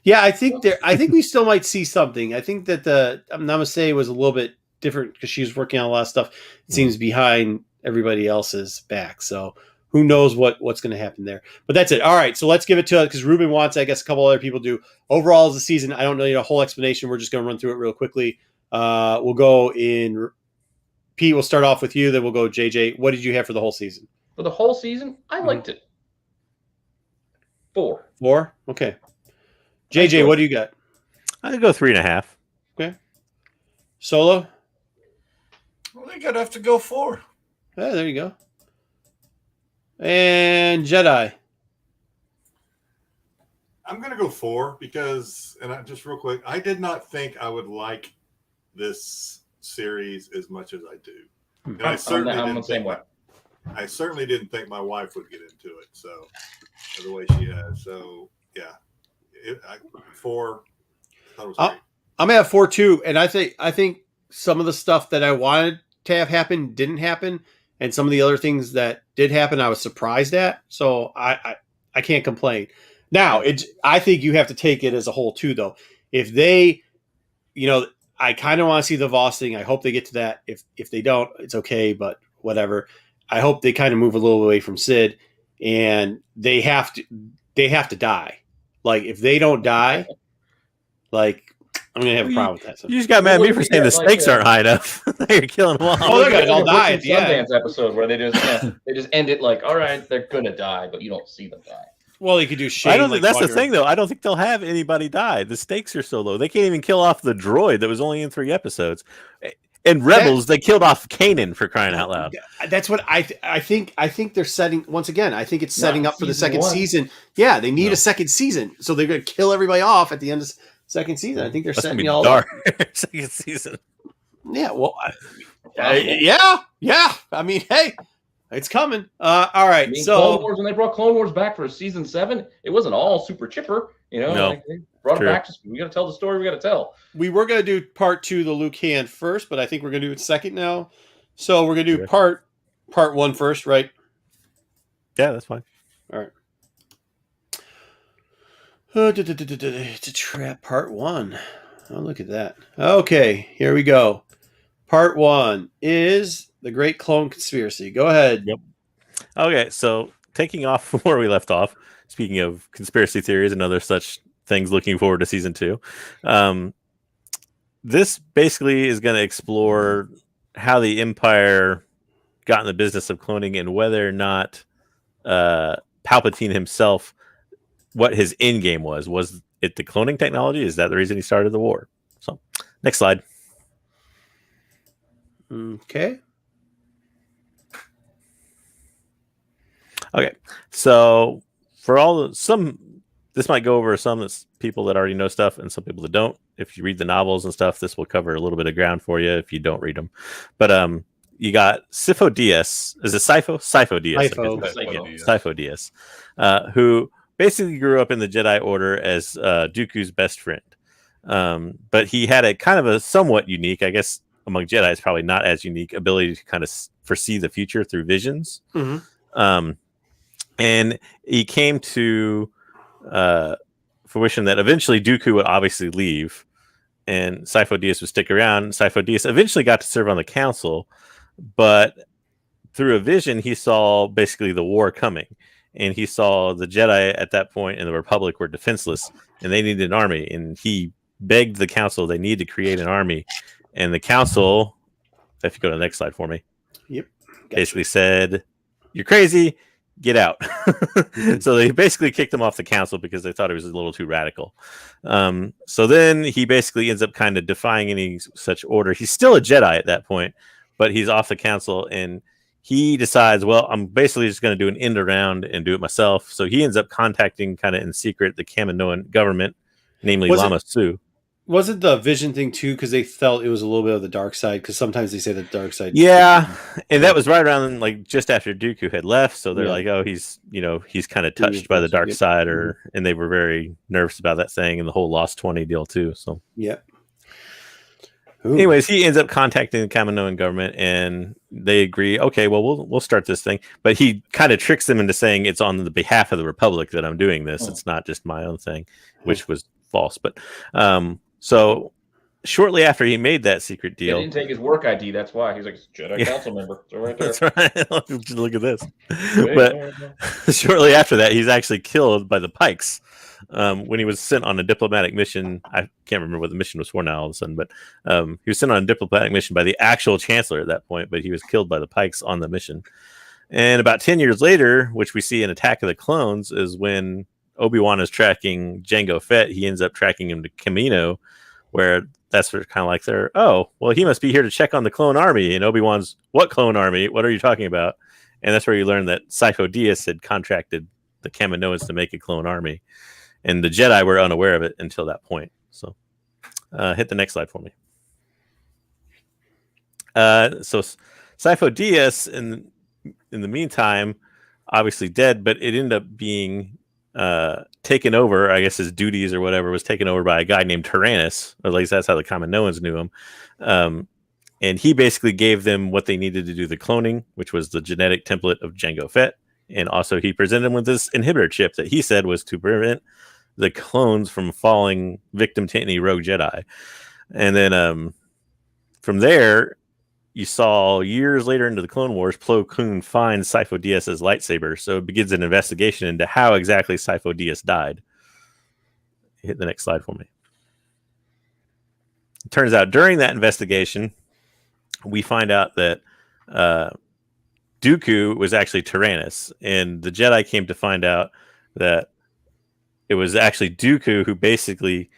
Yeah, I think we still might see something. I think that the Namaste was a little bit different because she was working on a lot of stuff. It seems behind everybody else's back. So who knows what's going to happen there? But that's it. All right, so let's give it to because Ruben wants. I guess a couple other people do. Overall, as a season, I don't know a whole explanation. We're just going to run through it real quickly. We'll go in. Pete, we'll start off with you. Then we'll go JJ. What did you have for the whole season? For the whole season, I liked it. 4. 4. Okay. JJ, what do you got? I'd go 3.5. Okay. Solo. I think I'd have to go 4. Yeah, there you go. And Jedi. I'm going to go 4 because, just real quick, I did not think I would like this series as much as I do. And I certainly I'm didn't the same think way. I certainly didn't think my wife would get into it. So the way she has. So yeah, 4. That was great. I'm gonna have 4 too, and I think some of the stuff that I wanted to have happen didn't happen, and some of the other things that did happen, I was surprised at. So I can't complain. Now, I think you have to take it as a whole too, though. If they, I kind of want to see the Voss thing. I hope they get to that. If they don't, it's okay, but whatever. I hope they kind of move a little away from Sid, and they have to die. Like, if they don't die, like, I'm gonna have a problem with that. So. You just got mad at me for saying the stakes aren't high enough. You're killing them all. Oh, they're gonna all die at the end. Sundance episode where they just end it like, all right, they're gonna die, but you don't see them die. Well, they could do shit. I don't think that's the thing, though. I don't think they'll have anybody die. The stakes are so low. They can't even kill off the droid that was only in 3 episodes. In Rebels, they killed off Kanan, for crying out loud. That's what I think. I think they're setting once again. I think it's setting up for the second 1. season. Yeah, they need a second season, so they're going to kill everybody off at the end of second season. I think they're That's setting gonna be all dark. up. Second season. Yeah, well, yeah. I mean, hey, it's coming. All right, Clone Wars, when they brought Clone Wars back for season 7, it wasn't all super chipper. No. Like they brought it back. We got to tell the story. We got to tell. we were going to do part 2, the Luke hand first, but I think we're going to do it second now. So we're going to do part 1 first, right? Yeah, that's fine. All right. It's a trap, part 1. Oh, look at that. Okay, here we go. Part 1 is the Great Clone Conspiracy. Go ahead. Yep. Okay, so taking off from where we left off, speaking of conspiracy theories and other such things, looking forward to season 2. This basically is going to explore how the Empire got in the business of cloning and whether or not Palpatine himself, what his end game was. Was it the cloning technology? Is that the reason he started the war? So, next slide. Okay. Okay, so for this might go over some that's people that already know stuff and some people that don't. If you read the novels and stuff, this will cover a little bit of ground for you if you don't read them. But you got Sifo-Dyas. Is it Sifo? Sifo-Dyas. Sifo-Dyas, who basically grew up in the Jedi Order as Dooku's best friend. But he had a kind of a somewhat unique, I guess among Jedi, it's probably not as unique, ability to kind of foresee the future through visions. Mm-hmm. And he came to fruition that eventually Dooku would obviously leave and Sifo-Dyas would stick around. Sifo-Dyas eventually got to serve on the council, but through a vision, he saw basically the war coming. And he saw the Jedi at that point in the Republic were defenseless and they needed an army. And he begged the council they need to create an army, and the council, if you go to the next slide for me, Yep. Gotcha. basically said, "You're crazy, get out." So they basically kicked him off the council because they thought he was a little too radical. So then he basically ends up kind of defying any such order. He's still a Jedi at that point, but he's off the council, and he decides, well, I'm basically just going to do an end around and do it myself. So he ends up contacting kind of in secret the Kaminoan government, namely Lama Su. Was it the vision thing too? Because they felt it was a little bit of the dark side. Because sometimes they say the dark side. Yeah, and that was right around like just after Dooku had left. So they're like, oh, he's kind of touched by the dark side, and they were very nervous about that thing and the whole Lost 20 deal too. So yeah. Anyways, he ends up contacting the Kaminoan government, and they agree. Okay, well, we'll start this thing. But he kind of tricks them into saying it's on the behalf of the Republic that I'm doing this. It's not just my own thing, which was false. But so shortly after he made that secret deal, he didn't take his work ID. That's why he's like Jedi Council member. So right there. That's right. Look at this. But shortly after that, he's actually killed by the Pikes. When he was sent on a diplomatic mission, I can't remember what the mission was for now all of a sudden, but he was sent on a diplomatic mission by the actual chancellor at that point, but he was killed by the Pikes on the mission. And about 10 years later, which we see in Attack of the Clones, is when Obi-Wan is tracking Jango Fett. He ends up tracking him to Kamino, where that's kind of like he must be here to check on the clone army. And Obi-Wan's, what clone army? What are you talking about? And that's where you learn that Sifo-Dyas had contracted the Kaminoans to make a clone army. And the Jedi were unaware of it until that point. So hit the next slide for me. So Sifo-Dyas, in the meantime, obviously dead, but it ended up being taken over. I guess his duties or whatever was taken over by a guy named Tyrannus. Or at least that's how the Kaminoans knew him. And he basically gave them what they needed to do the cloning, which was the genetic template of Jango Fett. And also he presented them with this inhibitor chip that he said was to prevent the clones from falling victim to any rogue Jedi. And then from there, you saw years later into the Clone Wars, Plo Koon finds Sifo-Dyas' lightsaber. So it begins an investigation into how exactly Sifo-Dyas died. Hit the next slide for me. It turns out during that investigation, we find out that Dooku was actually Tyrannus. And the Jedi came to find out that it was actually Dooku who basically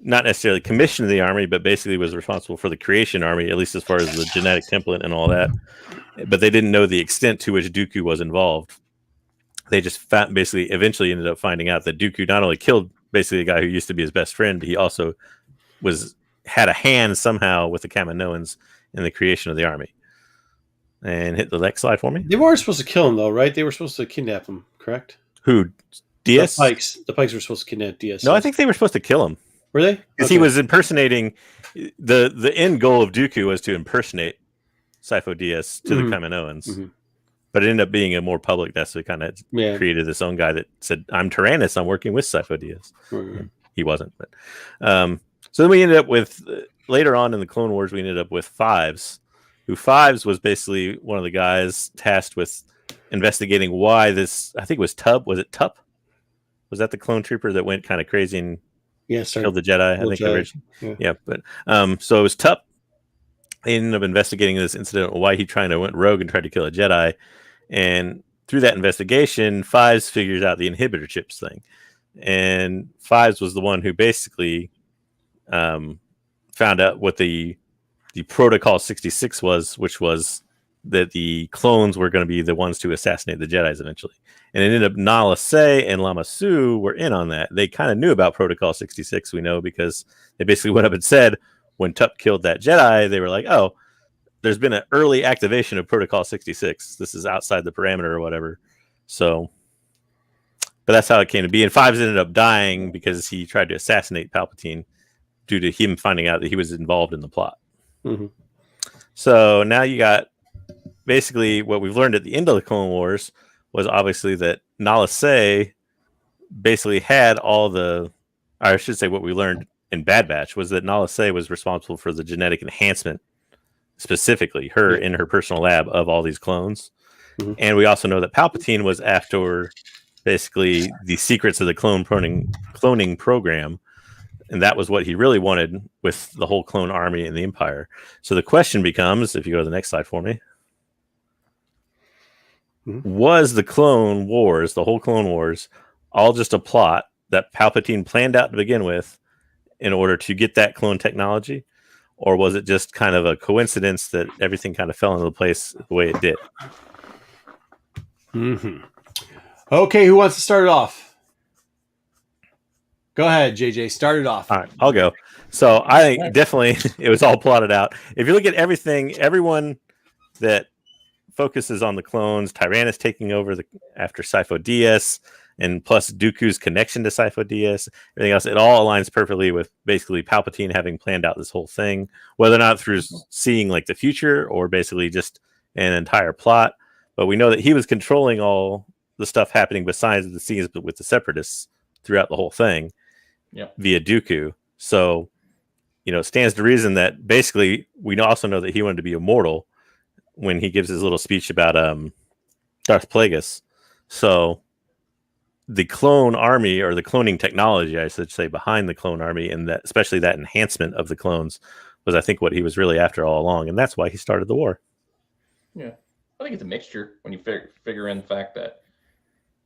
not necessarily commissioned the army, but basically was responsible for the creation army, at least as far as the genetic template and all that. But they didn't know the extent to which Dooku was involved. They just basically eventually ended up finding out that Dooku not only killed basically a guy who used to be his best friend, he also had a hand somehow with the Kaminoans in the creation of the army. And hit the next slide for me. They weren't supposed to kill him, though, right? They were supposed to kidnap him, correct? Who? Dyas? The Pikes were supposed to kidnap Dyas. No, I think they were supposed to kill him. Were they? Because he was impersonating the end goal of Dooku was to impersonate Sifo-Dyas to the Kaminoans. But it ended up being a more public death, so he kind of created this own guy that said, I'm Tyrannus, I'm working with Sifo-Dyas. He wasn't. But so then we ended up with, later on in the Clone Wars, we ended up with Fives, who Fives was basically one of the guys tasked with investigating why this, I think it was Tub. Was it Tup? Was that the clone trooper that went kind of crazy and killed the Jedi? I think originally. Yeah, but so it was Tup. They ended up investigating this incident, why he went rogue and tried to kill a Jedi. And through that investigation, Fives figures out the inhibitor chips thing. And Fives was the one who basically found out what the Protocol 66 was, which was that the clones were going to be the ones to assassinate the Jedis eventually. And it ended up Nala Se and Lama Su were in on that. They kind of knew about Protocol 66, we know, because they basically went up and said, when Tup killed that Jedi, they were like, oh, there's been an early activation of Protocol 66. This is outside the parameter or whatever. So, but that's how it came to be. And Fives ended up dying because he tried to assassinate Palpatine due to him finding out that he was involved in the plot. So now you got basically what we've learned at the end of the Clone Wars was obviously that Nala Se basically had all the, or I should say what we learned in Bad Batch was that Nala Se was responsible for the genetic enhancement, specifically in her personal lab of all these clones. And we also know that Palpatine was after basically the secrets of the cloning program. And that was what he really wanted with the whole clone army and the Empire. So the question becomes, if you go to the next slide for me, was the Clone Wars, the whole Clone Wars, all just a plot that Palpatine planned out to begin with in order to get that clone technology? Or was it just kind of a coincidence that everything kind of fell into place the way it did? Okay, who wants to start it off? Go ahead, JJ. Start it off. All right, I'll go. So I think definitely it was all plotted out. If you look at everything, everyone that focuses on the clones, Tyrannus taking over after Sifo-Dyas, and plus Dooku's connection to Sifo-Dyas, everything else, it all aligns perfectly with basically Palpatine having planned out this whole thing, whether or not through seeing like the future or basically just an entire plot. But we know that he was controlling all the stuff happening besides the scenes with the Separatists throughout the whole thing. Via Dooku. So, it stands to reason that basically we also know that he wanted to be immortal when he gives his little speech about Darth Plagueis. So the clone army, or the cloning technology, I should say, behind the clone army, and that especially that enhancement of the clones was, I think, what he was really after all along. And that's why he started the war. Yeah. I think it's a mixture when you figure in the fact that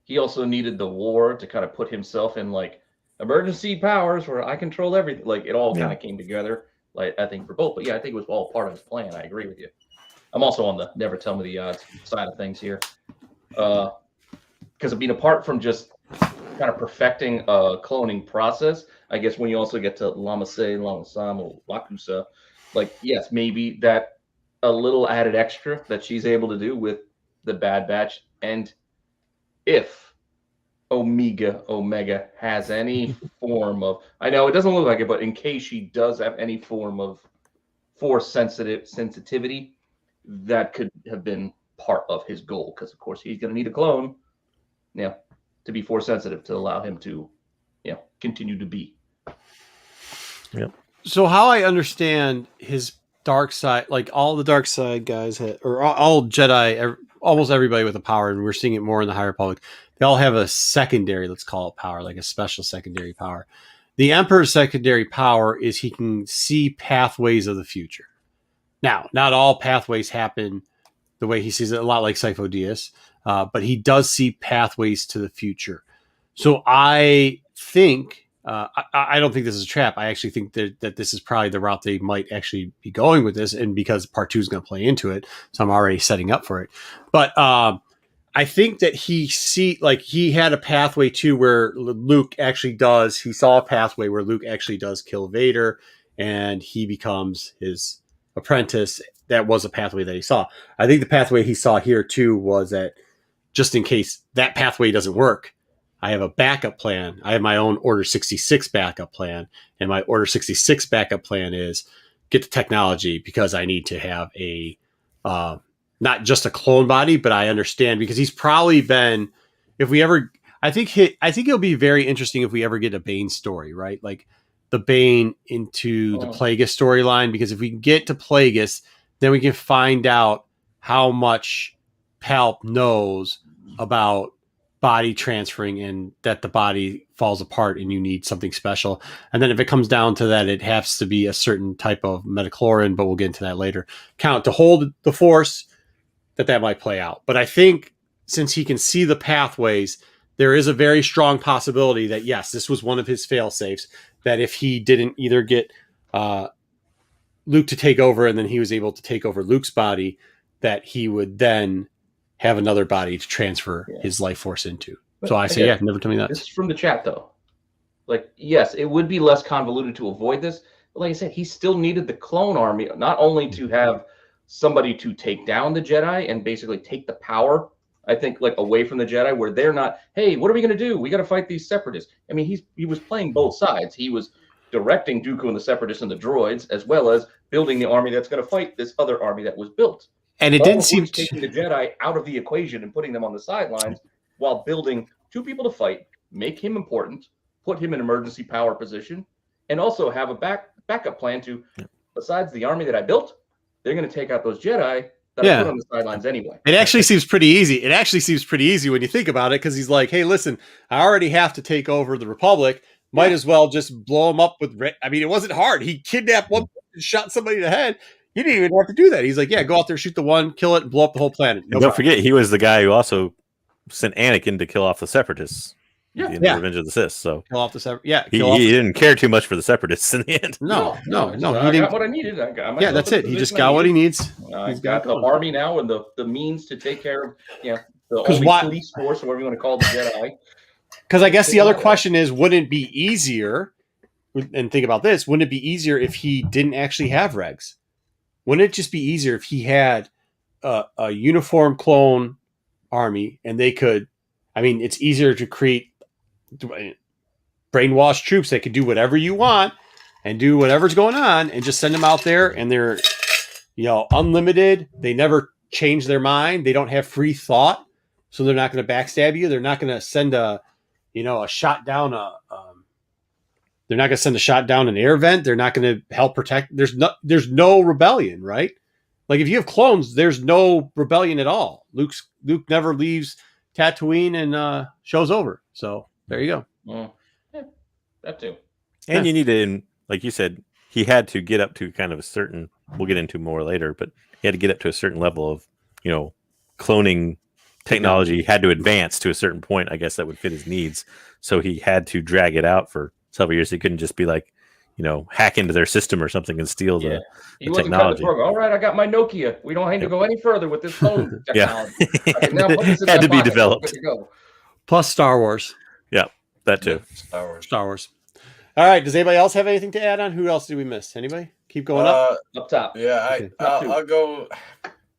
he also needed the war to kind of put himself in like emergency powers where I control everything. Like it all kind of came together. Like I think for both, but yeah, I think it was all part of his plan. I agree with you. I'm also on the never tell me the odds side of things here, because apart from just kind of perfecting a cloning process, I guess when you also get to Lama Se, Lama Sam, or Lakusa, like yes, maybe that a little added extra that she's able to do with the Bad Batch, and if Omega has any form of, I know it doesn't look like it, but in case she does have any form of force sensitivity, that could have been part of his goal, because of course he's going to need a clone, to be force sensitive to allow him to, continue to be. Yep. So how I understand his dark side, like all the dark side guys or all Jedi, almost everybody with a power, and we're seeing it more in the High Republic, they all have a secondary, let's call it power, like a special secondary power. The Emperor's secondary power is he can see pathways of the future. Now, not all pathways happen the way he sees it, a lot like Sifo-Dyas, but he does see pathways to the future. So I think, I don't think this is a trap. I actually think that this is probably the route they might actually be going with this, and because part 2 is going to play into it, so I'm already setting up for it. But I think that he had a pathway too where Luke actually does, he saw a pathway where Luke actually does kill Vader and he becomes his apprentice. That was a pathway that he saw. I think the pathway he saw here too was that just in case that pathway doesn't work, I have a backup plan. I have my own Order 66 backup plan, and my Order 66 backup plan is get the technology because I need to have a not just a clone body, but I understand because he's probably been, I think it'll be very interesting if we ever get a Bane story, right? Like the Bane into the Plagueis storyline, because if we can get to Plagueis, then we can find out how much Palp knows about body transferring and that the body falls apart and you need something special. And then if it comes down to that, it has to be a certain type of metachlorine, but we'll get into that later. Count to hold the force, that might play out. But I think since he can see the pathways, there is a very strong possibility that, yes, this was one of his fail-safes, that if he didn't either get Luke to take over and then he was able to take over Luke's body, that he would then have another body to transfer his life force into. But so I say, never tell me that. This is from the chat, though. Like, yes, it would be less convoluted to avoid this. But like I said, he still needed the clone army, not only to have somebody to take down the Jedi and basically take the power, I think, like away from the Jedi, where they're not, hey, what are we going to do? We got to fight these separatists. I mean, he was playing both sides. He was directing Dooku and the separatists and the droids, as well as building the army that's going to fight this other army that was built. And it didn't seem taking the Jedi out of the equation and putting them on the sidelines while building 2 people to fight, make him important, put him in emergency power position, and also have a backup plan to, besides the army that I built, they're going to take out those Jedi that I put on the sidelines anyway. It actually seems pretty easy. It actually seems pretty easy when you think about it, because he's like, hey, listen, I already have to take over the Republic. Might as well just blow him up with. I mean, it wasn't hard. He kidnapped one and shot somebody in the head. He didn't even have to do that. He's like, yeah, go out there, shoot the one, kill it, and blow up the whole planet. And don't forget, he was the guy who also sent Anakin to kill off the Separatists. Yeah. In the Revenge of the Sith. So kill off the Separatists. Yeah, he didn't care too much for the Separatists in the end. No. I He got what I needed. Yeah, that's it. He just got what he needs. He's got the army now and the means to take care of the only police force, whatever you want to call the Jedi. Because I guess the other question is, wouldn't it be easier? And think about this: wouldn't it be easier if he didn't actually have regs? Wouldn't it just be easier if he had a uniform clone army and they could? I mean, it's easier to create brainwashed troops that could do whatever you want and do whatever's going on, and just send them out there, and they're unlimited. They never change their mind. They don't have free thought, so they're not going to backstab you. They're not going to send a shot down they're not going to send a shot down an air vent. They're not going to help protect. There's no rebellion, right? Like if you have clones, there's no rebellion at all. Luke never leaves Tatooine and show's over. So there you go. Yeah, that too. And you need to, like you said, he had to get up to kind of a certain. We'll get into more later, but he had to get up to a certain level of, cloning technology. Had to advance to a certain point, I guess, that would fit his needs. So he had to drag it out for several years. He couldn't just be like, hack into their system or something and steal the technology. All right, I got my Nokia. We don't need to go any further with this phone technology. Had to be developed. Plus Star Wars. Yeah, that too. Star Wars. All right. Does anybody else have anything to add on? Who else did we miss? Anybody? Keep going up top. Yeah, I'll go.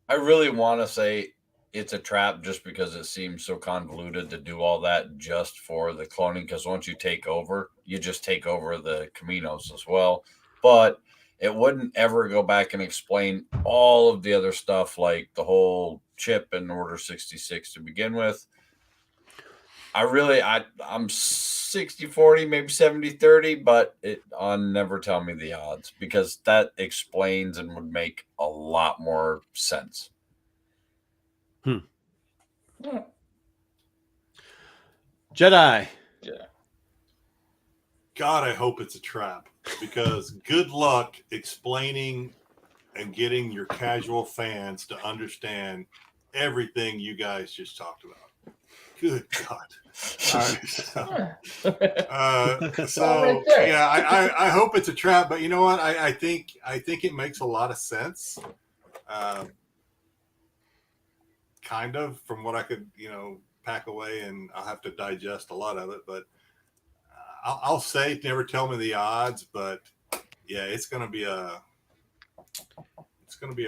I really want to say it's a trap just because it seems so convoluted to do all that just for the cloning. Because once you take over, you just take over the Caminos as well. But it wouldn't ever go back and explain all of the other stuff, like the whole chip in Order 66 to begin with. I'm 60-40, maybe 70-30, but I'll never tell me the odds because that explains and would make a lot more sense. Jedi. God, I hope it's a trap because good luck explaining and getting your casual fans to understand everything you guys just talked about. Good God. I hope it's a trap, but you know what? I think it makes a lot of sense. Kind of from what I could, pack away, and I'll have to digest a lot of it, but I'll say never tell me the odds, but yeah, it's going to be a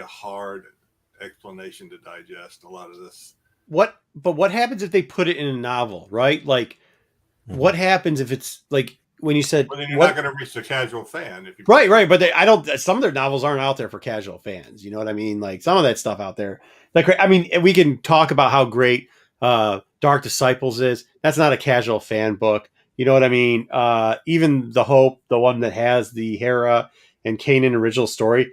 hard explanation to digest a lot of this. But what happens if they put it in a novel, right? Like, what happens if it's like when you said, well, then you're not going to reach the casual fan. If you right. But some of their novels aren't out there for casual fans. You know what I mean? Like some of that stuff out there. Like, I mean, we can talk about how great Dark Disciples is. That's not a casual fan book. You know what I mean? Even The Hope, the one that has the Hera and Kanan original story.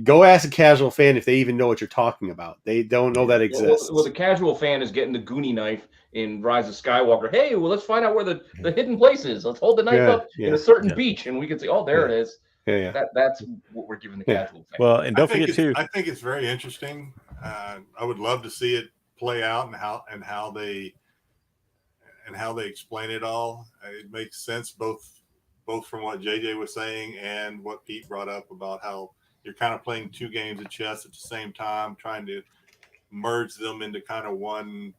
Go ask a casual fan if they even know what you're talking about. They don't know that exists. Well, the casual fan is getting the Goonie knife in Rise of Skywalker. Hey, well, let's find out where the hidden place is. Let's hold the knife up in a certain beach, and we can see, oh, there it is. Yeah. That's what we're giving the casual fan. Well, and don't forget too. I think it's very interesting. I would love to see it play out and how they explain it all. It makes sense both from what JJ was saying and what Pete brought up about how you're kind of playing two games of chess at the same time, trying to merge them into kind of one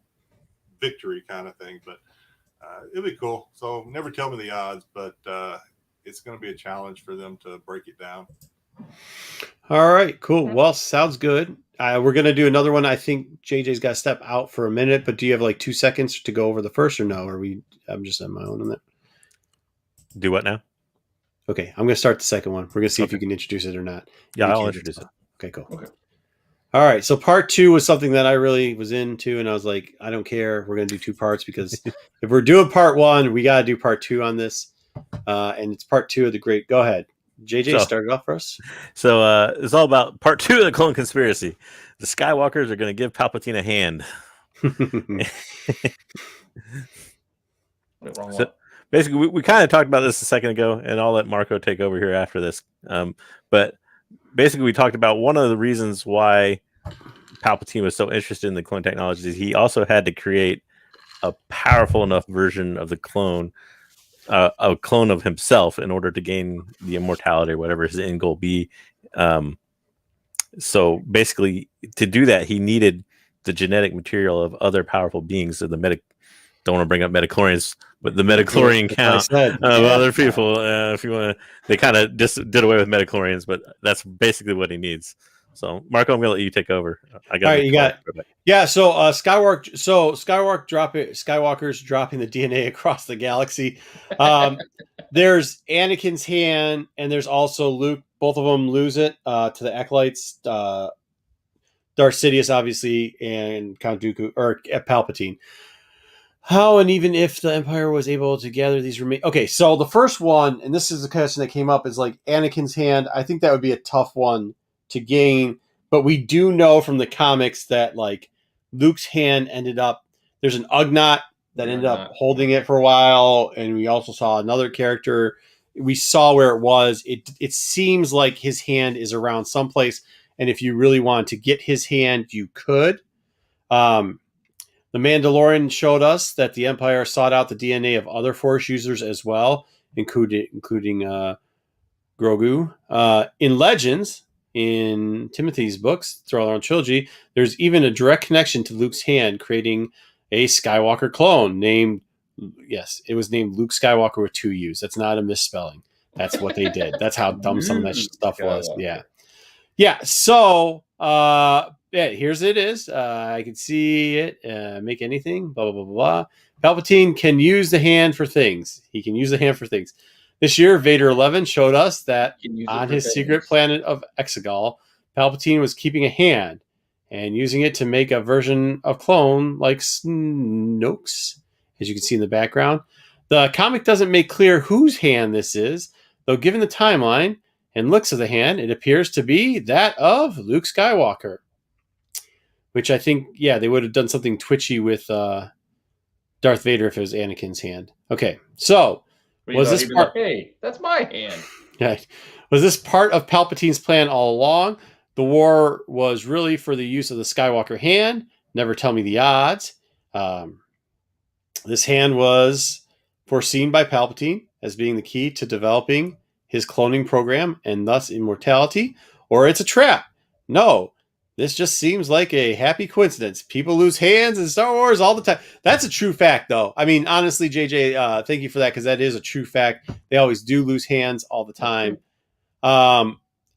victory kind of thing. But it'll be cool. So never tell me the odds, but it's going to be a challenge for them to break it down. All right, cool. Well, sounds good. We're going to do another one. I think JJ's got to step out for a minute, but do you have like 2 seconds to go over the first or no? I'm just on my own on that. Do what now? Okay, I'm going to start the second one. We're going to see if you can introduce it or not. Yeah, I'll introduce it. Okay, cool. Okay. All right, so part 2 was something that I really was into, and I was like, I don't care. We're going to do 2 parts because if we're doing part 1, we got to do part 2 on this. And it's part 2 of the great. Go ahead. JJ started off for us. So it's all about part 2 of the clone conspiracy. The Skywalkers are going to give Palpatine a hand. basically, we kind of talked about this a second ago, and I'll let Marco take over here after this. But basically, we talked about one of the reasons why Palpatine was so interested in the clone technology is he also had to create a powerful enough version of the clone, a clone of himself, in order to gain the immortality or whatever his end goal be. So basically, to do that, he needed the genetic material of other powerful beings. So don't want to bring up metachlorians, but the metachlorian count of other people. If you want to, they kind of just did away with metachlorians, but that's basically what he needs. So, Marco, I'm gonna let you take over. All right, you got yeah. So, Skywalker's dropping the DNA across the galaxy. There's Anakin's hand, and there's also Luke. Both of them lose it to the acolytes. Darth Sidious, obviously, and Count Dooku or Palpatine. How and even if the Empire was able to gather these okay, so the first one, and this is the question that came up, is like Anakin's hand. I think that would be a tough one to gain, but we do know from the comics that like Luke's hand ended up. There's an Ugnaught that ended up holding it for a while, and we also saw another character. We saw where it was. It seems like his hand is around someplace, and if you really wanted to get his hand, you could. The Mandalorian showed us that the Empire sought out the DNA of other Force users as well, including Grogu. In Legends, in Timothy's books, Throne Trilogy, there's even a direct connection to Luke's hand, creating a Skywalker clone named, yes, it was named Luke Skywalker with 2 U's. That's not a misspelling. That's what they did. That's how dumb some of that stuff was. Yeah. Yeah. So, yeah, here's it is. I can see it. Make anything. Blah, blah, blah, blah. Palpatine can use the hand for things. He can use the hand for things. This year, Vader 11 showed us that on his secret planet of Exegol, Palpatine was keeping a hand and using it to make a version of clone like Snoke's, as you can see in the background. The comic doesn't make clear whose hand this is, though given the timeline and looks of the hand, it appears to be that of Luke Skywalker. Which I think, yeah, they would have done something twitchy with Darth Vader if it was Anakin's hand. Okay, so was this part? Hey, that's my hand. Yeah, was this part of Palpatine's plan all along? The war was really for the use of the Skywalker hand. Never tell me the odds. This hand was foreseen by Palpatine as being the key to developing his cloning program and thus immortality, or it's a trap. No. This just seems like a happy coincidence. People lose hands in Star Wars all the time. That's a true fact, though. I mean, honestly, JJ, thank you for that, because that is a true fact. They always do lose hands all the time.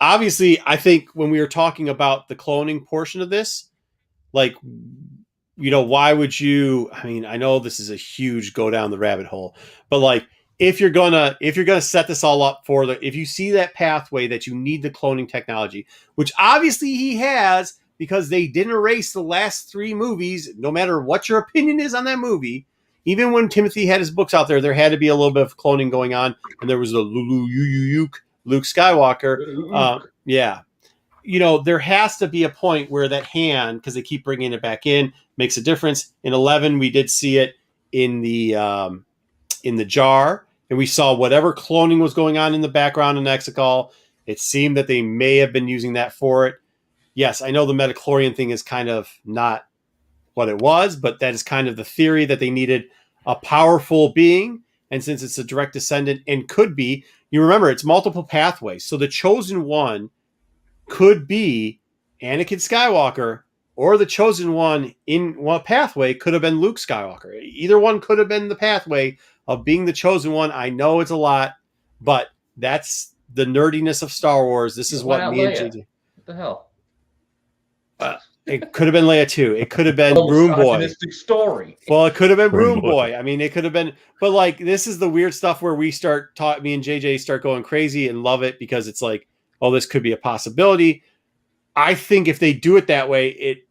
Obviously, I think when we were talking about the cloning portion of this, like, you know, why would you? I mean, I know this is a huge go down the rabbit hole, but like, if you're gonna set this all up for if you see that pathway that you need the cloning technology, which obviously he has, because they didn't erase the last 3 movies, no matter what your opinion is on that movie. Even when Timothy had his books out there had to be a little bit of cloning going on, and there was the Luke Skywalker. Yeah, you know, there has to be a point where that hand, because they keep bringing it back in, makes a difference. In 11, we did see it in the jar. And we saw whatever cloning was going on in the background in Exegol. It seemed that they may have been using that for it. Yes, I know the metachlorian thing is kind of not what it was, but that is kind of the theory, that they needed a powerful being. And since it's a direct descendant and could be, you remember, it's multiple pathways. So the chosen one could be Anakin Skywalker, or the chosen one in one pathway could have been Luke Skywalker. Either one could have been the pathway of being the chosen one. I know it's a lot, but that's the nerdiness of Star Wars. This is what me and JJ. What the hell? It could have been Leia too. It could have been Broom Boy. Story. Well, it could have been Broom Boy. I mean, it could have been. But like, this is the weird stuff where we me and JJ start going crazy and love it, because it's like, oh, this could be a possibility. I think if they do it that way,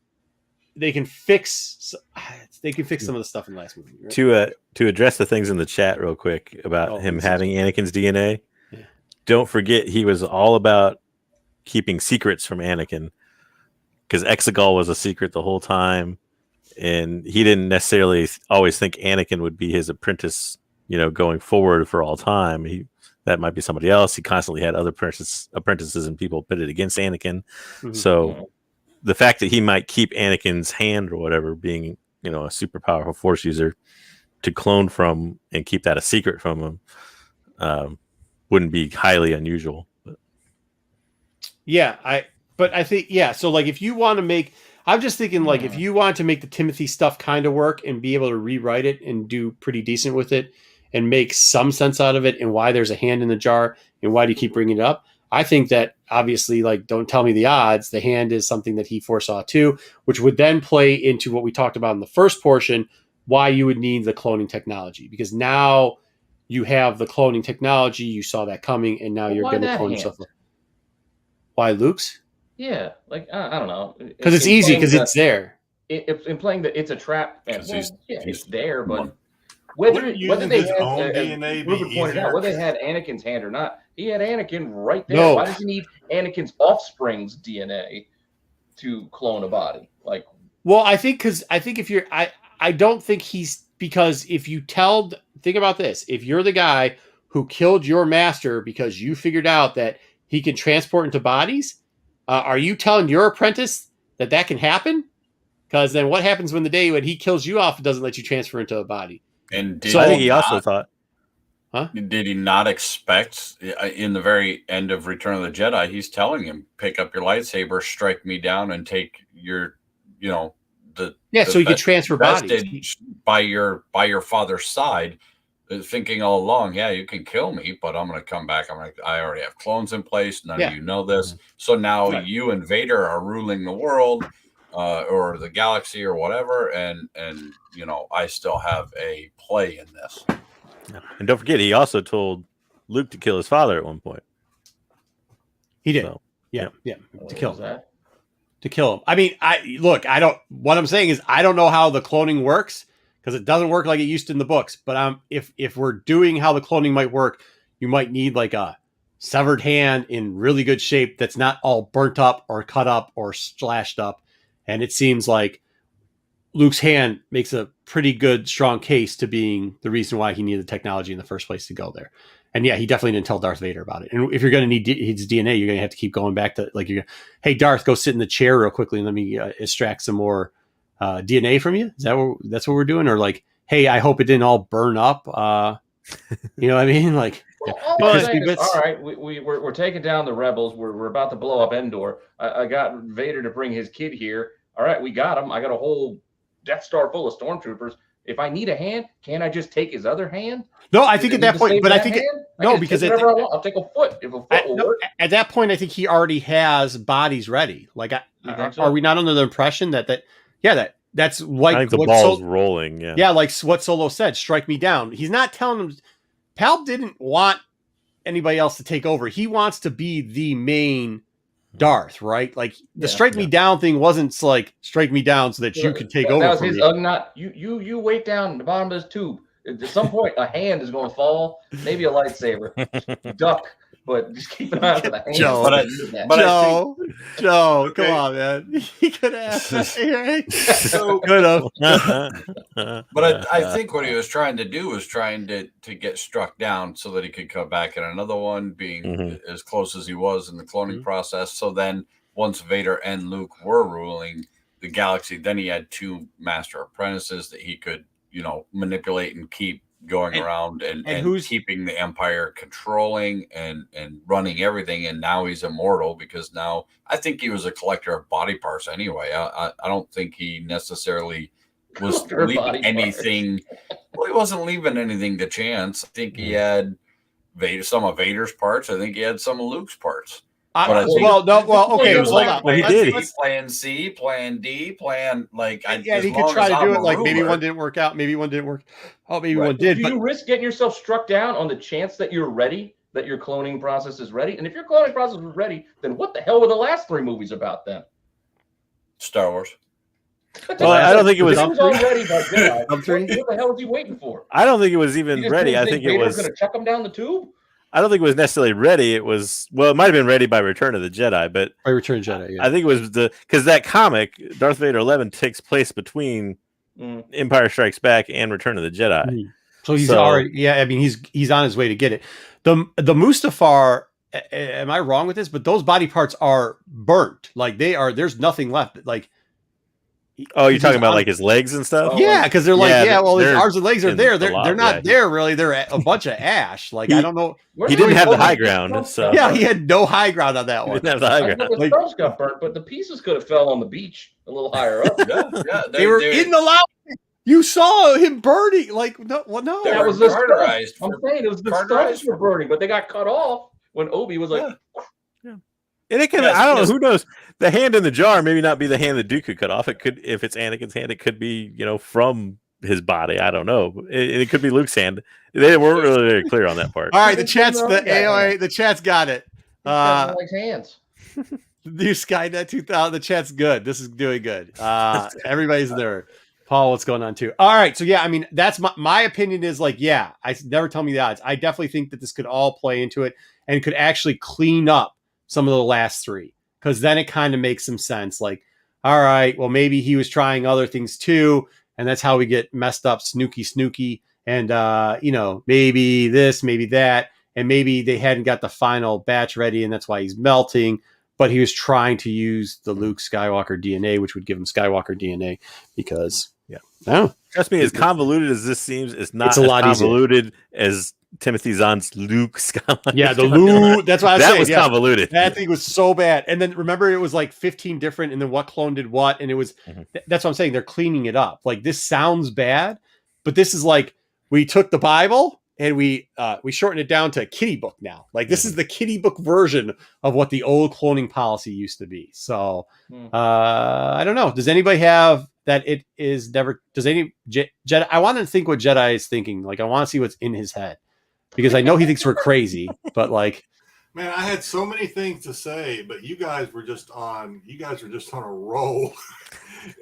they can fix some of the stuff in the last movie. Right? To address the things in the chat real quick about him having Anakin's DNA. Yeah. Don't forget, he was all about keeping secrets from Anakin, because Exegol was a secret the whole time, and he didn't necessarily always think Anakin would be his apprentice going forward for all time. That might be somebody else. He constantly had other apprentices and people pitted against Anakin. Mhm. So the fact that he might keep Anakin's hand or whatever, being a super powerful Force user, to clone from and keep that a secret from him, wouldn't be highly unusual. Yeah, I think so like if you want to make, I'm just thinking like if you want to make the Timothy stuff kind of work and be able to rewrite it and do pretty decent with it and make some sense out of it and why there's a hand in the jar and why do you keep bringing it up, I think that obviously, like, don't tell me the odds, the hand is something that he foresaw too, which would then play into what we talked about in the first portion, why you would need the cloning technology, because now you have the cloning technology, you saw that coming, and now you're going to clone yourself. Why Luke's? Yeah, like I don't know. Because it's easy, because it's there. In playing that it's a trap. It's there, but whether they his had own DNA be Ruben pointed easier? out, whether they had Anakin's hand or not, he had Anakin right there. No. Why does he need Anakin's offspring's DNA to clone a body? Like, well, I think if you're, I don't think he's, because if you think about this, if you're the guy who killed your master because you figured out that he can transport into bodies, are you telling your apprentice that can happen? Because then what happens when he kills you off, it doesn't let you transfer into a body? And I think he also thought. Huh? Did he not expect in the very end of Return of the Jedi? He's telling him, "Pick up your lightsaber, strike me down, and take your, so he could transfer bodies by your father's side." Thinking all along, yeah, you can kill me, but I'm going to come back. I already have clones in place. None of you know this, so now you and Vader are ruling the world, or the galaxy, or whatever, and I still have a play in this. And don't forget, he also told Luke to kill his father at one point. He did. So, To kill him. To kill him. I mean, what I'm saying is I don't know how the cloning works, because it doesn't work like it used to in the books. But if we're doing how the cloning might work, you might need like a severed hand in really good shape that's not all burnt up or cut up or slashed up. And it seems like Luke's hand makes a pretty good, strong case to being the reason why he needed the technology in the first place to go there. And yeah, he definitely didn't tell Darth Vader about it. And if you're going to need his DNA, you're going to have to keep going back to, like, hey, Darth, go sit in the chair real quickly and let me extract some more DNA from you. That's what we're doing? Or like, hey, I hope it didn't all burn up. You know what I mean? Like, all right, we're taking down the rebels. We're about to blow up Endor. I got Vader to bring his kid here. All right, we got him. I got a whole Death Star full of stormtroopers. If I need a hand, can't I just take his other hand? No, I think at that point, but I think because I'll take a foot if a foot will work. At that point, I think he already has bodies ready. Like, are we not under the impression that's like, I think the ball's rolling. Yeah, like what Solo said, strike me down. He's not telling him. Pal didn't want anybody else to take over. He wants to be the main Darth, right? Like the strike me down thing wasn't like strike me down so that you could take over. That was his Ugnaught. You wait down in the bottom of this tube. At some point, a hand is going to fall. Maybe a lightsaber. Duck, but just keep an eye on the hand. Joe, come on, man. He could have. So good enough. But I think what he was trying to do was trying to get struck down so that he could come back in another one, being as close as he was in the cloning process. So then, once Vader and Luke were ruling the galaxy, then he had two master apprentices that he could, manipulate and keep going around and keeping the Empire controlling and running everything. And now he's immortal, because now I think he was a collector of body parts anyway. I don't think he necessarily was leaving anything. Well, he wasn't leaving anything to chance. I think he had some of Vader's parts. I think he had some of Luke's parts. Okay. He was Hold on. He did. Plan C, Plan D, Plan he could try to do it. Like maybe one didn't work out. Maybe one didn't work. Oh, maybe one did. Do you risk getting yourself struck down on the chance that you're ready, that your cloning process is ready? And if your cloning process was ready, then what the hell were the last three movies about then? Star Wars. Well, I don't think it was. It was already by Jedi. What the hell was he waiting for? I don't think it was even ready. I think it was going to chuck him down the tube. I don't think it was necessarily ready. It was, it might have been ready by Return of the Jedi, but by Return of the Jedi, yeah. I think it was because that comic, Darth Vader 11, takes place between Empire Strikes Back and Return of the Jedi. So he's already, yeah. I mean, he's on his way to get it. The Mustafar. Am I wrong with this? But those body parts are burnt. Like they are. There's nothing left. Like. Oh, you're talking about like his legs and stuff? Yeah, because they're like, well, his arms and legs are there. They're lot, not there really. They're a bunch of ash. Like I don't know. He didn't have the high ground. So yeah, he had no high ground on that one. He didn't have the high ground. The stars got burnt, but the pieces could have fell on the beach a little higher up. They were in the lava. You saw him burning. Like no. That was the carterized. I'm saying it was the stars were burning, but they got cut off when Obi was like. Yeah. And it can, I don't know, who knows? The hand in the jar maybe not be the hand that Dooku cut off. It could, if it's Anakin's hand, it could be, from his body. I don't know. It could be Luke's hand. They weren't really very clear on that part. All right, the chat's the chat's got it. Hands. New Skynet 2000. The chat's good. This is doing good. Everybody's there. Paul, what's going on too? All right, so yeah, I mean, that's my opinion is like, yeah, I never tell me the odds. I definitely think that this could all play into it and could actually clean up some of the last three, because then it kind of makes some sense. Like, all right, well, maybe he was trying other things too, and that's how we get messed up, snooky, and maybe this, maybe that, and maybe they hadn't got the final batch ready, and that's why he's melting. But he was trying to use the Luke Skywalker DNA, which would give him Skywalker DNA, because trust me, as convoluted as this seems, it's not a lot as convoluted as Timothy Zahn's Luke Skywalker. Yeah, the Luke. That's what I was saying. That was convoluted. That thing was so bad. And then remember, it was like 15 different, and then what clone did what, and it was. That's what I'm saying. They're cleaning it up. Like this sounds bad, but this is like we took the Bible and we shortened it down to a kiddie book now. Like this is the kiddie book version of what the old cloning policy used to be. So I don't know. Does anybody have that? It is never. Does any Jedi? I want to think what Jedi is thinking. Like I want to see what's in his head. Because I know he thinks we're crazy, but like, man, I had so many things to say, but you guys were just on a roll,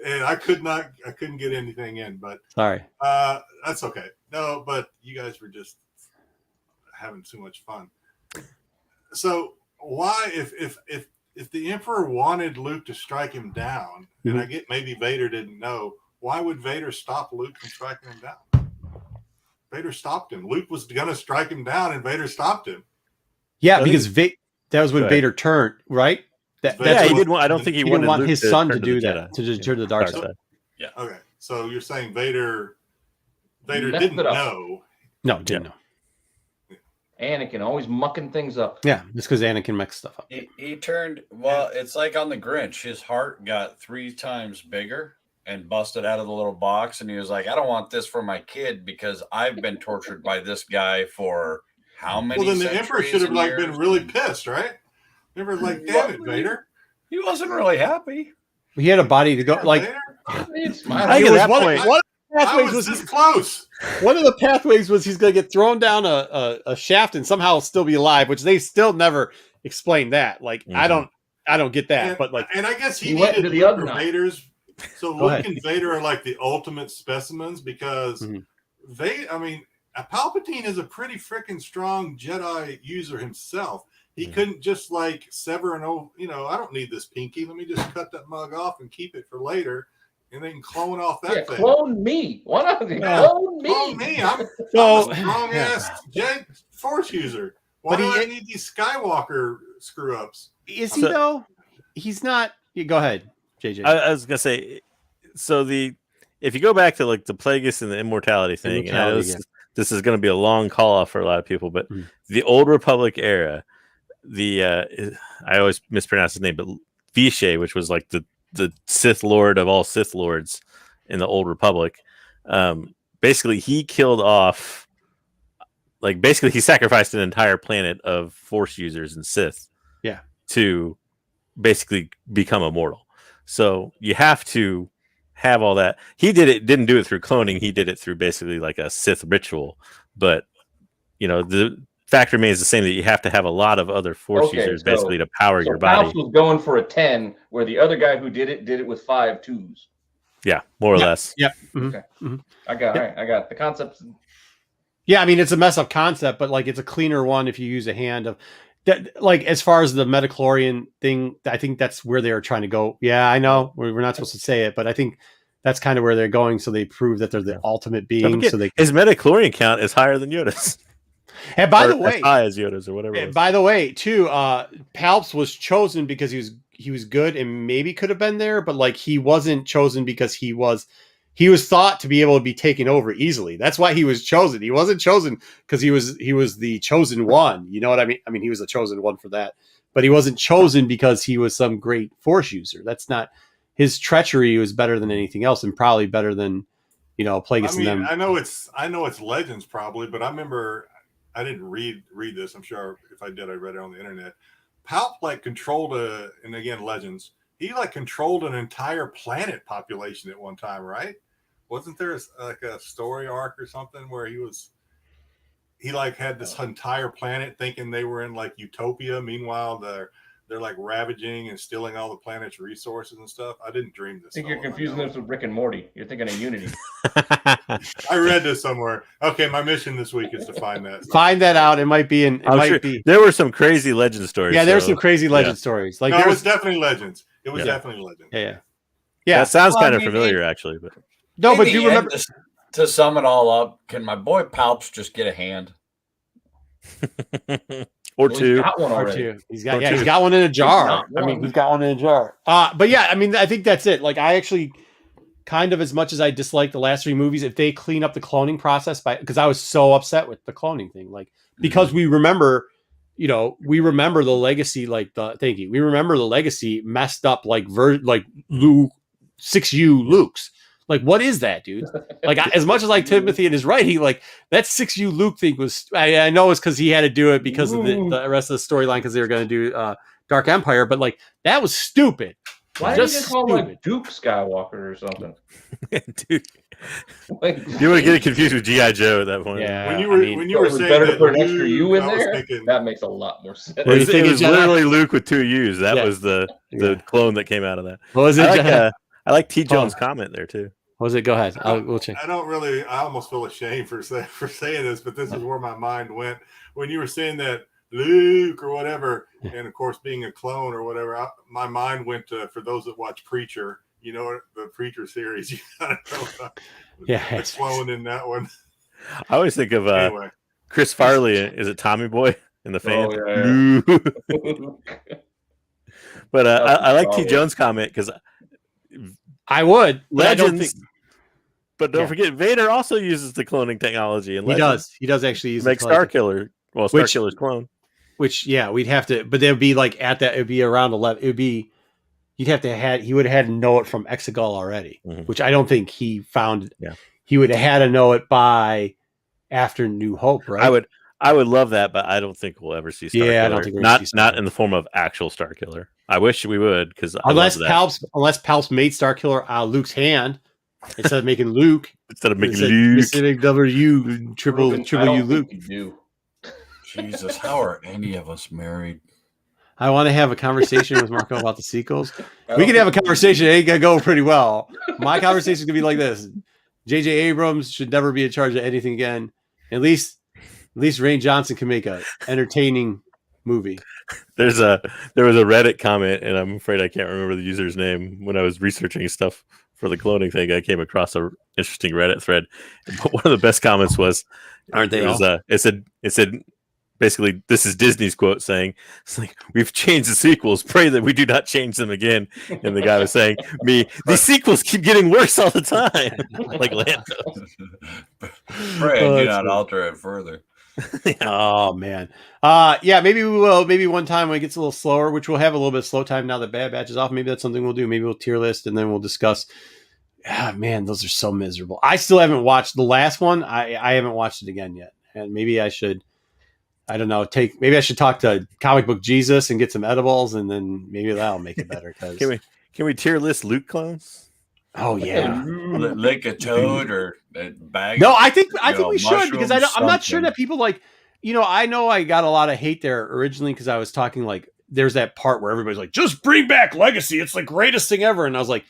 and I couldn't get anything in. But sorry, that's okay. No, but you guys were just having too much fun. So why, if the Emperor wanted Luke to strike him down, and I get maybe Vader didn't know, why would Vader stop Luke from striking him down? Vader stopped him. Luke was going to strike him down, and Vader stopped him. Yeah, because that was when Vader turned, right? He didn't want. I don't think he didn't want Luke his son to do Jedi, that, to just turn to the dark side. Yeah. Okay. So you're saying Vader didn't know? No, didn't know. Anakin always mucking things up. Yeah, just because Anakin mucks stuff up. He turned. Well, it's like on the Grinch. His heart got 3 times bigger and busted out of the little box, and he was like, I don't want this for my kid because I've been tortured by this guy for how many Well, then the Emperor should have been really pissed, right? The Emperor's like, damn it, Vader. He wasn't really happy. He had a body to go, like, I was was this close. One of the pathways was he's going to get thrown down a shaft and somehow still be alive, which they still never explained that. Like, I don't get that, but like, and I guess he went needed into the other Vader's. So Luke and Vader are like the ultimate specimens because Palpatine is a pretty freaking strong Jedi user himself. He couldn't just like sever I don't need this pinky. Let me just cut that mug off and keep it for later, and then clone off that thing. Clone me. Why not clone me? Clone me. I'm a strong ass Jedi Force user. Why do I need these Skywalker screw ups? Is he though? He's not. Go ahead. JJ. I was gonna say, so if you go back to like the Plagueis and the immortality thing, and I know this is going to be a long call off for a lot of people, but the Old Republic era, I always mispronounce his name, but Vishay, which was like the Sith Lord of all Sith Lords in the Old Republic, basically he killed off, like basically he sacrificed an entire planet of Force users and Sith, to basically become immortal. So you have to have all that. He didn't do it through cloning. He did it through basically like a Sith ritual. But, the fact remains the same that you have to have a lot of other Force users basically to power your body. House was going for a 10, where the other guy who did it with 5 2s. Yeah, more or less. Yeah. Okay. I got the concept. Yeah, I mean, it's a mess up concept, but like it's a cleaner one if you use a hand of that. Like as far as the Metachlorian thing, I think that's where they are trying to go. Yeah, I know we're not supposed to say it, but I think that's kind of where they're going. So they prove that they're the ultimate being. So they his metachlorian count is higher than Yoda's. And by the way, as high as Yoda's or whatever. And by the way, too, Palps was chosen because he was good and maybe could have been there, but like he wasn't chosen because he was thought to be able to be taken over easily. That's why he was chosen. He wasn't chosen because he was the chosen one. You know what I mean? I mean, he was the chosen one for that, but he wasn't chosen because he was some great Force user. That's not his treachery was better than anything else, and probably better than Plagueis and them. I know it's Legends probably, but I remember. I didn't read this. I'm sure if I did, I read it on the internet. Palp like controlled and again, Legends. He like controlled an entire planet population at one time, right? Wasn't there like a story arc or something where he like had this entire planet thinking they were in like utopia. Meanwhile, they're like ravaging and stealing all the planet's resources and stuff. I didn't dream this. I think you're confusing this with Rick and Morty. You're thinking of Unity. I read this somewhere. Okay, my mission this week is to find that. Find that out. It might be be. There were some crazy legend stories. Yeah, there were some crazy legend stories. Like it was definitely Legends. It was definitely Legends. Yeah. That sounds kind of familiar, actually. But no, but do you remember? To sum it all up, can my boy Palps just get a hand? Or two. He's got one already. He's got one in a jar. He's got one in a jar. But yeah, I mean, I think that's it. Like, I actually kind of, as much as I dislike the last three movies, if they clean up the cloning process because I was so upset with the cloning thing, like, because we remember the legacy, we remember the legacy messed up, like Luke, 6U Luke's. Like, what is that, dude? Like, as much as like Timothy and his writing, like that 6U Luke thing was, I know it's because he had to do it because of the rest of the storyline because they were going to do Dark Empire, but like that was stupid. Why did you call him like Duke Skywalker or something? Dude, you would get confused with G.I. Joe at that point. Yeah, when you were saying better that to put an extra U in there, thinking, that makes a lot more sense. It was literally Luke with two U's. That was the clone that came out of that. What was it? I like T. Jones' comment there too. What was it? Go ahead. We'll check. I almost feel ashamed for saying this, but this is where my mind went when you were saying that Luke or whatever, and of course being a clone or whatever. My mind went to, for those that watch Preacher, the Preacher series. You gotta know the clone in that one. I always think of Chris Farley. Is it Tommy Boy in the fan? Oh, yeah. But I like T. Jones' comment because. I would. Legends, but don't forget, Vader also uses the cloning technology. And he does. He does actually use make Starkiller. Well, Starkiller's clone. Which, we'd have to. But they'd be like at that. It'd be around 11. It would be. You'd have to he would have had to know it from Exegol already, which I don't think he found. Yeah. He would have had to know it by after New Hope, right? I would love that, but I don't think we'll ever see Starkiller. Yeah, I don't think not in the form of actual Starkiller. I wish we would, because unless Palps made Starkiller Luke's hand instead of making Luke. Instead of making Luke. W triple U Luke. Jesus, how are any of us married? I want to have a conversation with Marco about the sequels. We can have a conversation. It ain't gonna go pretty well. My conversation is gonna be like this: J.J. Abrams should never be in charge of anything again. At least Rian Johnson can make a entertaining movie. There was a Reddit comment, and I'm afraid I can't remember the user's name. When I was researching stuff for the cloning thing, I came across an interesting Reddit thread. But one of the best comments was, "Aren't they all?" It said basically, this is Disney's quote saying, "It's like, we've changed the sequels. Pray that we do not change them again." And the guy was saying, "These sequels keep getting worse all the time." Like Lando. Pray do not alter it further. Oh man. Maybe we will. Maybe one time when it gets a little slower, which we'll have a little bit of slow time now that Bad Batch is off. Maybe that's something we'll do. Maybe we'll tier list and then we'll discuss. Man, those are so miserable. I still haven't watched the last one. I haven't watched it again yet. And maybe I should, I don't know, maybe I should talk to Comic Book Jesus and get some edibles, and then maybe that'll make it better. Can we tier list Luke clones? Oh yeah, lick a toad or a bag. No, I think we should, because I'm not sure that people like. I know I got a lot of hate there originally because I was talking like there's that part where everybody's like, just bring back Legacy. It's the greatest thing ever, and I was like,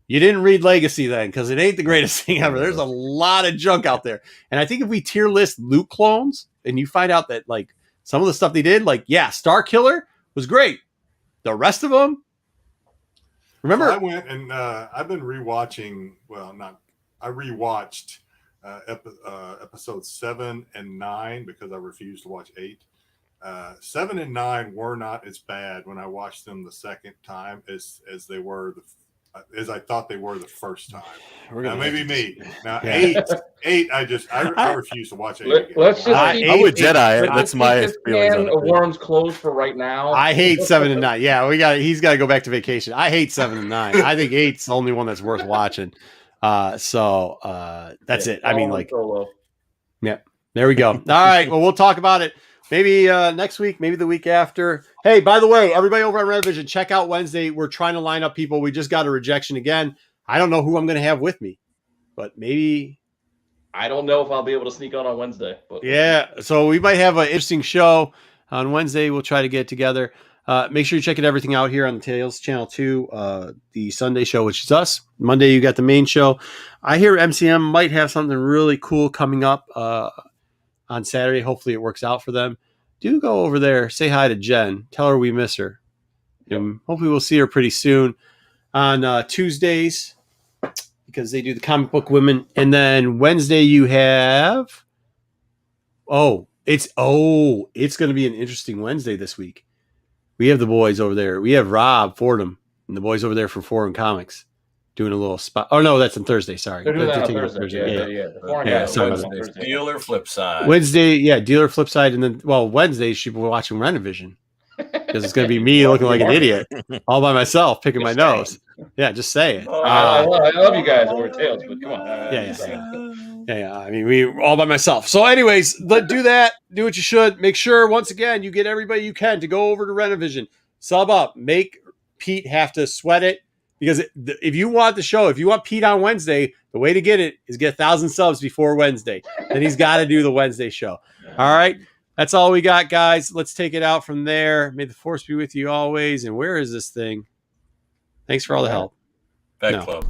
you didn't read Legacy then, because it ain't the greatest thing ever. There's a lot of junk out there, and I think if we tier list Luke clones and you find out that like some of the stuff they did, like Starkiller was great, the rest of them. Remember, I went and I've been rewatching. I rewatched episodes 7 and 9 because I refused to watch 8. 7 and 9 were not as bad when I watched them the second time as they were as I thought they were the first time. Now, maybe me. Now, Yeah. 8, I refuse to watch 8 again. Let's just I'm with Jedi. That's my feelings on can it. of worms closed for right now. I hate 7 and 9. Yeah, he's got to go back to vacation. I hate 7 and 9. I think 8's the only one that's worth watching. That's it. I mean, like, Solo. yeah, there we go. All right. Well, we'll talk about it maybe next week, maybe the week after. Hey, by the way, everybody over on Revision, check out Wednesday. We're trying to line up people. We just got a rejection again. I don't know who I'm going to have with me, but maybe. I don't know if I'll be able to sneak on Wednesday. But Yeah, so we might have an interesting show on Wednesday. We'll try to get together. Make sure you're checking everything out here on the Tales Channel 2, the Sunday show, which is us. Monday, you got the main show. I hear MCM might have something really cool coming up on Saturday. Hopefully it works out for them. Do go over there. Say hi to Jen. Tell her we miss her. Yep. Hopefully we'll see her pretty soon on Tuesdays because they do the comic book women. And then Wednesday you have... It's going to be an interesting Wednesday this week. We have the boys over there. We have Rob Fordham and the boys over there from Foreign Comics doing a little spot. Oh, no, that's on Thursday. Sorry. they're doing that on They're Thursday. Yeah. The foreign Yeah, guys sorry are about on Wednesday's Thursday. Dealer Flipside. Wednesday, yeah, Dealer Flipside. And then, Wednesday, she will be watching Renovision because it's going to be me looking like an idiot all by myself, picking my nose. Yeah, just say it. I love you guys over Tales, but come on. Yeah. I mean, we all by myself. So, anyways, do that. Do what you should. Make sure, once again, you get everybody you can to go over to Renovision. Sub up. Make Pete have to sweat it. Because if you want the show, if you want Pete on Wednesday, the way to get it is get 1,000 subs before Wednesday. Then he's got to do the Wednesday show. All right. That's all we got, guys. Let's take it out from there. May the force be with you always. And where is this thing? Thanks for all the help. Back No. Club.